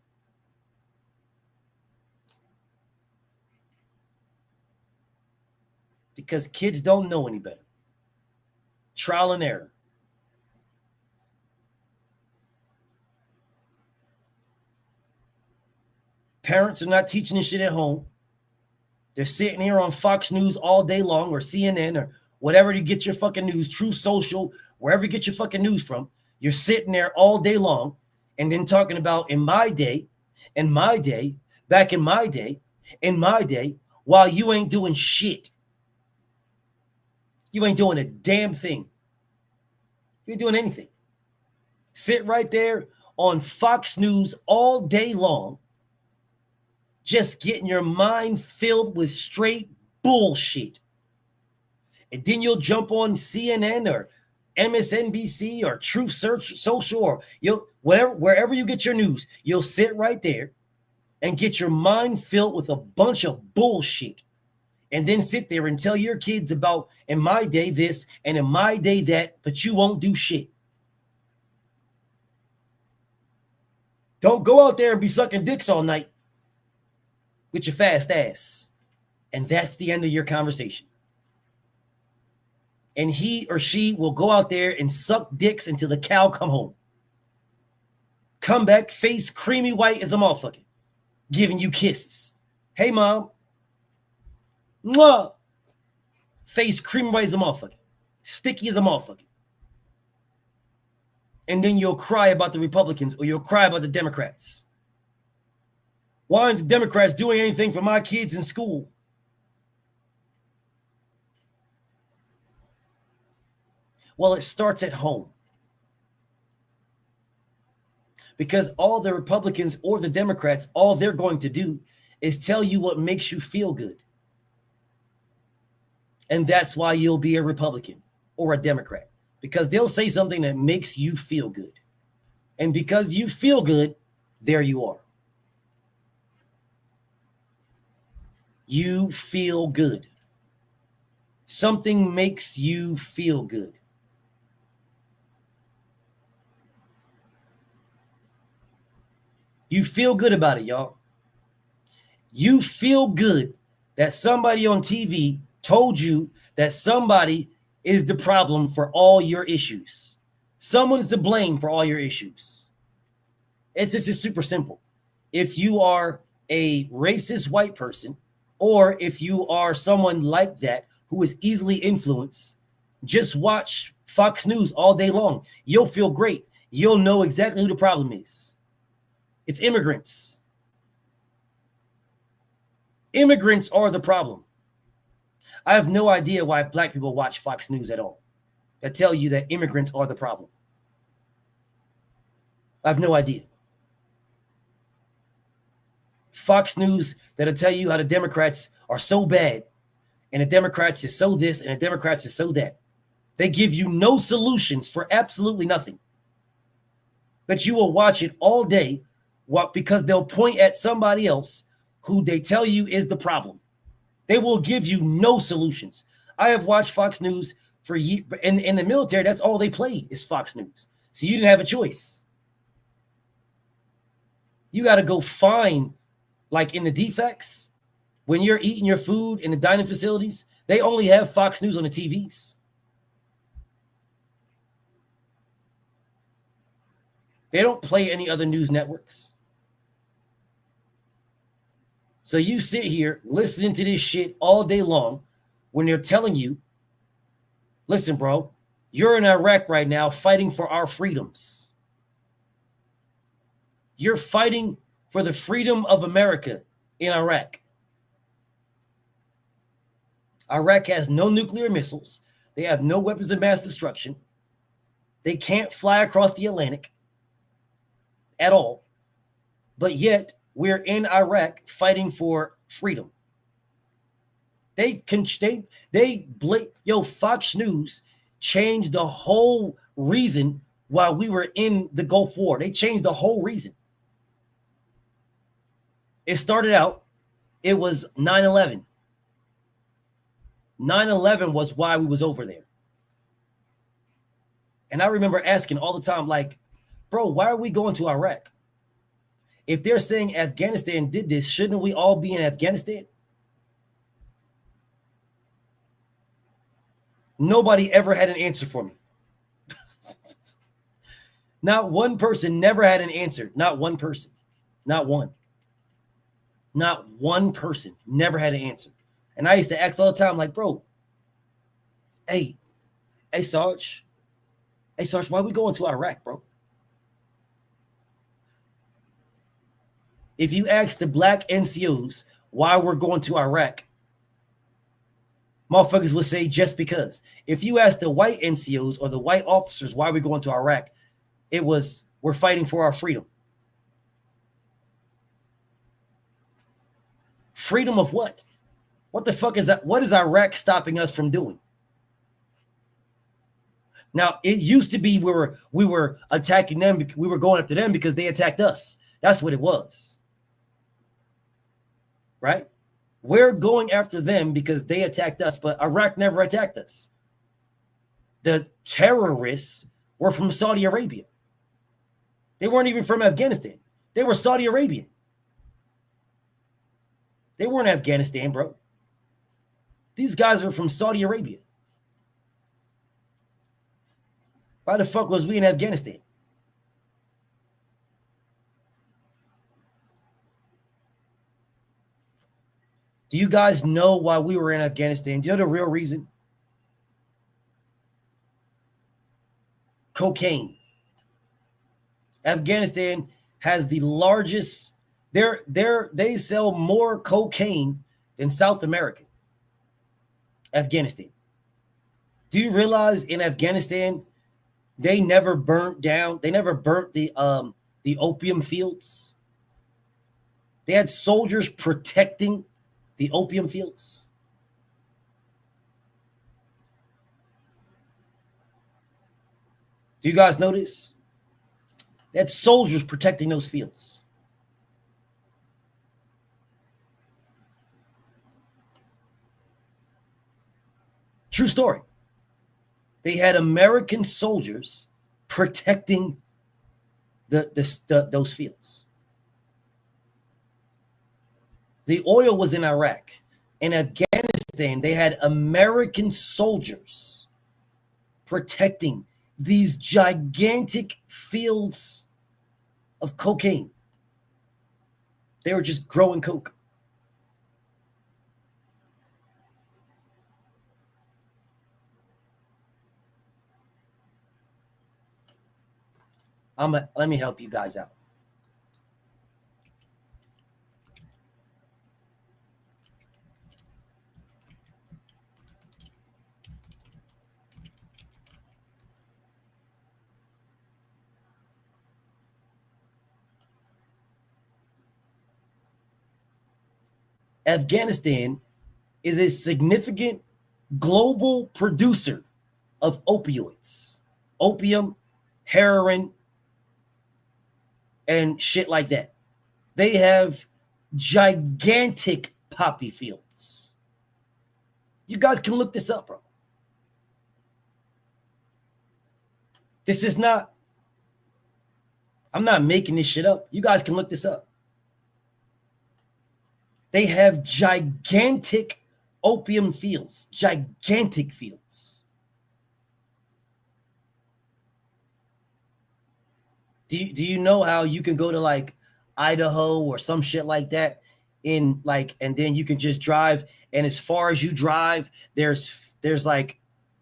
Because kids don't know any better. Trial and error. Parents are not teaching this shit at home. They're sitting here on Fox News all day long or CNN or whatever you get your fucking news, True Social, wherever you get your fucking news from. You're sitting there all day long and then talking about in my day, back in my day, while you ain't doing shit. You ain't doing a damn thing. You ain't doing anything. Sit right there on Fox News all day long, just getting your mind filled with straight bullshit. And then you'll jump on CNN or MSNBC or Truth Search Social or wherever you get your news, you'll sit right there and get your mind filled with a bunch of bullshit. And then sit there and tell your kids about in my day this and in my day that, but you won't do shit. Don't go out there and be sucking dicks all night with your fast ass. And that's the end of your conversation. And he or she will go out there and suck dicks until the cow come home. Come back, face creamy white as a motherfucker, giving you kisses. Hey, mom. Mwah. Face creamy white as a motherfucker. Sticky as a motherfucker. And then you'll cry about the Republicans or you'll cry about the Democrats. Why aren't the Democrats doing anything for my kids in school? Well, it starts at home. Because all the Republicans or the Democrats, all they're going to do is tell you what makes you feel good. And that's why you'll be a Republican or a Democrat. Because they'll say something that makes you feel good. And because you feel good, there you are. You feel good. Something makes you feel good. You feel good about it, y'all. You feel good that somebody on TV told you that somebody is the problem for all your issues. Someone's to blame for all your issues. This is super simple. if you are a racist white person, or if you are someone like that who is easily influenced, just watch Fox News all day long. You'll feel great. You'll know exactly who the problem is. It's immigrants. Immigrants are the problem. I have no idea why black people watch Fox News at all. That tell you that immigrants are the problem. I have no idea. Fox News that'll tell you how the Democrats are so bad, and the Democrats is so this, and the Democrats is so that. They give you no solutions for absolutely nothing. But you will watch it all day because they'll point at somebody else who they tell you is the problem. They will give you no solutions. I have watched Fox News for years. In the military, that's all they played is Fox News. So you didn't have a choice. You got to go find, like in the defects, when you're eating your food in the dining facilities, they only have Fox News on the TVs. They don't play any other news networks. So you sit here listening to this shit all day long when they're telling you, listen, bro, you're in Iraq right now fighting for our freedoms. You're fighting for the freedom of America in Iraq. Iraq has no nuclear missiles. They have no weapons of mass destruction. They can't fly across the Atlantic at all. But yet, we're in Iraq fighting for freedom. Fox News changed the whole reason why we were in the Gulf War. They changed the whole reason. It started out, it was 9/11. 9/11 was why we was over there. And I remember asking all the time, like, bro, why are we going to Iraq? If they're saying Afghanistan did this, shouldn't we all be in Afghanistan? Nobody ever had an answer for me. Not one person never had an answer. Not one person. Not one. Not one person never had an answer. And I used to ask all the time, like, bro, hey, Sarge, why are we going to Iraq, bro? If you ask the black NCOs why we're going to Iraq, motherfuckers would say just because. If you ask the white NCOs or the white officers why we're going to Iraq, it was we're fighting for our freedom. Freedom of what? What the fuck is that? What is Iraq stopping us from doing? Now, it used to be we were attacking them. We were going after them because they attacked us. That's what it was. Right? We're going after them because they attacked us, but Iraq never attacked us. The terrorists were from Saudi Arabia. They weren't even from Afghanistan. They were Saudi Arabian. They weren't Afghanistan, bro. These guys are from Saudi Arabia. Why the fuck was we in Afghanistan? Do you guys know why we were in Afghanistan? Do you know the real reason? Cocaine. Afghanistan has the largest, they sell more cocaine than South America. Afghanistan. Do you realize in Afghanistan, they never burnt the opium fields? They had soldiers protecting the opium fields. Do you guys notice? They had soldiers protecting those fields. True story. They had American soldiers protecting those fields. The oil was in Iraq. In Afghanistan, they had American soldiers protecting these gigantic fields of cocaine. They were just growing coke. Let me help you guys out. Afghanistan is a significant global producer of opioids, opium, heroin, and shit like that. They have gigantic poppy fields. You guys can look this up, bro. This is not, I'm not making this shit up. You guys can look this up. They have gigantic opium fields, gigantic fields. Do you know how you can go to like Idaho or some shit like that in like, and then you can just drive, and as far as you drive, there's like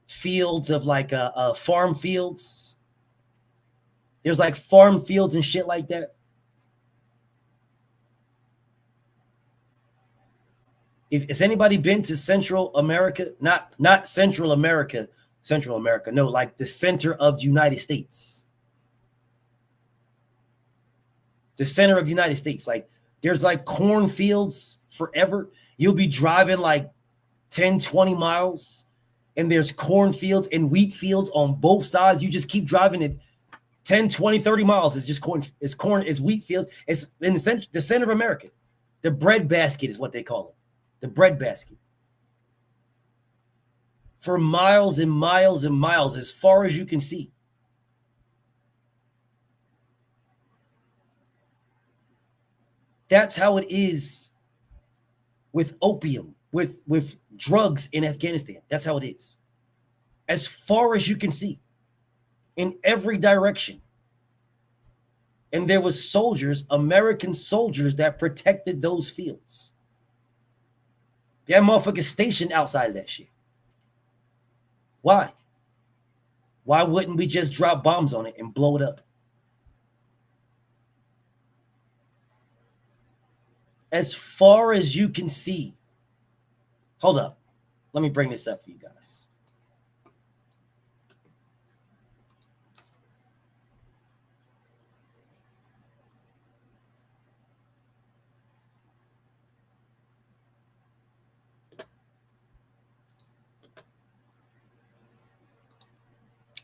fields of like farm fields. There's like farm fields and shit like that. Has anybody been to Central America? Not Central America, no, like the center of the United States. The center of the United States. Like there's like cornfields forever. You'll be driving like 10, 20 miles and there's cornfields and wheat fields on both sides. You just keep driving it 10, 20, 30 miles. It's just corn. It's wheat fields. It's in the center of America. The bread basket is what they call it. The bread basket. For miles and miles and miles, as far as you can see. That's how it is with opium, with drugs in Afghanistan. That's how it is. As far as you can see, in every direction. And there was soldiers, American soldiers, that protected those fields. That motherfucker stationed outside of that shit. Why? Why wouldn't we just drop bombs on it and blow it up? As far as you can see. Hold up. Let me bring this up for you guys.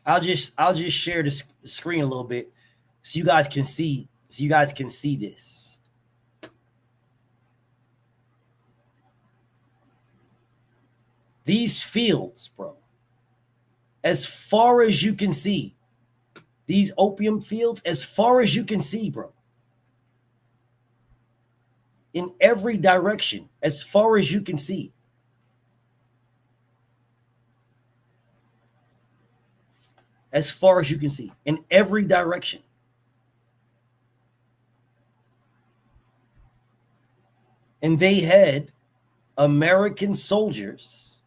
I'll just share the screen a little bit so you guys can see this. These fields, bro, as far as you can see, these opium fields, as far as you can see, bro, in every direction, as far as you can see. As far as you can see, in every direction. And they had American soldiers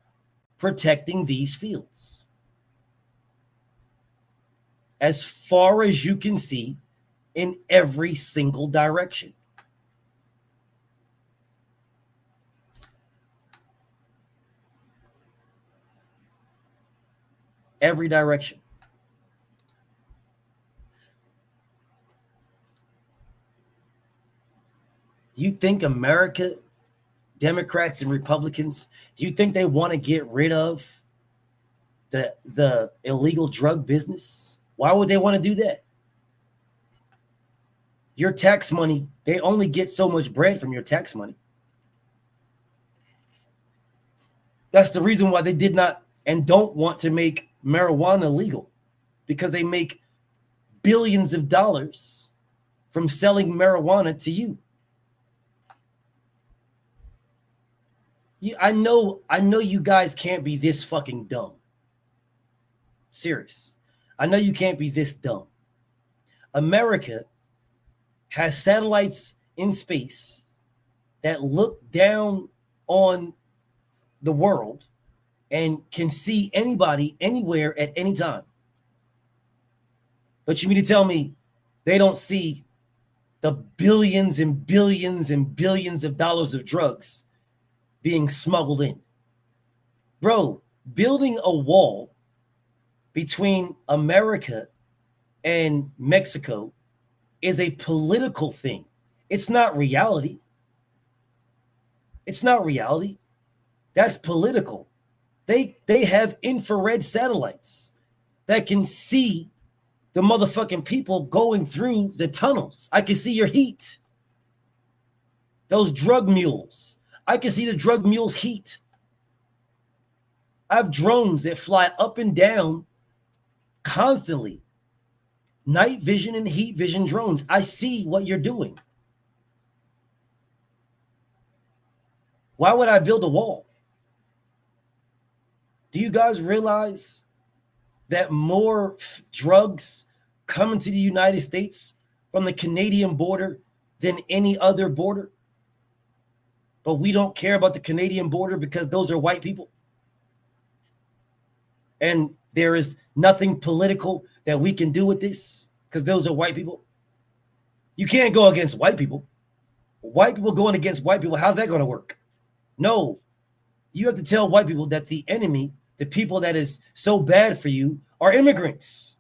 protecting these fields. As far as you can see, in every single direction. Every direction. Do you think America, Democrats and Republicans, do you think they want to get rid of the illegal drug business? Why would they want to do that? Your tax money, they only get so much bread from your tax money. That's the reason why they did not and don't want to make marijuana legal, because they make billions of dollars from selling marijuana to you. I know you guys can't be this fucking dumb. Serious. I know you can't be this dumb. America has satellites in space that look down on the world and can see anybody anywhere at any time. But you mean to tell me they don't see the billions and billions and billions of dollars of drugs being smuggled in? Bro, building a wall between America and Mexico is a political thing. It's not reality. It's not reality. That's political. They have infrared satellites that can see the motherfucking people going through the tunnels. I can see your heat. Those drug mules. I can see the drug mules' heat. I have drones that fly up and down constantly. Night vision and heat vision drones. I see what you're doing. Why would I build a wall? Do you guys realize that more drugs come into the United States from the Canadian border than any other border? But we don't care about the Canadian border because those are white people. And there is nothing political that we can do with this because those are white people. You can't go against white people. White people going against white people, how's that going to work? No, you have to tell white people that the enemy, the people that is so bad for you, are immigrants.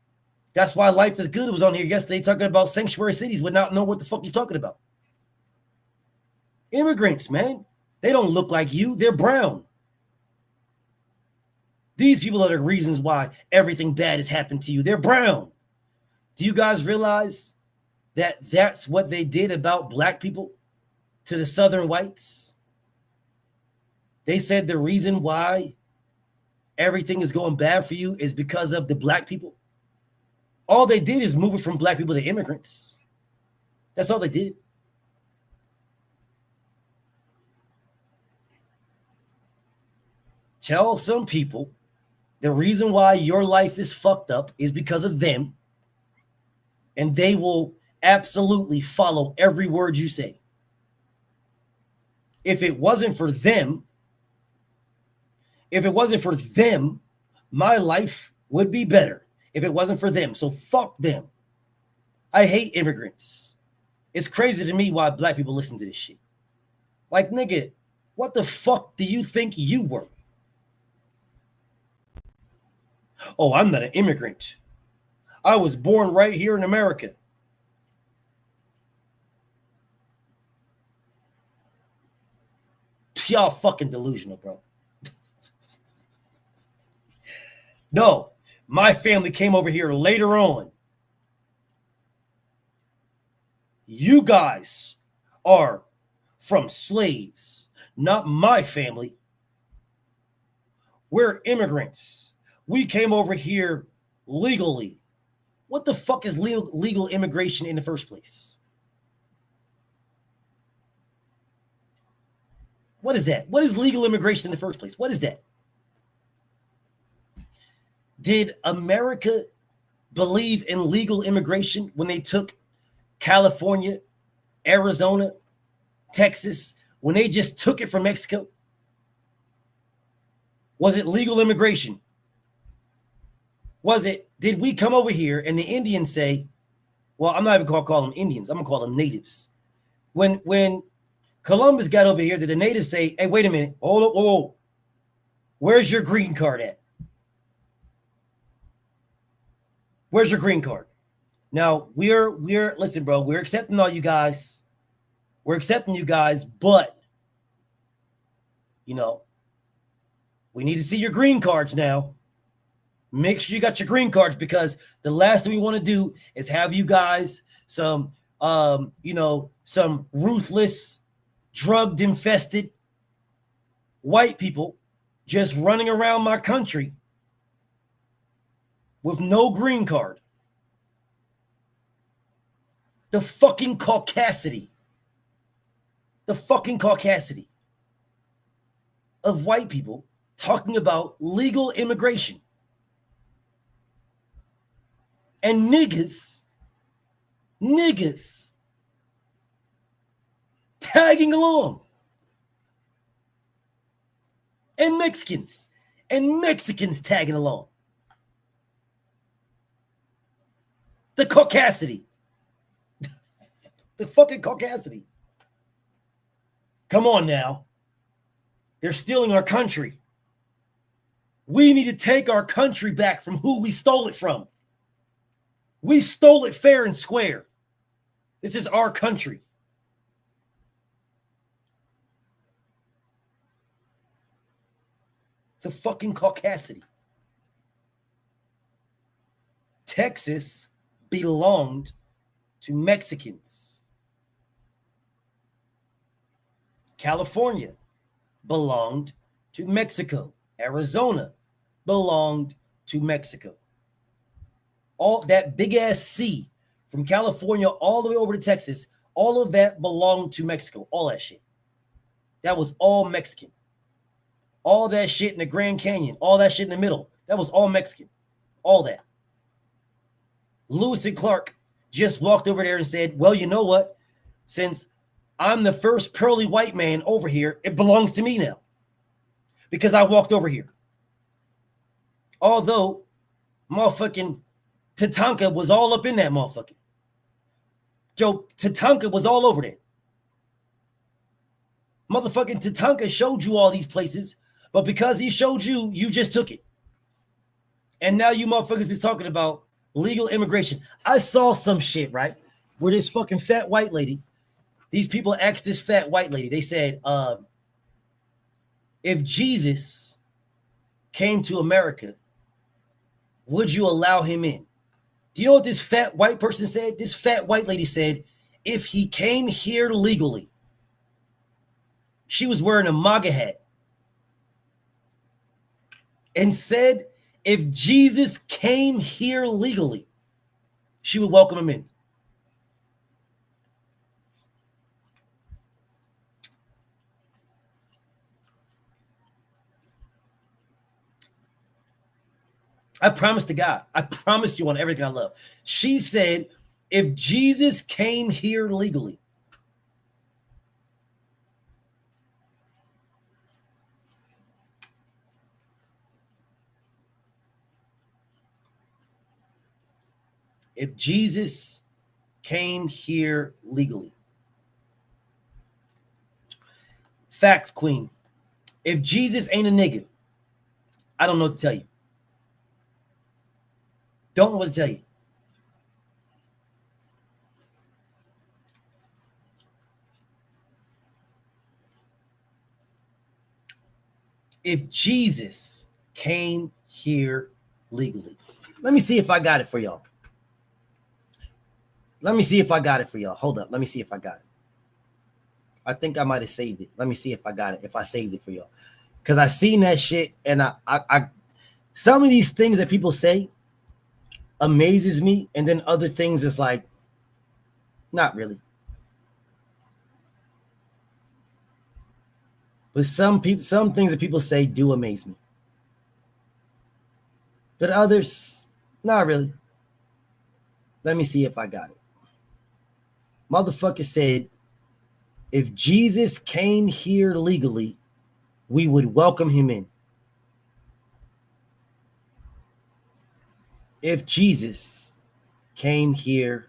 That's why Life is Good was on here yesterday talking about sanctuary cities would not know what the fuck he's talking about. Immigrants, man. They don't look like you. They're brown. These people are the reasons why everything bad has happened to you. They're brown. Do you guys realize that that's what they did about black people to the Southern whites? They said the reason why everything is going bad for you is because of the black people. All they did is move it from black people to immigrants. That's all they did. Tell some people the reason why your life is fucked up is because of them, and they will absolutely follow every word you say. If it wasn't for them, my life would be better if it wasn't for them. So fuck them. I hate immigrants. It's crazy to me why black people listen to this shit. Like, nigga, what the fuck do you think you were? Oh, I'm not an immigrant. I was born right here in America. Y'all fucking delusional, bro. No, my family came over here later on. You guys are from slaves, not my family. We're immigrants. We came over here legally. What the fuck is legal immigration in the first place? What is that? What is legal immigration in the first place? What is that? Did America believe in legal immigration when they took California, Arizona, Texas, when they just took it from Mexico? Was it legal immigration? Did we come over here and the Indians say, well, I'm not even going to call them Indians. I'm going to call them natives. When Columbus got over here, did the natives say, hey, wait a minute, hold up, whoa, where's your green card at? Where's your green card? Now, listen, bro, we're accepting all you guys. We're accepting you guys, but, we need to see your green cards now. Make sure you got your green cards, because the last thing we want to do is have you guys some ruthless, drugged, infested white people just running around my country with no green card. The fucking caucasity of white people talking about legal immigration. And niggas tagging along. And Mexicans tagging along. The caucasity. The fucking caucasity. Come on now. They're stealing our country. We need to take our country back from who we stole it from. We stole it fair and square. This is our country. The fucking caucasity. Texas belonged to Mexicans. California belonged to Mexico. Arizona belonged to Mexico. All that big ass sea from California all the way over to Texas, all of that belonged to Mexico. All that shit. That was all Mexican. All that shit in the Grand Canyon, all that shit in the middle, that was all Mexican. All that. Lewis and Clark just walked over there and said, well, you know what? Since I'm the first pearly white man over here, it belongs to me now. Because I walked over here. Although motherfucking Tatanka was all up in that motherfucker. Joe, Tatanka was all over there. Motherfucking Tatanka showed you all these places, but because he showed you, you just took it. And now you motherfuckers is talking about legal immigration. I saw some shit, right? Where this fucking fat white lady, these people asked this fat white lady, they said, if Jesus came to America, would you allow him in? Do you know what this fat white person said? This fat white lady said, if he came here legally. She was wearing a MAGA hat. And said, if Jesus came here legally, she would welcome him in. I promise to God. I promise you on everything I love. She said, if Jesus came here legally, if Jesus came here legally. Facts, Queen. If Jesus ain't a nigga, I don't know what to tell you. Don't know what to tell you. If Jesus came here legally. Let me see if I got it for y'all. Let me see if I got it for y'all. Hold up. Let me see if I got it. I think I might have saved it. Let me see if I got it. If I saved it for y'all. Because I seen that shit and I some of these things that people say amazes me, and then other things is like, not really. But some things that people say do amaze me. But others, not really. Let me see if I got it. Motherfucker said, if Jesus came here legally, we would welcome him in. If Jesus came here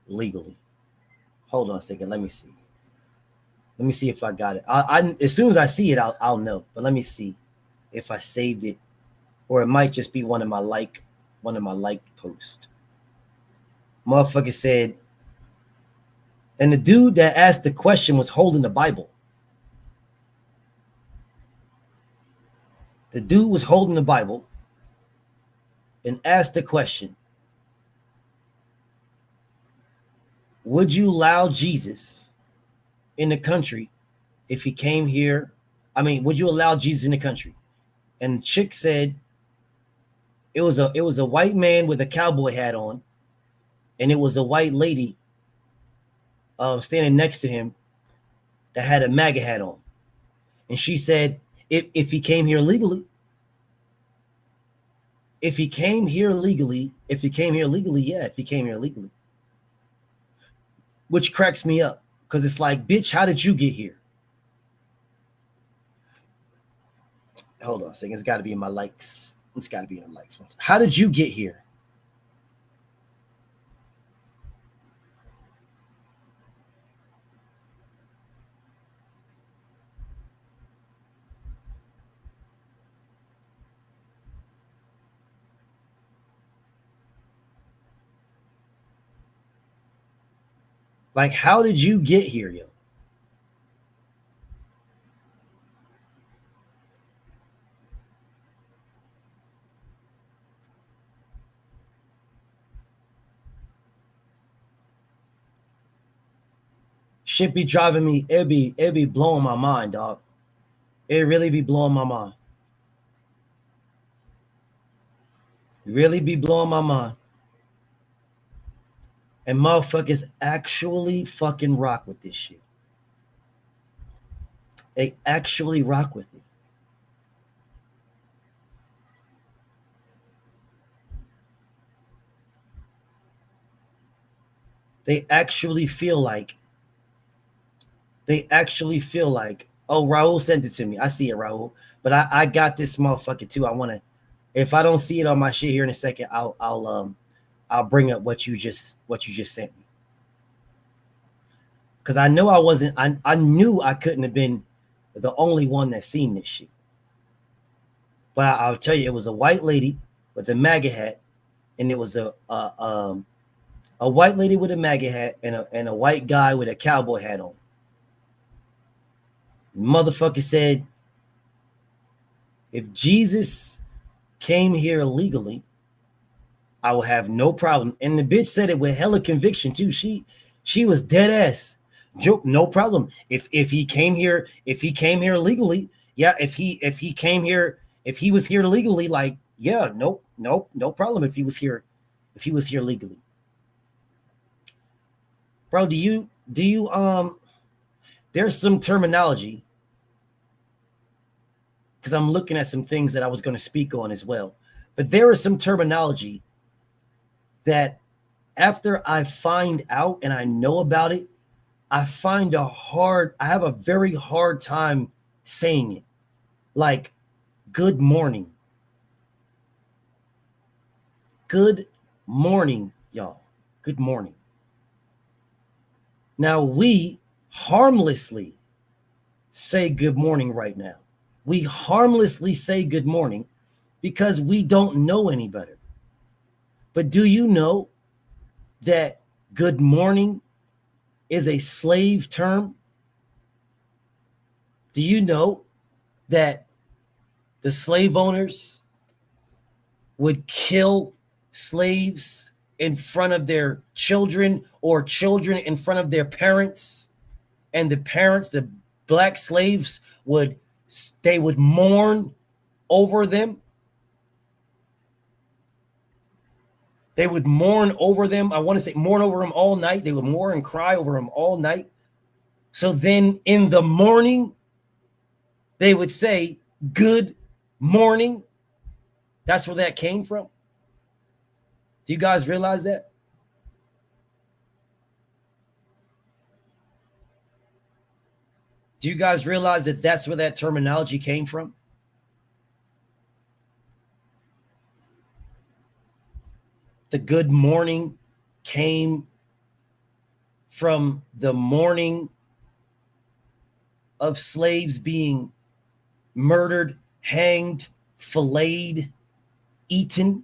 legally. Hold on a second. Let me see. Let me see if I got it. I as soon as I see it, I'll know. But let me see if I saved it, or it might just be one of my like posts. Motherfucker said, and the dude that asked the question was holding the Bible. The dude was holding the Bible and asked the question, would you allow Jesus in the country if he came here? I mean, would you allow Jesus in the country? And the chick said it was a white man with a cowboy hat on, and it was a white lady standing next to him that had a MAGA hat on. And she said, if he came here legally, yeah, if he came here legally, which cracks me up. Because it's like, bitch, how did you get here? Hold on a second. It's got to be in my likes. It's got to be in the likes. How did you get here? Like, how did you get here, yo? Shit be driving me. It be blowing my mind, dog. It really be blowing my mind. Really be blowing my mind. And motherfuckers actually fucking rock with this shit. They actually rock with it. They actually feel like, oh, Raul sent it to me. I see it, Raul. But I got this motherfucker too. I want to, if I don't see it on my shit here in a second, I'll bring up what you just sent me. Because I know I knew I couldn't have been the only one that seen this shit. But I'll tell you, it was a white lady with a MAGA hat, and it was a white lady with a MAGA hat and a white guy with a cowboy hat on. The motherfucker said, if Jesus came here legally, I will have no problem. And the bitch said it with hella conviction too. She was dead ass. Joke, no problem. If he came here legally, yeah. If he came here, if he was here legally, like, yeah, no problem. If he was here legally, bro. Do you there's some terminology, because I'm looking at some things that I was going to speak on as well. But there is some terminology that after I find out and I know about it, I have a very hard time saying it. Like, good morning. Good morning, y'all. Good morning. Now, we harmlessly say good morning right now. We harmlessly say good morning because we don't know any better. But do you know that good morning is a slave term? Do you know that the slave owners would kill slaves in front of their children, or children in front of their parents, and the parents, the black slaves, would mourn over them? They would mourn over them. I want to say mourn over them all night. They would mourn and cry over them all night. So then in the morning, they would say, good morning. That's where that came from. Do you guys realize that? Do you guys realize that that's where that terminology came from? The good morning came from the morning of slaves being murdered, hanged, filleted, eaten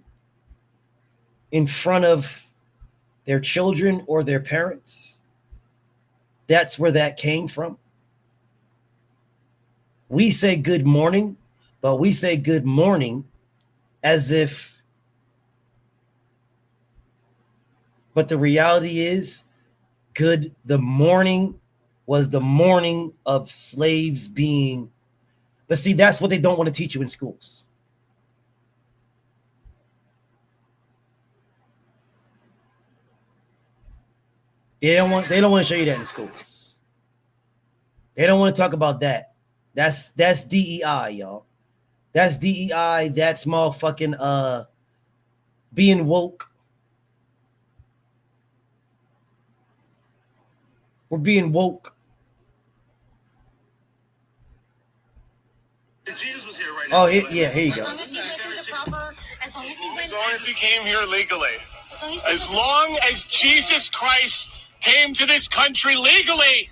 in front of their children or their parents. That's where that came from. We say good morning, but we say good morning as if, but the reality is, the morning was the morning of slaves being, but see, that's what they don't want to teach you in schools. They don't want to show you that in schools. They don't want to talk about that. That's DEI, y'all. That's DEI. That's motherfucking being woke. We're being woke. Jesus was here right now. Oh, yeah, here you go. As long as he went through the proper, as long as he went. As long as he came here legally. As long as Jesus Christ came to this country legally,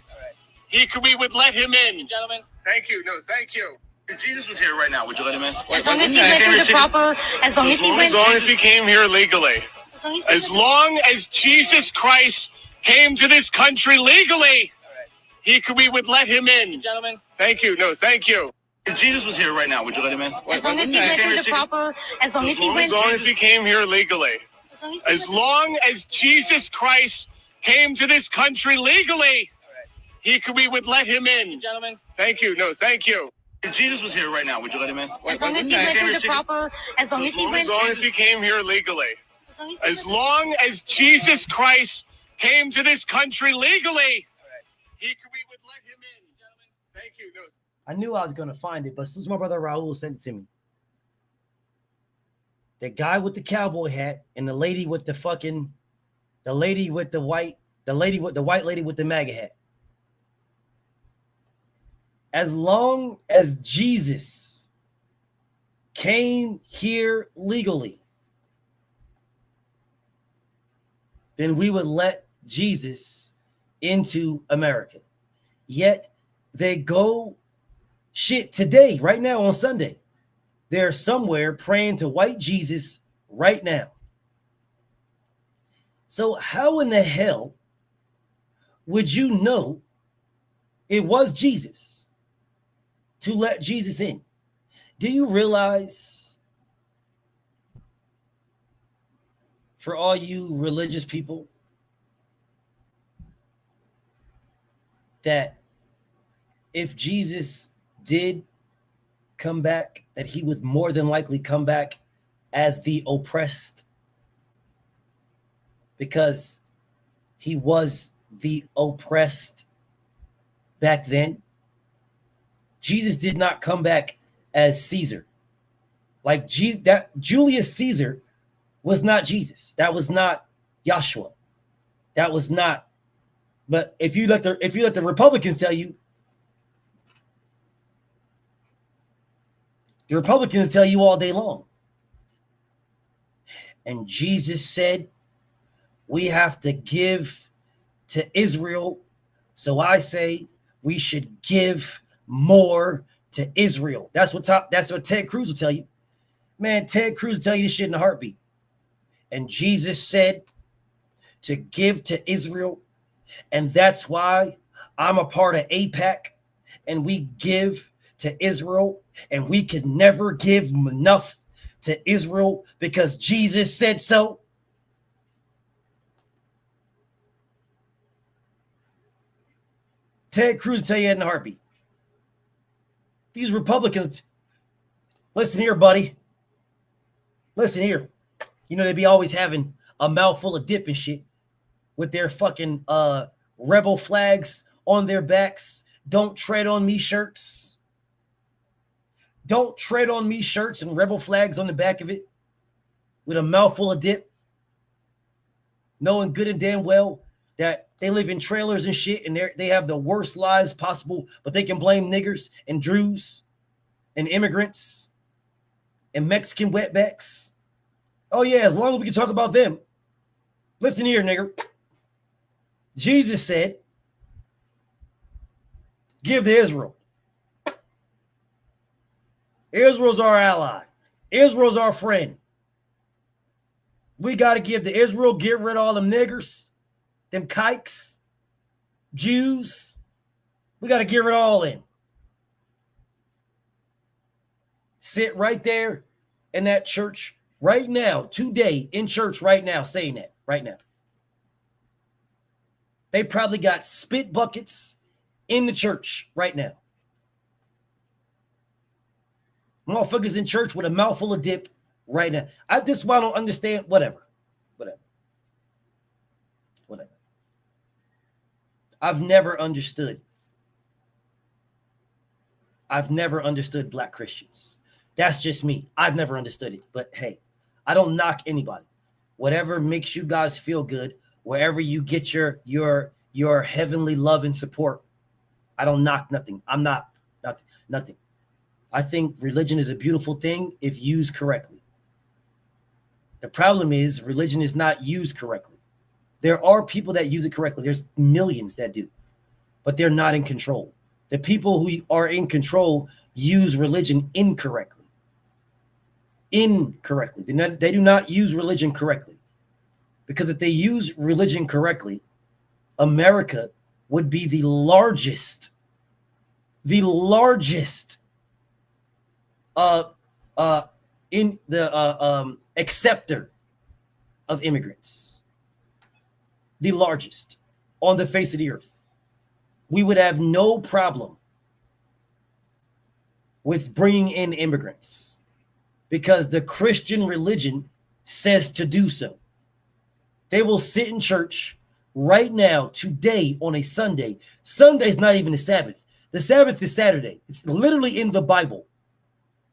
we would let him in. Gentlemen. Thank you. No, thank you. If Jesus was here right now, would you let him in? As long as he went through the proper, as long as he went. As long as he came here legally. As long as Jesus Christ came to this country legally, we would let him in. Gentlemen. Thank you. No, thank you. If Jesus was here right now, would you let him in? As long as he went through the proper, as long as he went. As long as he came here legally. As long as Jesus Christ came to this country legally, we would let him in. Gentlemen. Thank you. No, thank you. If Jesus was here right now, would you let him in? As long as he went through the proper, as long as he went. As long as he came here legally. As long as Jesus Christ came to this country legally, we would let him in. Gentlemen. Thank you. No. I knew I was going to find it, but since my brother Raul sent it to me. The guy with the cowboy hat and the lady with the white lady with the MAGA hat. As long as Jesus came here legally, then we would let Jesus into America. Yet they go today, right now on Sunday. They're somewhere praying to white Jesus right now. So how in the hell would you know it was Jesus to let Jesus in? Do you realize, for all you religious people, that if Jesus did come back, that he would more than likely come back as the oppressed, because he was the oppressed back then? Jesus did not come back as Caesar. Like Julius Caesar was not Jesus. That was not Yahshua. That was not. But if you let the Republicans tell you, the Republicans tell you all day long. And Jesus said, we have to give to Israel. So I say we should give more to Israel. That's what Ted Cruz will tell you. Man, Ted Cruz will tell you this shit in a heartbeat. And Jesus said to give to Israel. And that's why I'm a part of AIPAC. And we give to Israel. And we could never give enough to Israel because Jesus said so. Ted Cruz will tell you that in a heartbeat. These Republicans, listen here, buddy. Listen here. You know, they be always having a mouthful of dip and shit with their fucking rebel flags on their backs. Don't tread on me shirts. Don't tread on me shirts and rebel flags on the back of it with a mouthful of dip. Knowing good and damn well that they live in trailers and shit and they have the worst lives possible, but they can blame niggers and Druze and immigrants and Mexican wetbacks. Oh, yeah, as long as we can talk about them. Listen here, nigger. Jesus said, give to Israel. Israel's our ally. Israel's our friend. We got to give to Israel, get rid of all them niggers, them kikes, Jews. We got to get rid of all in. Sit right there in that church right now, today, in church right now, saying that right now. They probably got spit buckets in the church right now. Motherfuckers in church with a mouthful of dip right now. I just want to understand, whatever. I've never understood Black Christians. That's just me. I've never understood it. But hey, I don't knock anybody. Whatever makes you guys feel good, wherever you get your your heavenly love and support. I don't knock nothing. I'm not nothing. I think religion is a beautiful thing if used correctly. The problem is religion is not used correctly. There are people that use it correctly. There's millions that do, but they're not in control. The people who are in control use religion incorrectly. They do not use religion correctly. Because if they use religion correctly, America would be the largest in the acceptor of immigrants. The largest on the face of the earth. We would have no problem with bringing in immigrants because the Christian religion says to do so. They will sit in church right now, today, on a Sunday. Sunday's not even the Sabbath. The Sabbath is Saturday. It's literally in the Bible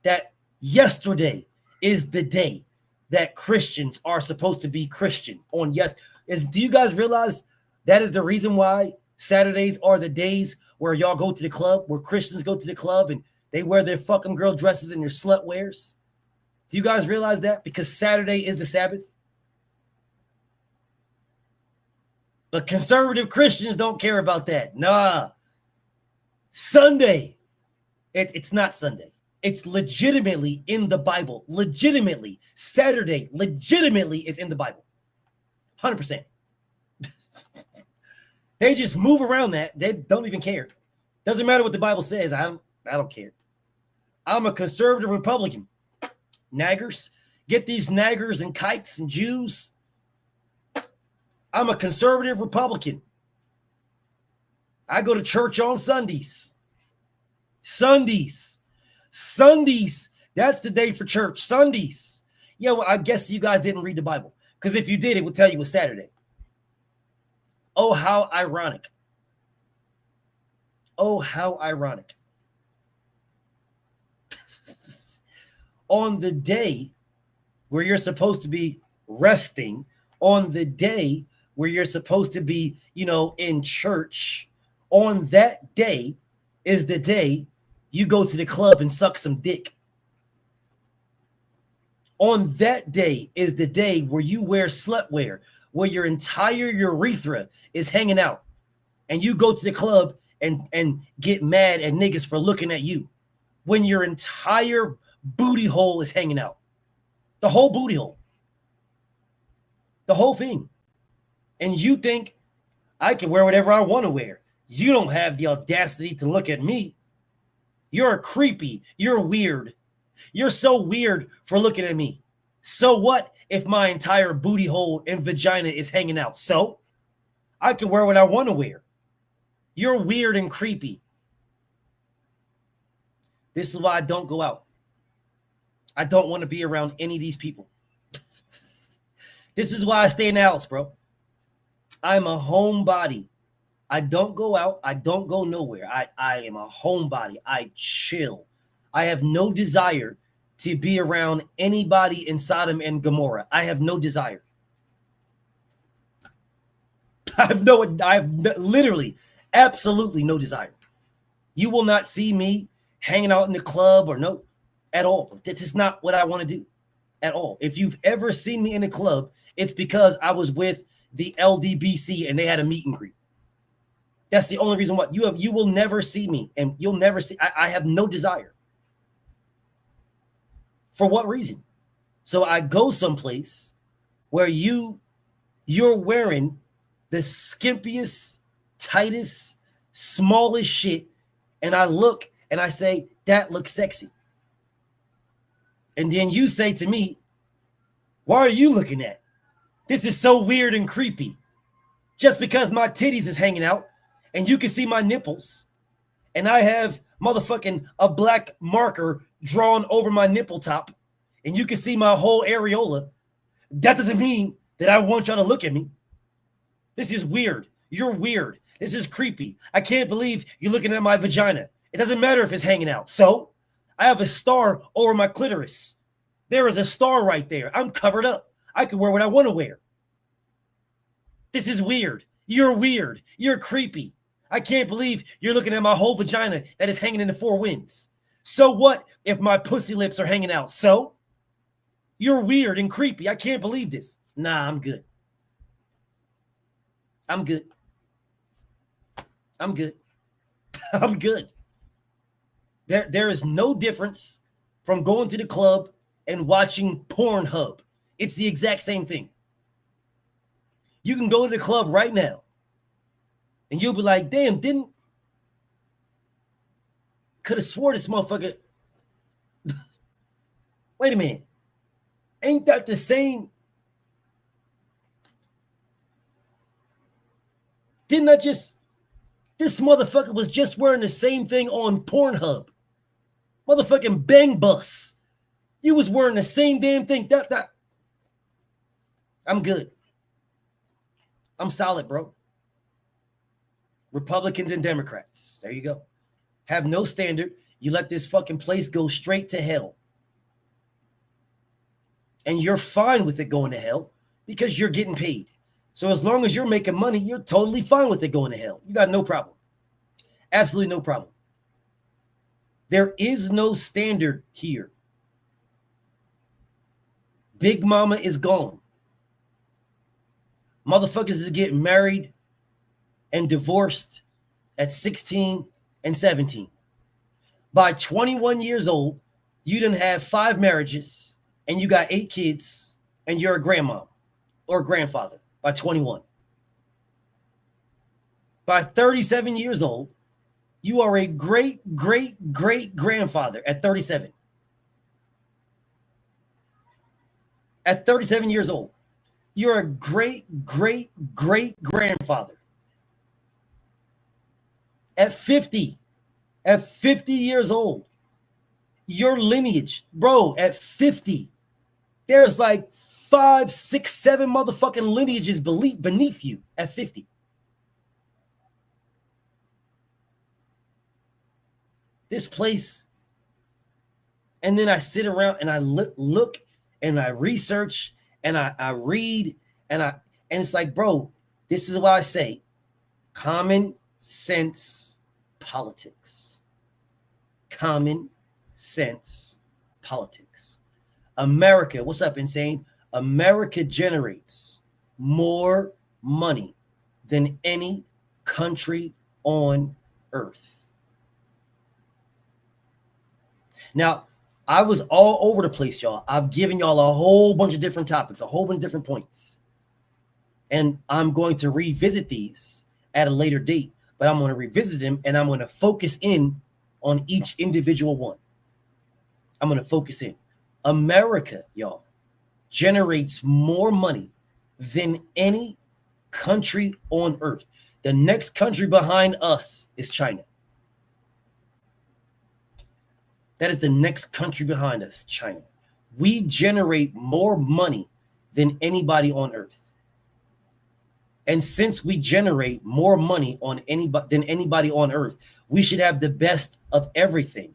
that yesterday is the day that Christians are supposed to be Christian on. Do you guys realize that is the reason why Saturdays are the days where y'all go to the club, where Christians go to the club and they wear their fucking girl dresses and their slut wears? Do you guys realize that? Because Saturday is the Sabbath. But conservative Christians don't care about that. Nah. Sunday. It's not Sunday. It's legitimately in the Bible. Legitimately. Saturday legitimately is in the Bible. 100%. They just move around that. They don't even care. Doesn't matter what the Bible says. I don't care. I'm a conservative Republican. Naggers. Get these naggers and kites and Jews. I'm a conservative Republican. I go to church on Sundays. Sundays. That's the day for church. Sundays. Yeah, well, I guess you guys didn't read the Bible. Because if you did, it would tell you it was Saturday. Oh, how ironic. Oh, how ironic. On the day where you're supposed to be resting, on the day where you're supposed to be, in church, on that day is the day you go to the club and suck some dick. On that day is the day where you wear slut wear, where your entire urethra is hanging out, and you go to the club and get mad at niggas for looking at you when your entire booty hole is hanging out. The whole booty hole. The whole thing. And you think I can wear whatever I want to wear. You don't have the audacity to look at me. You're creepy. You're weird. You're so weird for looking at me. So what if my entire booty hole and vagina is hanging out? So I can wear what I want to wear. You're weird and creepy. This is why I don't go out. I don't want to be around any of these people. This is why I stay in the house, bro. I'm a homebody. I don't go out. I don't go nowhere. I am a homebody. I chill. I have no desire to be around anybody in Sodom and Gomorrah. I have no desire. I have literally, absolutely no desire. You will not see me hanging out in the club or no, at all. This is not what I want to do at all. If you've ever seen me in a club, it's because I was with the LDBC and they had a meet and greet. That's the only reason why. You will never see me, and you'll never see. I have no desire. For what reason? So I go someplace where you're wearing the skimpiest, tightest, smallest shit, and I look and I say, that looks sexy. And then you say to me, why are you looking at? This is so weird and creepy. Just because my titties is hanging out and you can see my nipples and I have motherfucking a black marker drawn over my nipple top and you can see my whole areola, that doesn't mean that I want y'all to look at me. This is weird. You're weird. This is creepy. I can't believe you're looking at my vagina. It doesn't matter if it's hanging out. So I have a star over my clitoris. There is a star right there. I'm covered up. I can wear what I want to wear. This is weird. You're weird. You're creepy. I can't believe you're looking at my whole vagina that is hanging in the four winds. So what if my pussy lips are hanging out? So you're weird and creepy. I can't believe this. Nah, I'm good. I'm good. I'm good. I'm good. There is no difference from going to the club and watching Pornhub. It's the exact same thing. You can go to the club right now and you'll be like, damn, could have swore this motherfucker. Wait a minute. Ain't that the same? This motherfucker was just wearing the same thing on Pornhub. Motherfucking Bang Bus. You was wearing the same damn thing. I'm good. I'm solid, bro. Republicans and Democrats. There you go. Have no standard. You let this fucking place go straight to hell. And you're fine with it going to hell because you're getting paid. So as long as you're making money, you're totally fine with it going to hell. You got no problem. Absolutely no problem. There is no standard here. Big Mama is gone. Motherfuckers is getting married and divorced at 16 and 17. By 21 years old, you done have 5 marriages and you got 8 kids and you're a grandmom or a grandfather by 21. By 37 years old, you are a great-great-great-grandfather at 37. At 37 years old, you're a great-great-great-grandfather. At 50 years old, your lineage, bro, at 50, there's like 5, 6, 7 motherfucking lineages beneath you at 50. This place, and then I sit around and I look and I research and I read and it's like, bro, this is why I say common sense politics. Common sense politics. America, what's up, Insane? America generates more money than any country on earth. Now, I was all over the place, y'all. I've given y'all a whole bunch of different topics, a whole bunch of different points. And I'm going to revisit these at a later date, but I'm going to revisit them and I'm going to focus in on each individual one. I'm going to focus in. America, y'all, generates more money than any country on earth. The next country behind us is China. That is the next country behind us, China. We generate more money than anybody on earth. And since we generate more money than anybody on earth, we should have the best of everything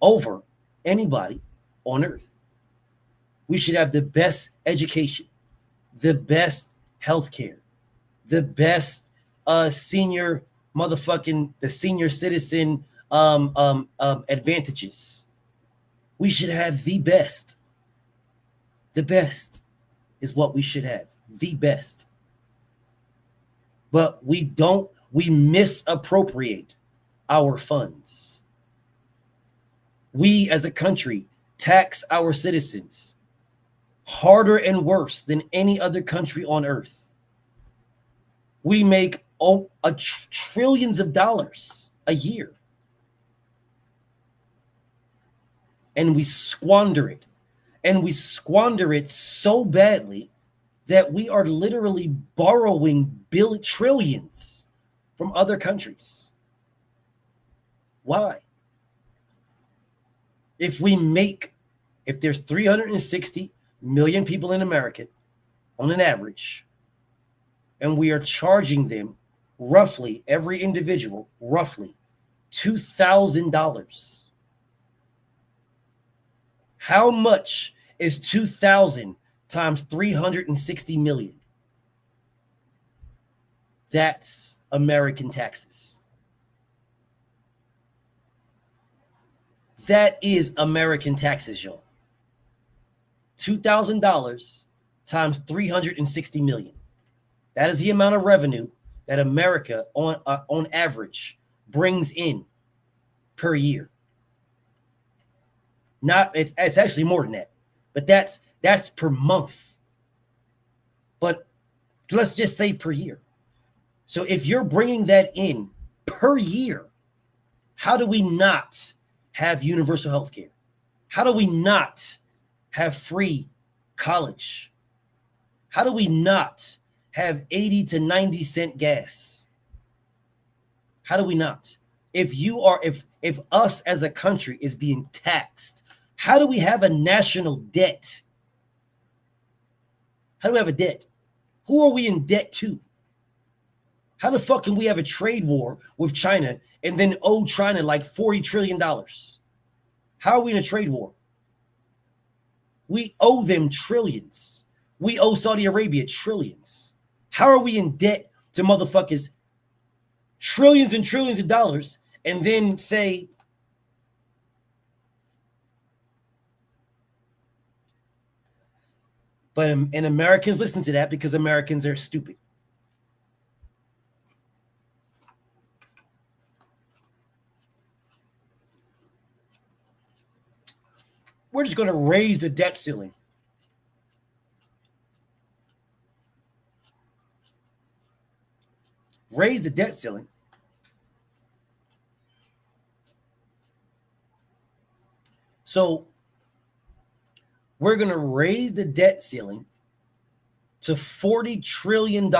over anybody on earth. We should have the best education, the best healthcare, the best senior citizen advantages. We should have the best. The best is what we should have. The best. But we misappropriate our funds. We as a country tax our citizens harder and worse than any other country on earth. We make trillions of dollars a year. And we squander it. And we squander it so badly that we are literally borrowing trillions from other countries. Why? If there's 360 million people in America on an average, and we are charging them roughly, every individual, roughly $2,000. How much is 2,000 times 360 million? That's American taxes. That is American taxes, y'all. $2,000 times 360 million. That is the amount of revenue that America, on average, brings in per year. It's actually more than that, but that's per month. But let's just say per year. So if you're bringing that in per year, how do we not have universal health care? How do we not have free college? How do we not have 80 to 90 cent gas? How do we not? If us as a country is being taxed, how do we have a national debt? How do we have a debt? Who are we in debt to? How the fuck can we have a trade war with China and then owe China like $40 trillion? How are we in a trade war? We owe them trillions. We owe Saudi Arabia trillions. How are we in debt to motherfuckers trillions and trillions of dollars and then say, and Americans listen to that because Americans are stupid. We're just going to raise the debt ceiling. Raise the debt ceiling. So we're going to raise the debt ceiling to $40 trillion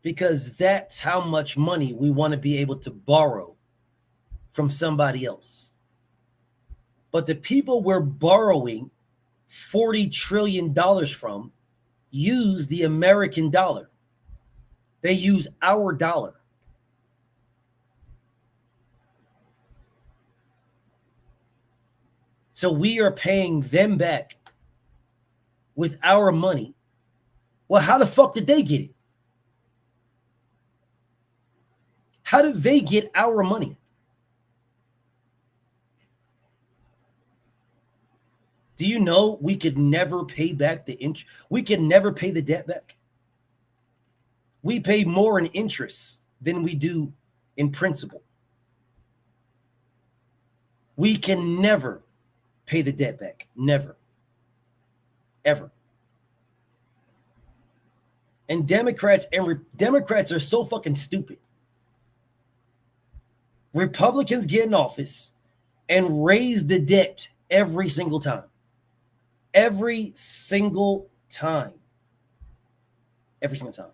because that's how much money we want to be able to borrow from somebody else. But the people we're borrowing $40 trillion from use the American dollar. They use our dollar. So we are paying them back with our money. Well, how the fuck did they get it? How did they get our money? Do you know we could never pay back the interest? We can never pay the debt back. We pay more in interest than we do in principal. We can never pay the debt back. Never. Ever. And Democrats are so fucking stupid. Republicans get in office and raise the debt every single time. Every single time. Every single time.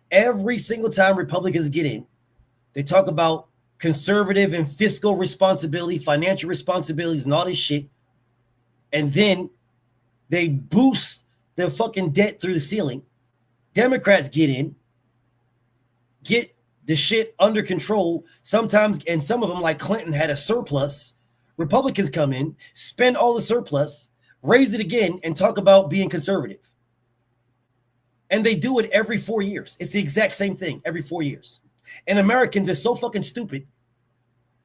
Every single time Republicans get in, they talk about conservative and fiscal responsibility, financial responsibilities, and all this shit. And then they boost the fucking debt through the ceiling. Democrats get in, get the shit under control. Sometimes, and some of them, like Clinton, had a surplus. Republicans come in, spend all the surplus, raise it again, and talk about being conservative. And they do it every 4 years. It's the exact same thing every 4 years. And Americans are so fucking stupid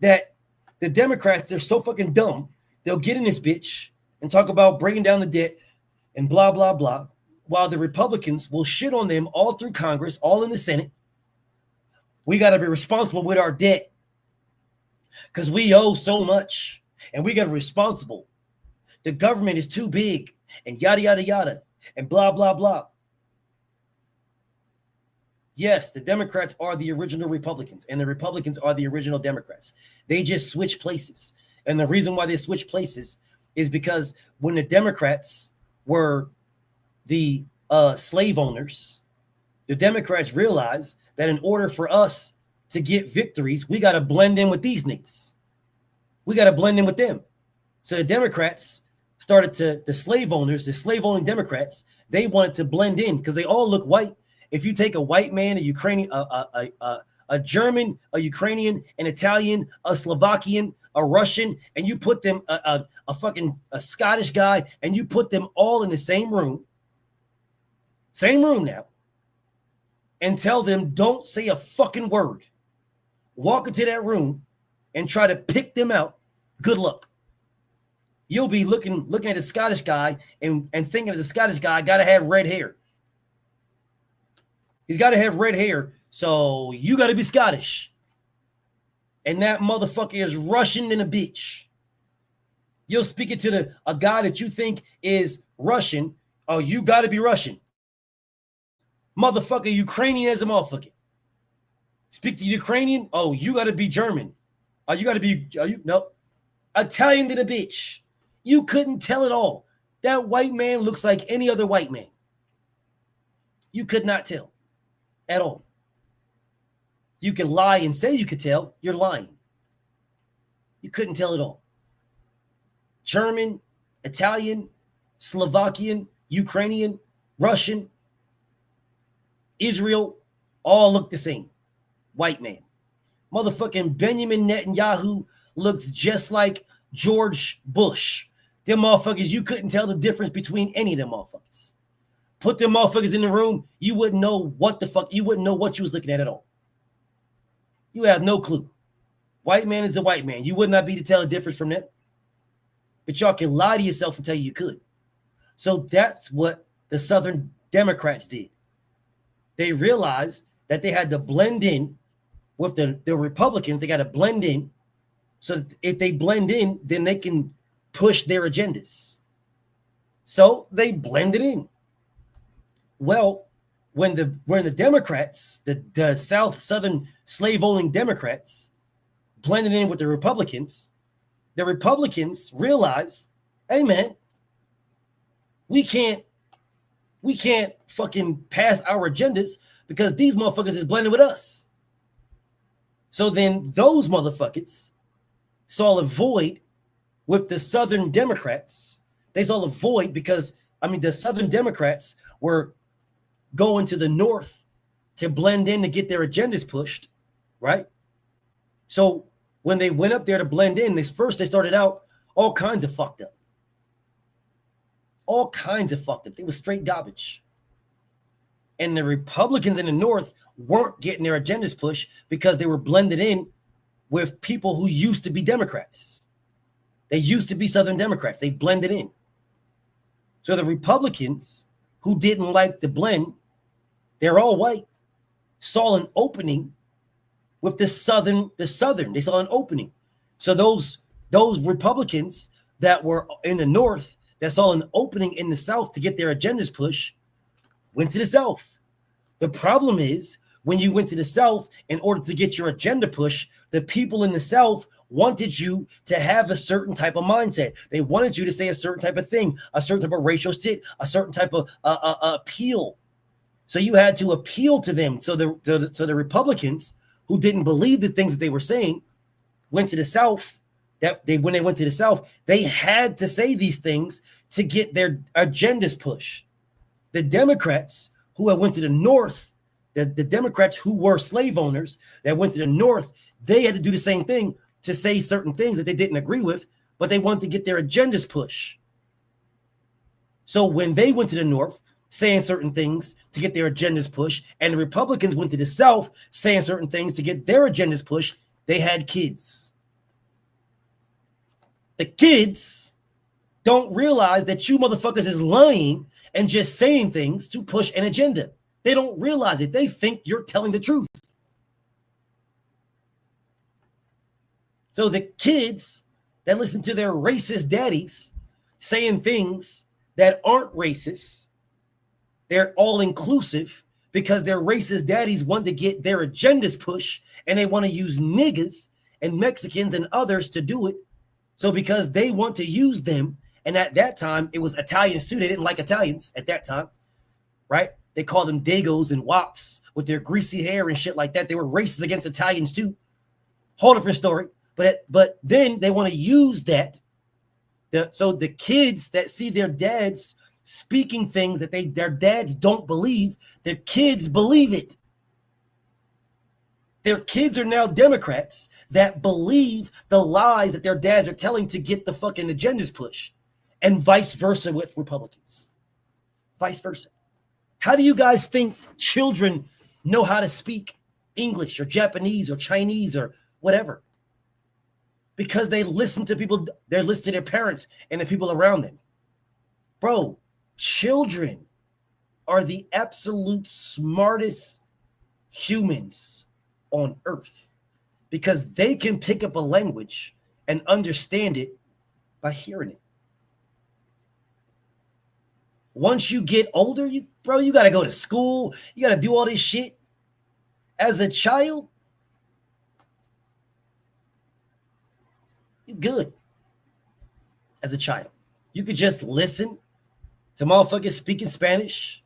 that the Democrats, they're so fucking dumb. They'll get in this bitch and talk about bringing down the debt and blah, blah, blah, while the Republicans will shit on them all through Congress, all in the Senate. We got to be responsible with our debt because we owe so much and we got to be responsible. The government is too big and yada, yada, yada, and blah, blah, blah. Yes, the Democrats are the original Republicans and the Republicans are the original Democrats. They just switch places. And the reason why they switch places is because when the Democrats were the slave owners, the Democrats realized that in order for us to get victories, we got to blend in with these niggas. We got to blend in with them. So the Democrats started to, the slave owners, the slave owning Democrats, they wanted to blend in because they all look white. If you take a white man, a Ukrainian, a German, a Ukrainian, an Italian, a Slovakian, a Russian, and you put them, a Scottish guy, and you put them all in the same room now, and tell them don't say a fucking word. Walk into that room and try to pick them out. Good luck. You'll be looking at a Scottish guy and thinking the Scottish guy got to have red hair. He's got to have red hair, so you got to be Scottish. And that motherfucker is Russian in a bitch. You'll speak it to a guy that you think is Russian. Oh, you got to be Russian. Motherfucker, Ukrainian as a motherfucker. Speak to Ukrainian. Oh, you got to be German. Oh, you got to be, no. Italian to the bitch. You couldn't tell it all. That white man looks like any other white man. You could not tell at all. You can lie and say you could tell. You're lying. You couldn't tell it all. German, Italian, Slovakian, Ukrainian, Russian, Israel, all look the same. White man. Motherfucking Benjamin Netanyahu looks just like George Bush. Them motherfuckers, you couldn't tell the difference between any of them motherfuckers. Put them motherfuckers in the room, you wouldn't know what the fuck, you wouldn't know what you was looking at all. You have no clue. White man is a white man. You would not be to tell the difference from them. But y'all can lie to yourself and tell you could. So that's what the Southern Democrats did. They realized that they had to blend in with the Republicans. They got to blend in. So that if they blend in, then they can push their agendas. So they blended in. Well, when the Democrats, the Southern slave-owning Democrats, blended in with the Republicans realized, hey man, we can't fucking pass our agendas because these motherfuckers is blending with us. So then those motherfuckers saw a void with the Southern Democrats. They saw a void because, the Southern Democrats were going to the North to blend in to get their agendas pushed, right? So when they went up there to blend in, they started out all kinds of fucked up. All kinds of fucked up. They were straight garbage. And the Republicans in the North weren't getting their agendas pushed because they were blended in with people who used to be Democrats. They used to be Southern Democrats. They blended in. So the Republicans who didn't like the blend, they're all white, saw an opening with the Southern. They saw an opening. So those Republicans that were in the North that saw an opening in the South to get their agendas pushed went to the South. The problem is when you went to the South in order to get your agenda pushed, the people in the South wanted you to have a certain type of mindset. They wanted you to say a certain type of thing, a certain type of racial shit, a certain type of appeal. So you had to appeal to them. So the Republicans who didn't believe the things that they were saying went to the South. When they went to the South, they had to say these things to get their agendas pushed. The Democrats who went to the North, the Democrats who were slave owners that went to the North, they had to do the same thing to say certain things that they didn't agree with, but they wanted to get their agendas pushed. So when they went to the North saying certain things to get their agendas pushed, and the Republicans went to the South saying certain things to get their agendas pushed, they had kids. The kids don't realize that you motherfuckers is lying and just saying things to push an agenda. They don't realize it. They think you're telling the truth. So the kids that listen to their racist daddies saying things that aren't racist, they're all inclusive because their racist daddies want to get their agendas pushed and they want to use niggas and Mexicans and others to do it. So because they want to use them, and at that time it was Italians too. They didn't like Italians at that time, right? They called them Dagos and Wops with their greasy hair and shit like that. They were racist against Italians too. Whole different story. But then they want to use that. So the kids that see their dads speaking things that their dads don't believe, their kids believe it. Their kids are now Democrats that believe the lies that their dads are telling to get the fucking agendas pushed, and vice versa with Republicans. Vice versa. How do you guys think children know how to speak English or Japanese or Chinese or whatever. Because they listen to people, they listen to their parents and the people around them. Bro, children are the absolute smartest humans on earth because they can pick up a language and understand it by hearing it. Once you get older, you got to go to school. You got to do all this shit. As a child, you're good. As a child, you could just listen to motherfuckers speaking Spanish.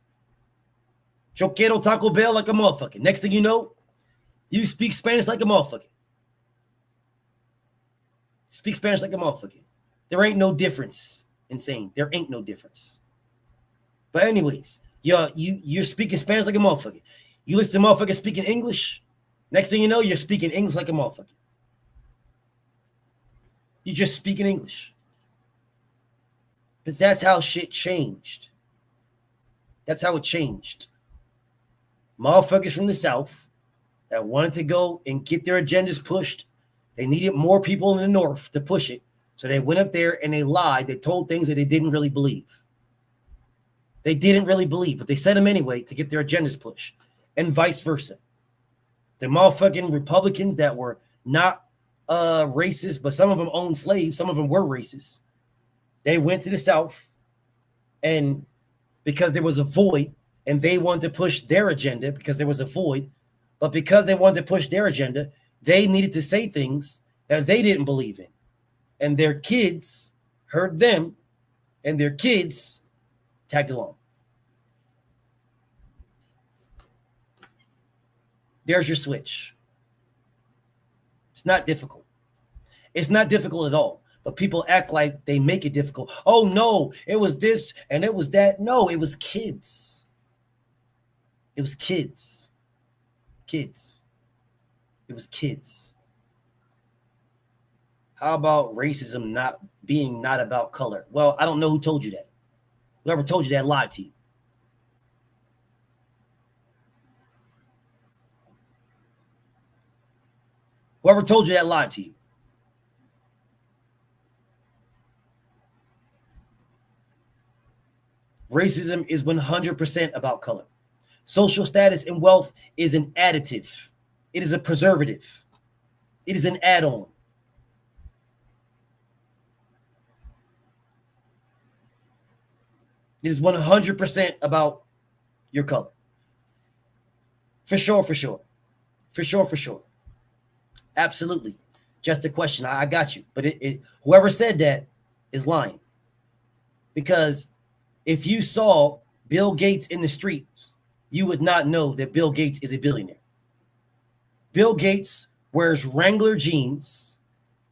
Yo quiero Taco Bell like a motherfucker. Next thing you know, you speak Spanish like a motherfucker. Speak Spanish like a motherfucker. There ain't no difference in saying. There ain't no difference. But anyways, you're speaking Spanish like a motherfucker. You listen to motherfuckers speaking English. Next thing you know, you're speaking English like a motherfucker. You're just speaking English. But that's how shit changed. That's how it changed. Motherfuckers from the South that wanted to go and get their agendas pushed. They needed more people in the North to push it. So they went up there and they lied. They told things that they didn't really believe. They didn't really believe, but they said them anyway to get their agendas pushed, and vice versa. The motherfucking Republicans that were not racist, but some of them owned slaves, some of them were racist. They went to the South, and because there was a void, and they wanted to push their agenda because there was a void, but because they wanted to push their agenda, they needed to say things that they didn't believe in. And their kids heard them, and their kids tagged along. There's your switch. It's not difficult. It's not difficult at all. But people act like they make it difficult. Oh, no, it was this and it was that. No, it was kids. It was kids. Kids. It was kids. How about racism not about color? Well, I don't know who told you that. Whoever told you that lied to you. Whoever told you that lied to you. Racism is 100% about color. Social status and wealth is an additive. It is a preservative. It is an add-on. It is 100% about your color. For sure, for sure. For sure, for sure. Absolutely. Just a question. I got you. But whoever said that is lying. Because if you saw Bill Gates in the streets, you would not know that Bill Gates is a billionaire. Bill Gates wears Wrangler jeans.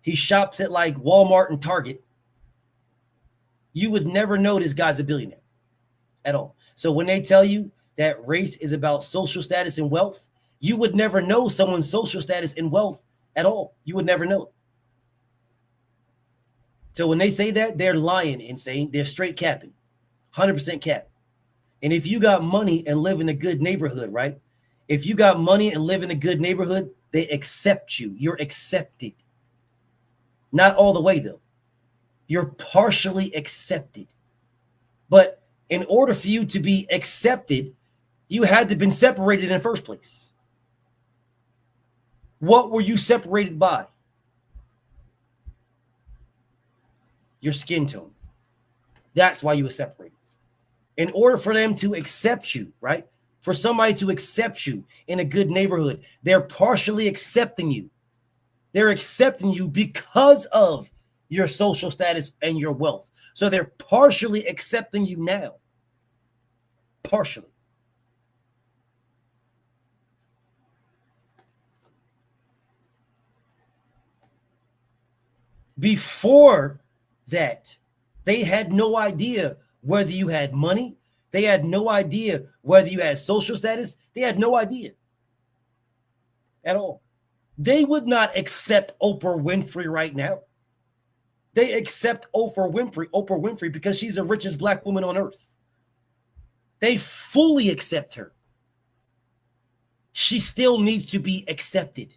He shops at like Walmart and Target. You would never know this guy's a billionaire at all. So when they tell you that race is about social status and wealth, you would never know someone's social status and wealth at all. You would never know. So when they say that, they're lying and saying they're straight capping, 100% cap. And if you got money and live in a good neighborhood, right? If you got money and live in a good neighborhood, they accept you. You're accepted. Not all the way, though. You're partially accepted. But in order for you to be accepted, you had to have been separated in the first place. What were you separated by? Your skin tone. That's why you were separated. In order for them to accept you, right? For somebody to accept you in a good neighborhood, they're partially accepting you. They're accepting you because of your social status and your wealth. So they're partially accepting you now. Partially. Before that, they had no idea whether you had money. They had no idea whether you had social status. They had no idea at all. They would not accept Oprah Winfrey right now. They accept Oprah Winfrey because she's the richest black woman on earth. They fully accept her. she still needs to be accepted.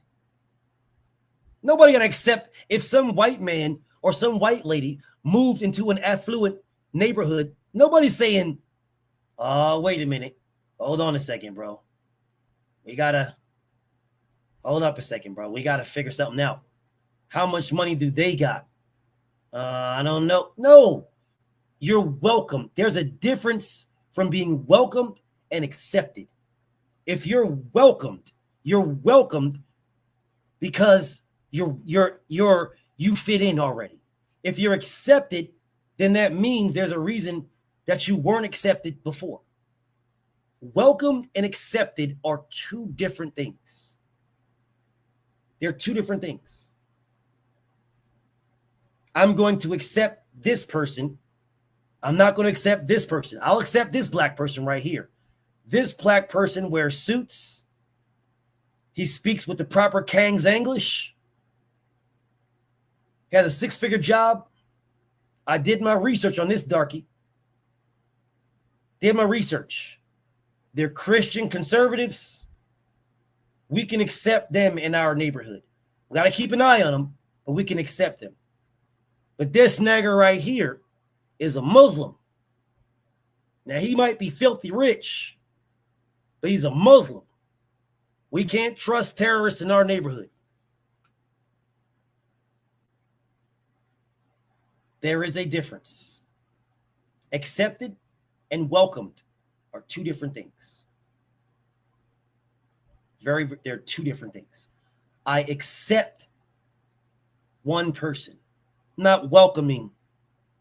Nobody gonna accept if some white man or some white lady moved into an affluent neighborhood. Nobody's saying, "Oh, wait a minute. Hold on a second, bro. We gotta hold up a second, bro. We gotta figure something out. How much money do they got? I don't know." No, you're welcome. There's a difference from being welcomed and accepted. If you're welcomed because you fit in already. If you're accepted, then that means there's a reason that you weren't accepted before. Welcomed and accepted are two different things. They're two different things. I'm going to accept this person. I'm not going to accept this person. I'll accept this black person right here. This black person wears suits. He speaks with the proper Kang's English. He has a 6-figure job. I did my research on this darky. Did my research. They're Christian conservatives. We can accept them in our neighborhood. We got to keep an eye on them, but we can accept them. But this nigger right here is a Muslim. Now, he might be filthy rich, but he's a Muslim. We can't trust terrorists in our neighborhood. There is a difference. Accepted and welcomed are two different things. They're two different things. I accept one person, not welcoming.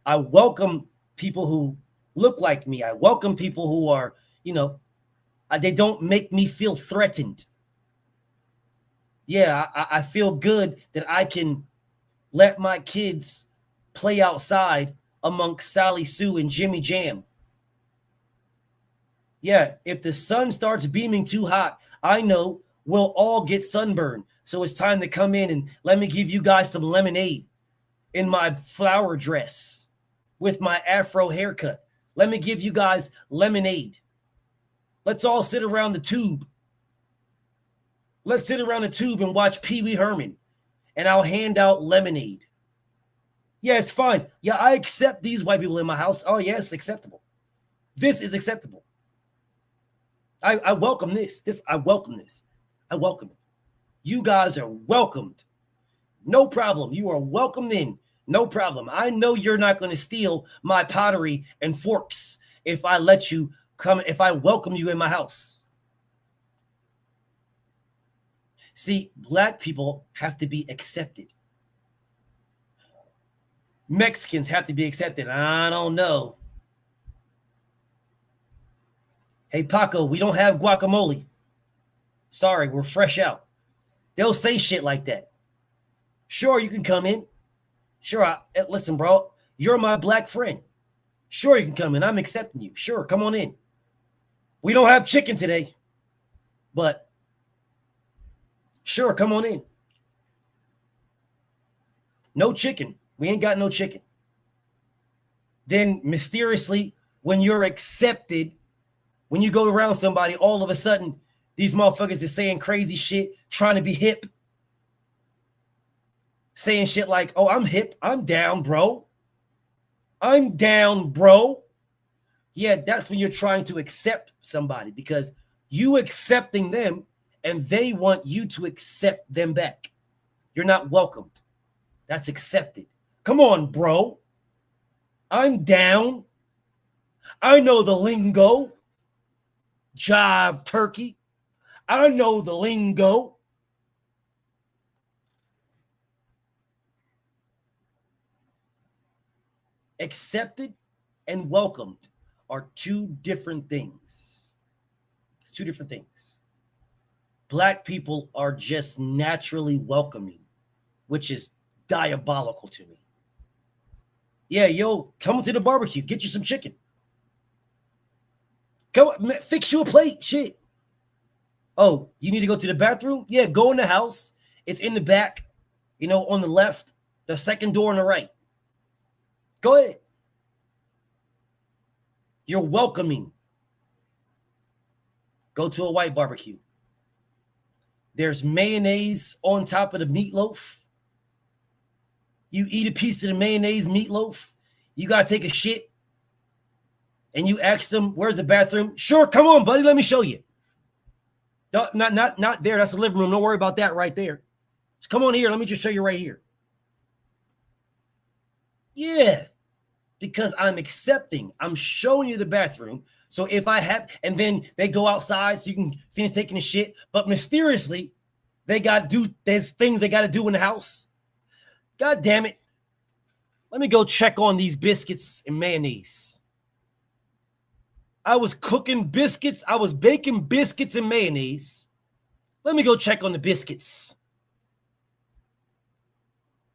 I welcome people who look like me. I welcome people who are, they don't make me feel threatened. Yeah, I feel good that I can let my kids play outside amongst Sally Sue and Jimmy Jam. Yeah, if the sun starts beaming too hot, I know we'll all get sunburned. So it's time to come in and let me give you guys some lemonade in my flower dress with my afro haircut. Let me give you guys lemonade. Let's all sit around the tube. Let's sit around the tube and watch Pee Wee Herman, and I'll hand out lemonade. Yeah, it's fine. Yeah, I accept these white people in my house. Oh, yes, acceptable. This is acceptable. I welcome this. I welcome this. I welcome it. You guys are welcomed. No problem. You are welcomed in. No problem. I know you're not going to steal my pottery and forks if I let you come, if I welcome you in my house. See, black people have to be accepted. Mexicans have to be accepted. I don't know. Hey, Paco, we don't have guacamole. Sorry, we're fresh out. They'll say shit like that. Sure, you can come in. Sure, listen, bro, you're my black friend. Sure, you can come in. I'm accepting you. Sure, come on in. We don't have chicken today, but sure, come on in. No chicken. We ain't got no chicken. Then mysteriously, when you're accepted, when you go around somebody, all of a sudden, these motherfuckers is saying crazy shit, trying to be hip. Saying shit like, oh, I'm hip. I'm down, bro. I'm down, bro. Yeah, that's when you're trying to accept somebody because you accepting them and they want you to accept them back. You're not welcomed. That's accepted. Come on, bro. I'm down. I know the lingo. Jive turkey. I know the lingo. Accepted and welcomed are two different things. It's two different things. Black people are just naturally welcoming, which is diabolical to me. Yeah, yo, come to the barbecue. Get you some chicken. Come on, fix you a plate. Shit. Oh, you need to go to the bathroom? Yeah, go in the house. It's in the back, on the left, the second door on the right. Go ahead. You're welcoming. Go to a white barbecue. There's mayonnaise on top of the meatloaf. You eat a piece of the mayonnaise meatloaf. You got to take a shit. And you ask them, where's the bathroom? Sure, come on, buddy. Let me show you. No, not there. That's the living room. Don't worry about that right there. Just come on here. Let me just show you right here. Yeah, because I'm accepting. I'm showing you the bathroom. So if I have, and then they go outside so you can finish taking a shit, but mysteriously, there's things they got to do in the house. God damn it. Let me go check on these biscuits and mayonnaise. I was cooking biscuits. I was baking biscuits and mayonnaise. Let me go check on the biscuits.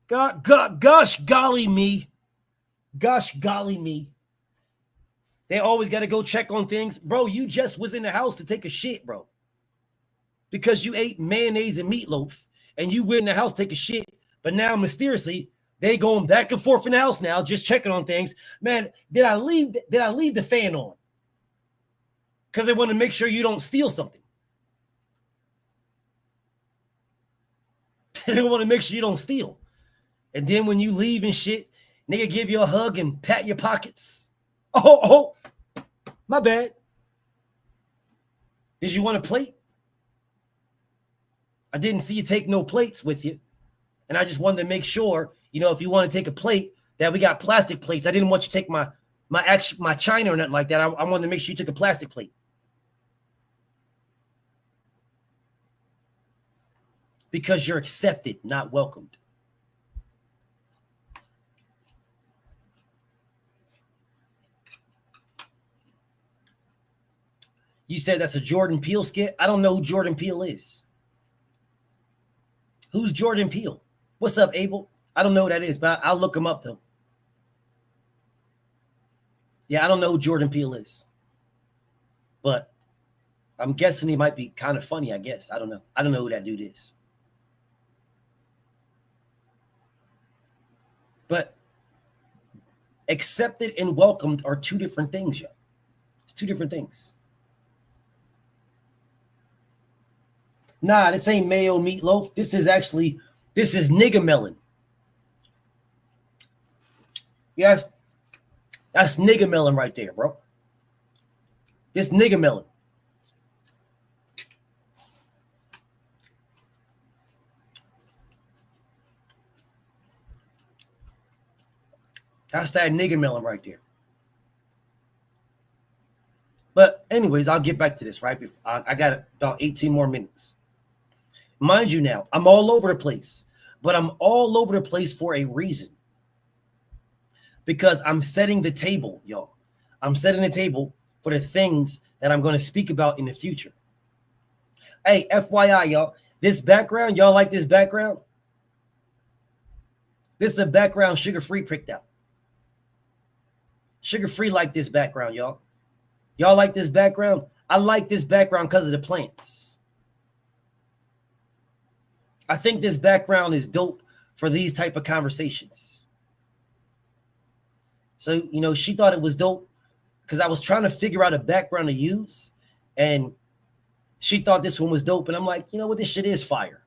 Gosh golly me. Gosh golly me. They always got to go check on things. Bro, you just was in the house to take a shit, bro. Because you ate mayonnaise and meatloaf and you went in the house to take a shit. But now mysteriously, they going back and forth in the house now, just checking on things. Man, did I leave the fan on? Because they want to make sure you don't steal something. They want to make sure you don't steal. And then when you leave and shit, nigga give you a hug and pat your pockets. Oh, my bad. Did you want a plate? I didn't see you take no plates with you. And I just wanted to make sure, if you want to take a plate, that we got plastic plates. I didn't want you to take my china or nothing like that. I wanted to make sure you took a plastic plate. Because you're accepted, not welcomed. You said that's a Jordan Peele skit? I don't know who Jordan Peele is. Who's Jordan Peele? What's up, Abel? I don't know who that is, but I'll look him up, though. Yeah, I don't know who Jordan Peele is. But I'm guessing he might be kind of funny, I guess. I don't know. I don't know who that dude is. But accepted and welcomed are two different things, yo. It's two different things. Nah, this ain't mayo meatloaf. This is nigga melon. Yes, that's nigga melon right there, bro. This nigga melon. That's that nigga melon right there. But anyways, I'll get back to this, right? I got about 18 more minutes. Mind you now, I'm all over the place. But I'm all over the place for a reason. Because I'm setting the table, y'all. I'm setting the table for the things that I'm going to speak about in the future. Hey, FYI, y'all. This background, y'all like this background? This is a background Sugar-Free picked out. Sugar-Free like this background, y'all. Y'all like this background? I like this background because of the plants. I think this background is dope for these type of conversations. So, she thought it was dope because I was trying to figure out a background to use. And she thought this one was dope. And I'm like, you know what? This shit is fire.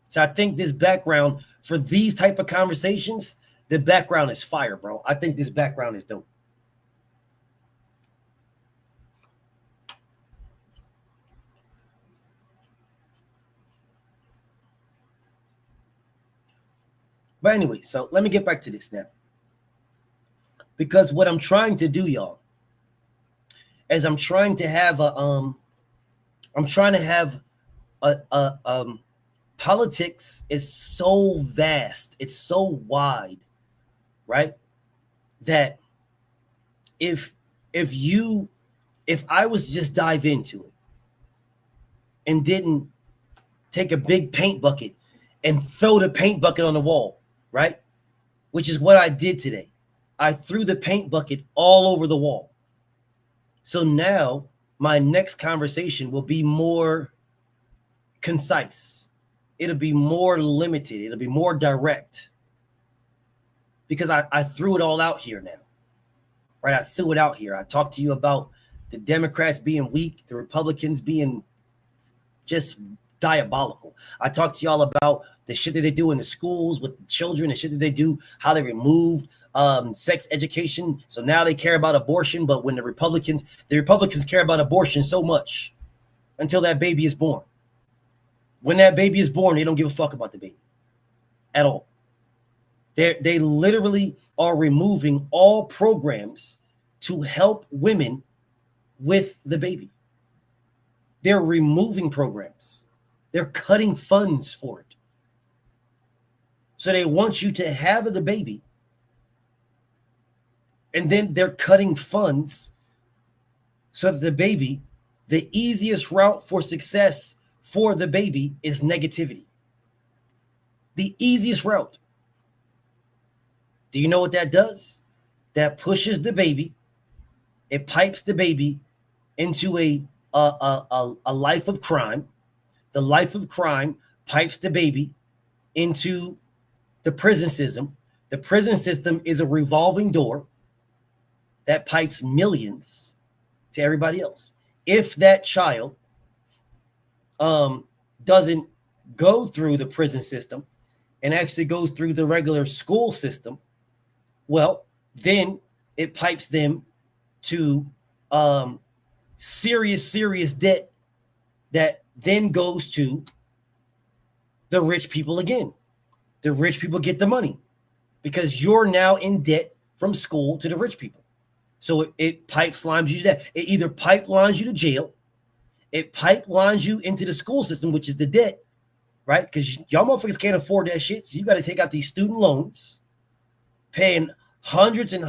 So I think this background for these type of conversations, the background is fire, bro. I think this background is dope. But anyway, so let me get back to this now. Because what I'm trying to do, y'all, is I'm trying to have politics is so vast, it's so wide, right? That if I was to just dive into it and didn't take a big paint bucket and throw the paint bucket on the wall, right? Which is what I did today. I threw the paint bucket all over the wall. So now my next conversation will be more concise. It'll be more limited. It'll be more direct. Because I threw it all out here now. Right? I threw it out here. I talked to you about the Democrats being weak, the Republicans being just diabolical. I talked to y'all about the shit that they do in the schools with the children, the shit that they do, how they removed sex education. So now they care about abortion, but when the Republicans care about abortion so much until that baby is born. When that baby is born, they don't give a fuck about the baby at all. They literally are removing all programs to help women with the baby. They're removing programs. They're cutting funds for it. So they want you to have the baby, and then they're cutting funds so that the baby, the easiest route for success for the baby is negativity. The easiest route. Do you know what that does? That pushes the baby. It pipes the baby into a life of crime. The life of crime pipes the baby into the prison system. The prison system is a revolving door that pipes millions to everybody else. If that child doesn't go through the prison system and actually goes through the regular school system, well, then it pipes them to serious debt that then goes to the rich people again. The rich people get the money because you're now in debt from school to the rich people. So it pipelines you to that. It either pipelines you to jail, it pipelines you into the school system, which is the debt, right? Because y'all motherfuckers can't afford that shit. So you got to take out these student loans, paying hundreds and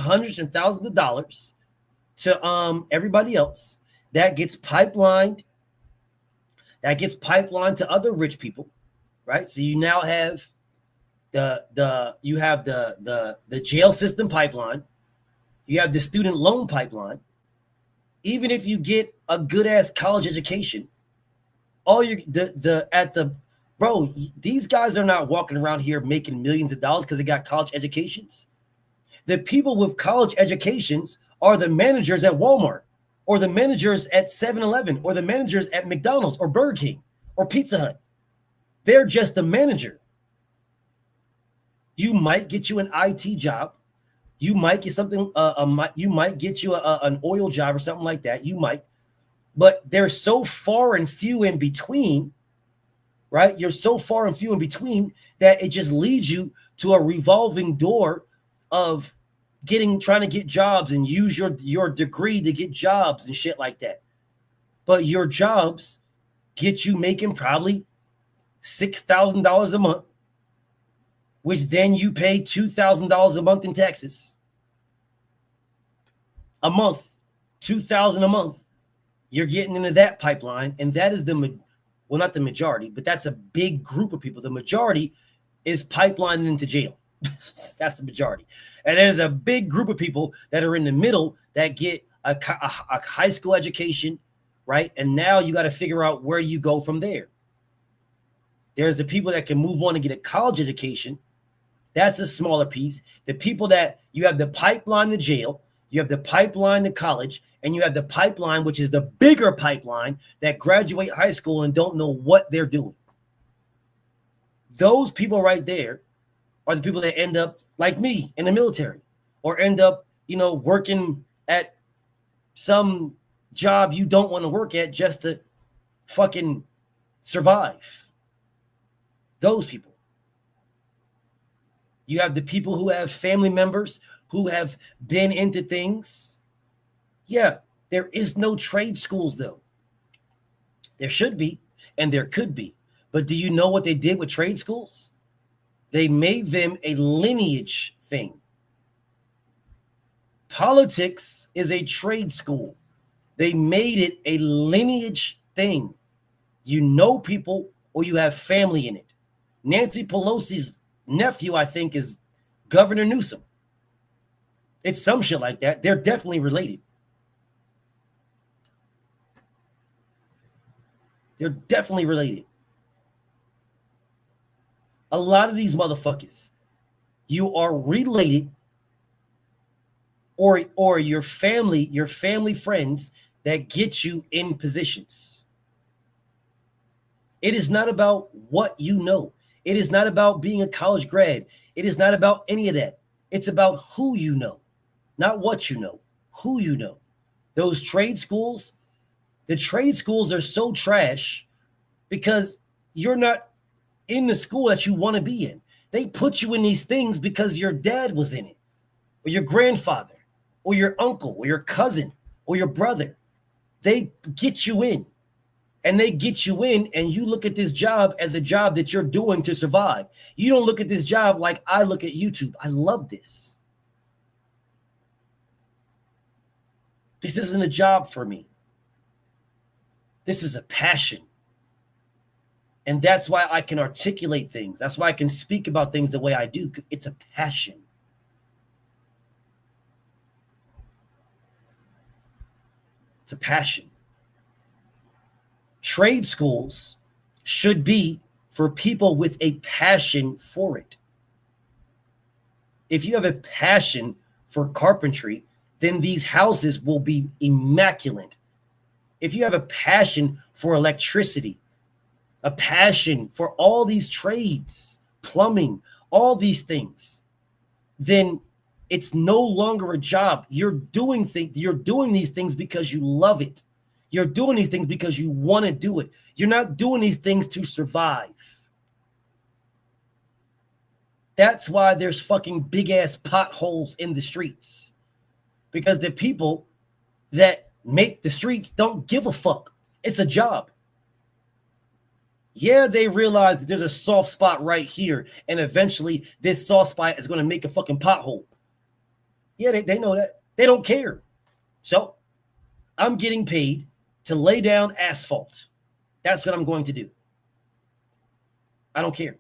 thousands of dollars to everybody else. That gets pipelined. That gets pipelined to other rich people, right? So you now have the jail system pipeline. You have the student loan pipeline. Even if you get a good ass college education, these guys are not walking around here making millions of dollars because they got college educations. The people with college educations are the managers at Walmart, or the managers at 7-Eleven, or the managers at McDonald's or Burger King or Pizza Hut. They're just the manager. You might get you an IT job. You might get something. You might get you an oil job or something like that. You might, but they're so far and few in between, right? You're so far and few in between that it just leads you to a revolving door of trying to get jobs and use your degree to get jobs and shit like that. But your jobs get you making probably $6,000 a month, which then you pay $2,000 a month in taxes. A month, $2,000 a month. You're getting into that pipeline, and that is not the majority, but that's a big group of people. The majority is pipelining into jail. That's the majority. And there's a big group of people that are in the middle that get a high school education, right? And now you got to figure out where you go from there. There's the people that can move on and get a college education. That's a smaller piece. The people that you have the pipeline to jail, you have the pipeline to college, and you have the pipeline, which is the bigger pipeline, that graduate high school and don't know what they're doing. Those people right there are the people that end up like me in the military, or end up, working at some job you don't want to work at just to fucking survive. Those people. You have the people who have family members who have been into things. Yeah, there is no trade schools, though. There should be, and there could be. But do you know what they did with trade schools? They made them a lineage thing. Politics is a trade school. They made it a lineage thing. You know people, or you have family in it. Nancy Pelosi's nephew, I think, is Governor Newsom. It's some shit like that. They're definitely related. They're definitely related. A lot of these motherfuckers, you are related, or your family friends that get you in positions. It is not about what you know. It is not about being a college grad. It is not about any of that. It's about who you know, not what you know, who you know. Those trade schools, the trade schools are so trash because you're not in the school that you want to be in. They put you in these things because your dad was in it, or your grandfather, or your uncle, or your cousin, or your brother. They get you in. And they get you in, and you look at this job as a job that you're doing to survive. You don't look at this job like I look at YouTube. I love this. This isn't a job for me. This is a passion. And that's why I can articulate things. That's why I can speak about things the way I do, because it's a passion. It's a passion. Trade schools should be for people with a passion for it. If you have a passion for carpentry, then these houses will be immaculate. If you have a passion for electricity, a passion for all these trades, plumbing, all these things, then it's no longer a job. You're doing these things because you love it. You're doing these things because you want to do it. You're not doing these things to survive. That's why there's fucking big ass potholes in the streets. Because the people that make the streets don't give a fuck. It's a job. Yeah, they realize that there's a soft spot right here, and eventually this soft spot is going to make a fucking pothole. Yeah, they know that. They don't care. So I'm getting paid to lay down asphalt. That's what I'm going to do. I don't care.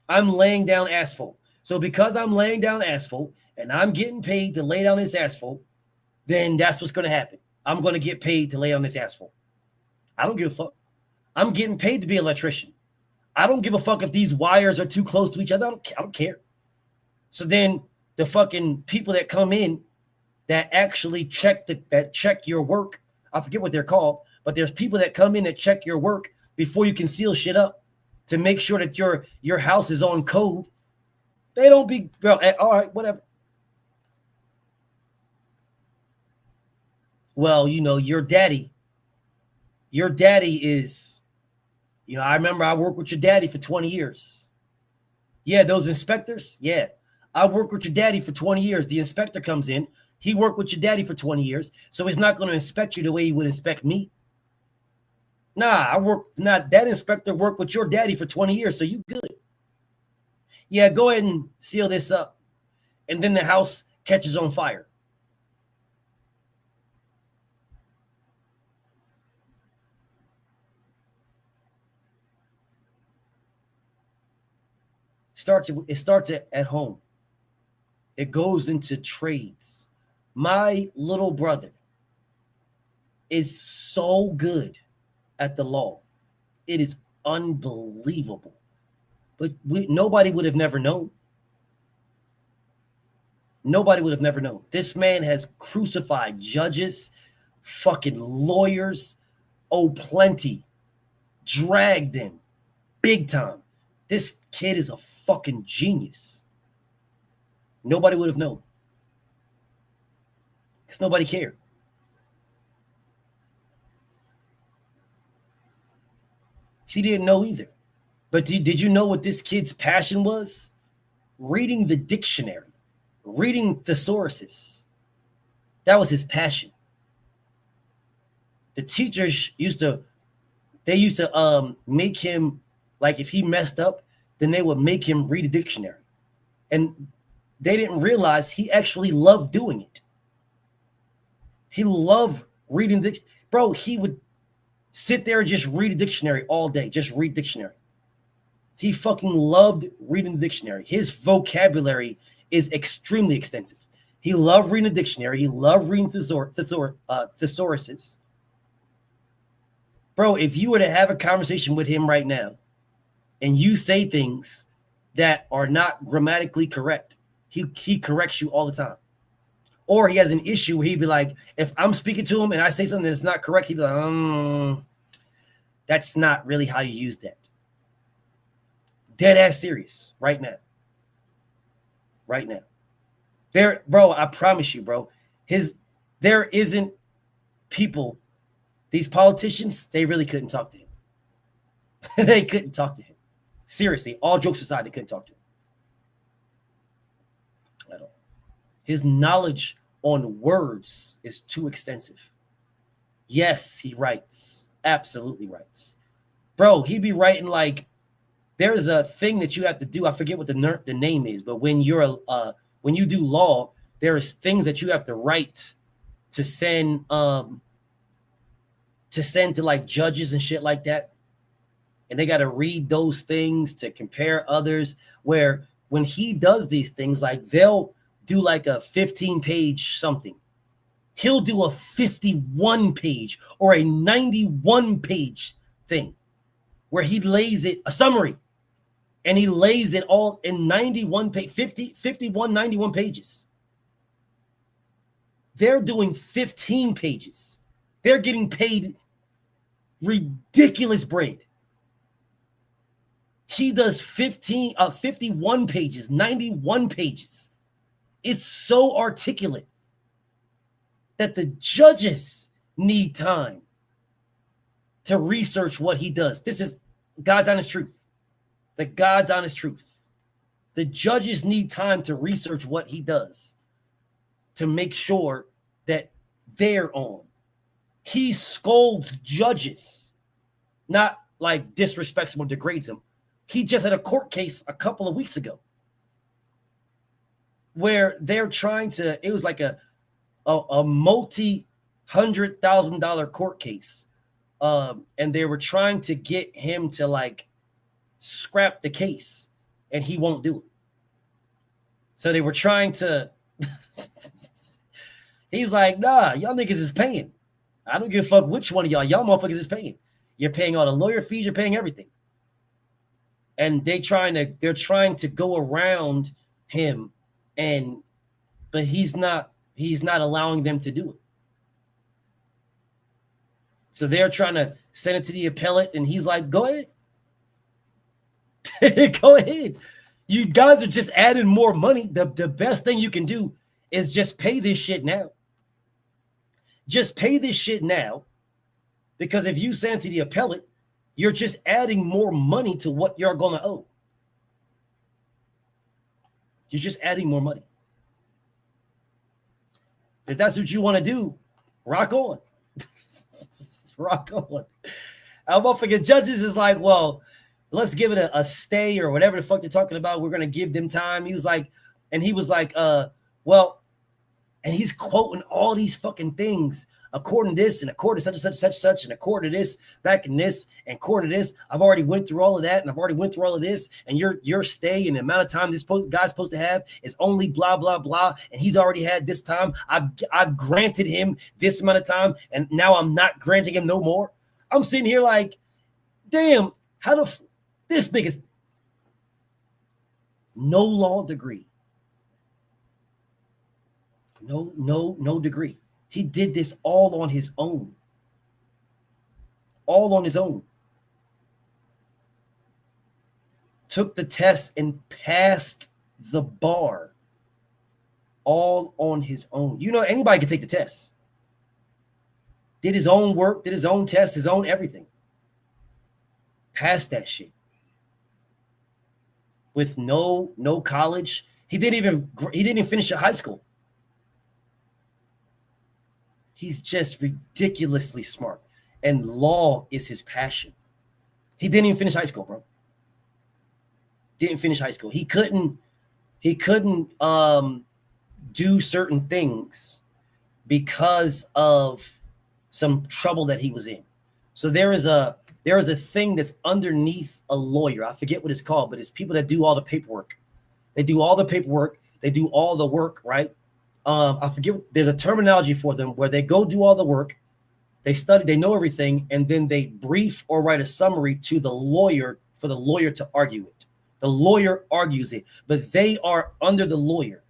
I'm laying down asphalt. So because I'm laying down asphalt and I'm getting paid to lay down this asphalt, then that's what's going to happen. I'm going to get paid to lay down this asphalt. I don't give a fuck. I'm getting paid to be an electrician. I don't give a fuck if these wires are too close to each other. I don't care. So then the fucking people that come in that actually check your work. I forget what they're called, but there's people that come in that check your work before you can seal shit up to make sure that your house is on code. They don't be, bro, all right, whatever. Well, your daddy is, I remember I worked with your daddy for 20 years. Yeah, those inspectors, yeah. I worked with your daddy for 20 years. The inspector comes in. He worked with your daddy for 20 years, so he's not going to inspect you the way he would inspect me. That inspector worked with your daddy for 20 years, so you good. Yeah, go ahead and seal this up. And then the house catches on fire. It starts at home. It goes into trades. My little brother is so good at the law. It is unbelievable. But nobody would have never known. Nobody would have never known. This man has crucified judges, fucking lawyers, plenty. Dragged them big time. This kid is a fucking genius. Nobody would have known. Because nobody cared. She didn't know either. But did you know what this kid's passion was? Reading the dictionary. Reading thesauruses. That was his passion. The teachers used to make him, like if he messed up, then they would make him read a dictionary. And they didn't realize he actually loved doing it. He loved reading bro, he would sit there and just read a dictionary all day. Just read dictionary. He fucking loved reading the dictionary. His vocabulary is extremely extensive. He loved reading the dictionary. He loved reading thesauruses. Bro, if you were to have a conversation with him right now and you say things that are not grammatically correct, he corrects you all the time. Or he has an issue where he'd be like, if I'm speaking to him and I say something that's not correct, he'd be like, that's not really how you use that. Dead ass serious right now. Right now. There, bro, I promise you, bro. There isn't people, these politicians, they really couldn't talk to him. They couldn't talk to him. Seriously, all jokes aside, they couldn't talk to him. At all. His knowledge on words is too extensive. Yes, he writes. Absolutely writes. Bro, he'd be writing like, there's a thing that you have to do. I forget what the name is, but when when you do law, there's things that you have to write to send to like judges and shit like that. And they got to read those things to compare others, where when he does these things, like they'll do like a 15-page something. He'll do a 51-page or a 91-page thing where he lays it, a summary, and he lays it all in 91 page, 51, 91 pages. They're doing 15 pages. They're getting paid ridiculous bread. He does 51 pages, 91 pages. It's so articulate that the judges need time to research what he does. This is God's honest truth. The God's honest truth. The judges need time to research what he does to make sure that they're on. He scolds judges, not like disrespects them or degrades them. He just had a court case a couple of weeks ago where they're trying to, it was like a multi-$100,000 court case. And they were trying to get him to like scrap the case, and he won't do it. So they were trying to, he's like, nah, y'all niggas is paying. I don't give a fuck which one of y'all motherfuckers is paying. You're paying all the lawyer fees, you're paying everything. And they're trying to go around him, but he's not allowing them to do it. So they're trying to send it to the appellate, and he's like, go ahead. Go ahead. You guys are just adding more money. The best thing you can do is just pay this shit now. Just pay this shit now, because if you send it to the appellate, you're just adding more money to what you're going to owe. You're just adding more money. If that's what you want to do, rock on. Rock on. Our motherfucking judges is like, well, let's give it a stay or whatever the fuck they're talking about. We're going to give them time. He was like, well, and he's quoting all these fucking things. According to this, and according to such, and according to this, back in this, and according to this, I've already went through all of that, and I've already went through all of this, and your stay and the amount of time this guy's supposed to have is only blah, blah, blah, and he's already had this time. I've granted him this amount of time, and now I'm not granting him no more. I'm sitting here like, damn, this nigga's no law degree. No degree. He did this all on his own. All on his own. Took the test and passed the bar. All on his own. You know, anybody can take the test. Did his own work, did his own test, his own everything. Passed that shit. With no college. He didn't even finish high school. He's just ridiculously smart, and law is his passion. He didn't even finish high school, bro. Didn't finish high school. He couldn't do certain things because of some trouble that he was in. So there is a thing that's underneath a lawyer. I forget what it's called, but it's people that do all the paperwork. They do all the paperwork. They do all the work, right? I forget, there's a terminology for them where they go do all the work, they study, they know everything, and then they brief or write a summary to the lawyer for the lawyer to argue it. The lawyer argues it, but they are under the lawyer.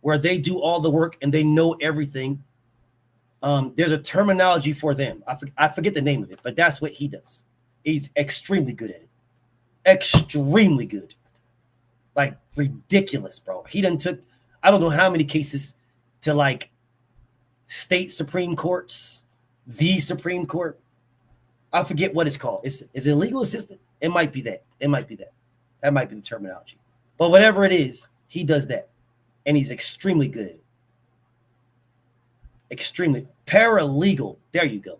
where they do all the work and they know everything. There's a terminology for them. I forget the name of it, but that's what he does. He's extremely good at it. Extremely good. Like ridiculous, bro. He done took, I don't know how many cases to like state Supreme Courts, the Supreme Court. I forget what it's called. Is it legal assistant? It might be that. It might be that. That might be the terminology. But whatever it is, he does that. And he's extremely good at it. Extremely. Paralegal. There you go.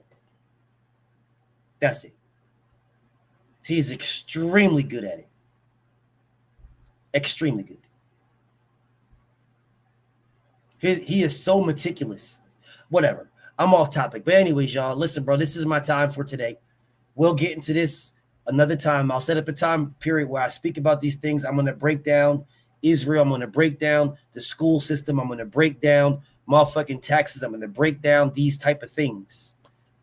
That's it. He's extremely good at it. Extremely good. He is so meticulous. Whatever. I'm off topic. But anyways, y'all, listen, bro, this is my time for today. We'll get into this another time. I'll set up a time period where I speak about these things. I'm going to break down Israel. I'm going to break down the school system. I'm going to break down motherfucking taxes. I'm going to break down these type of things.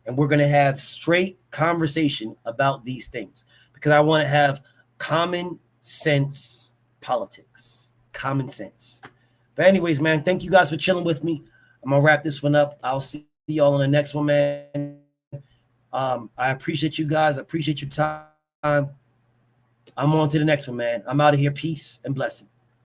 And we're going to have straight conversation about these things because I want to have common sense politics. Common sense. But anyways, man, thank you guys for chilling with me. I'm going to wrap this one up. I'll see y'all on the next one, man. I appreciate you guys. I appreciate your time. I'm on to the next one, man. I'm out of here. Peace and blessing.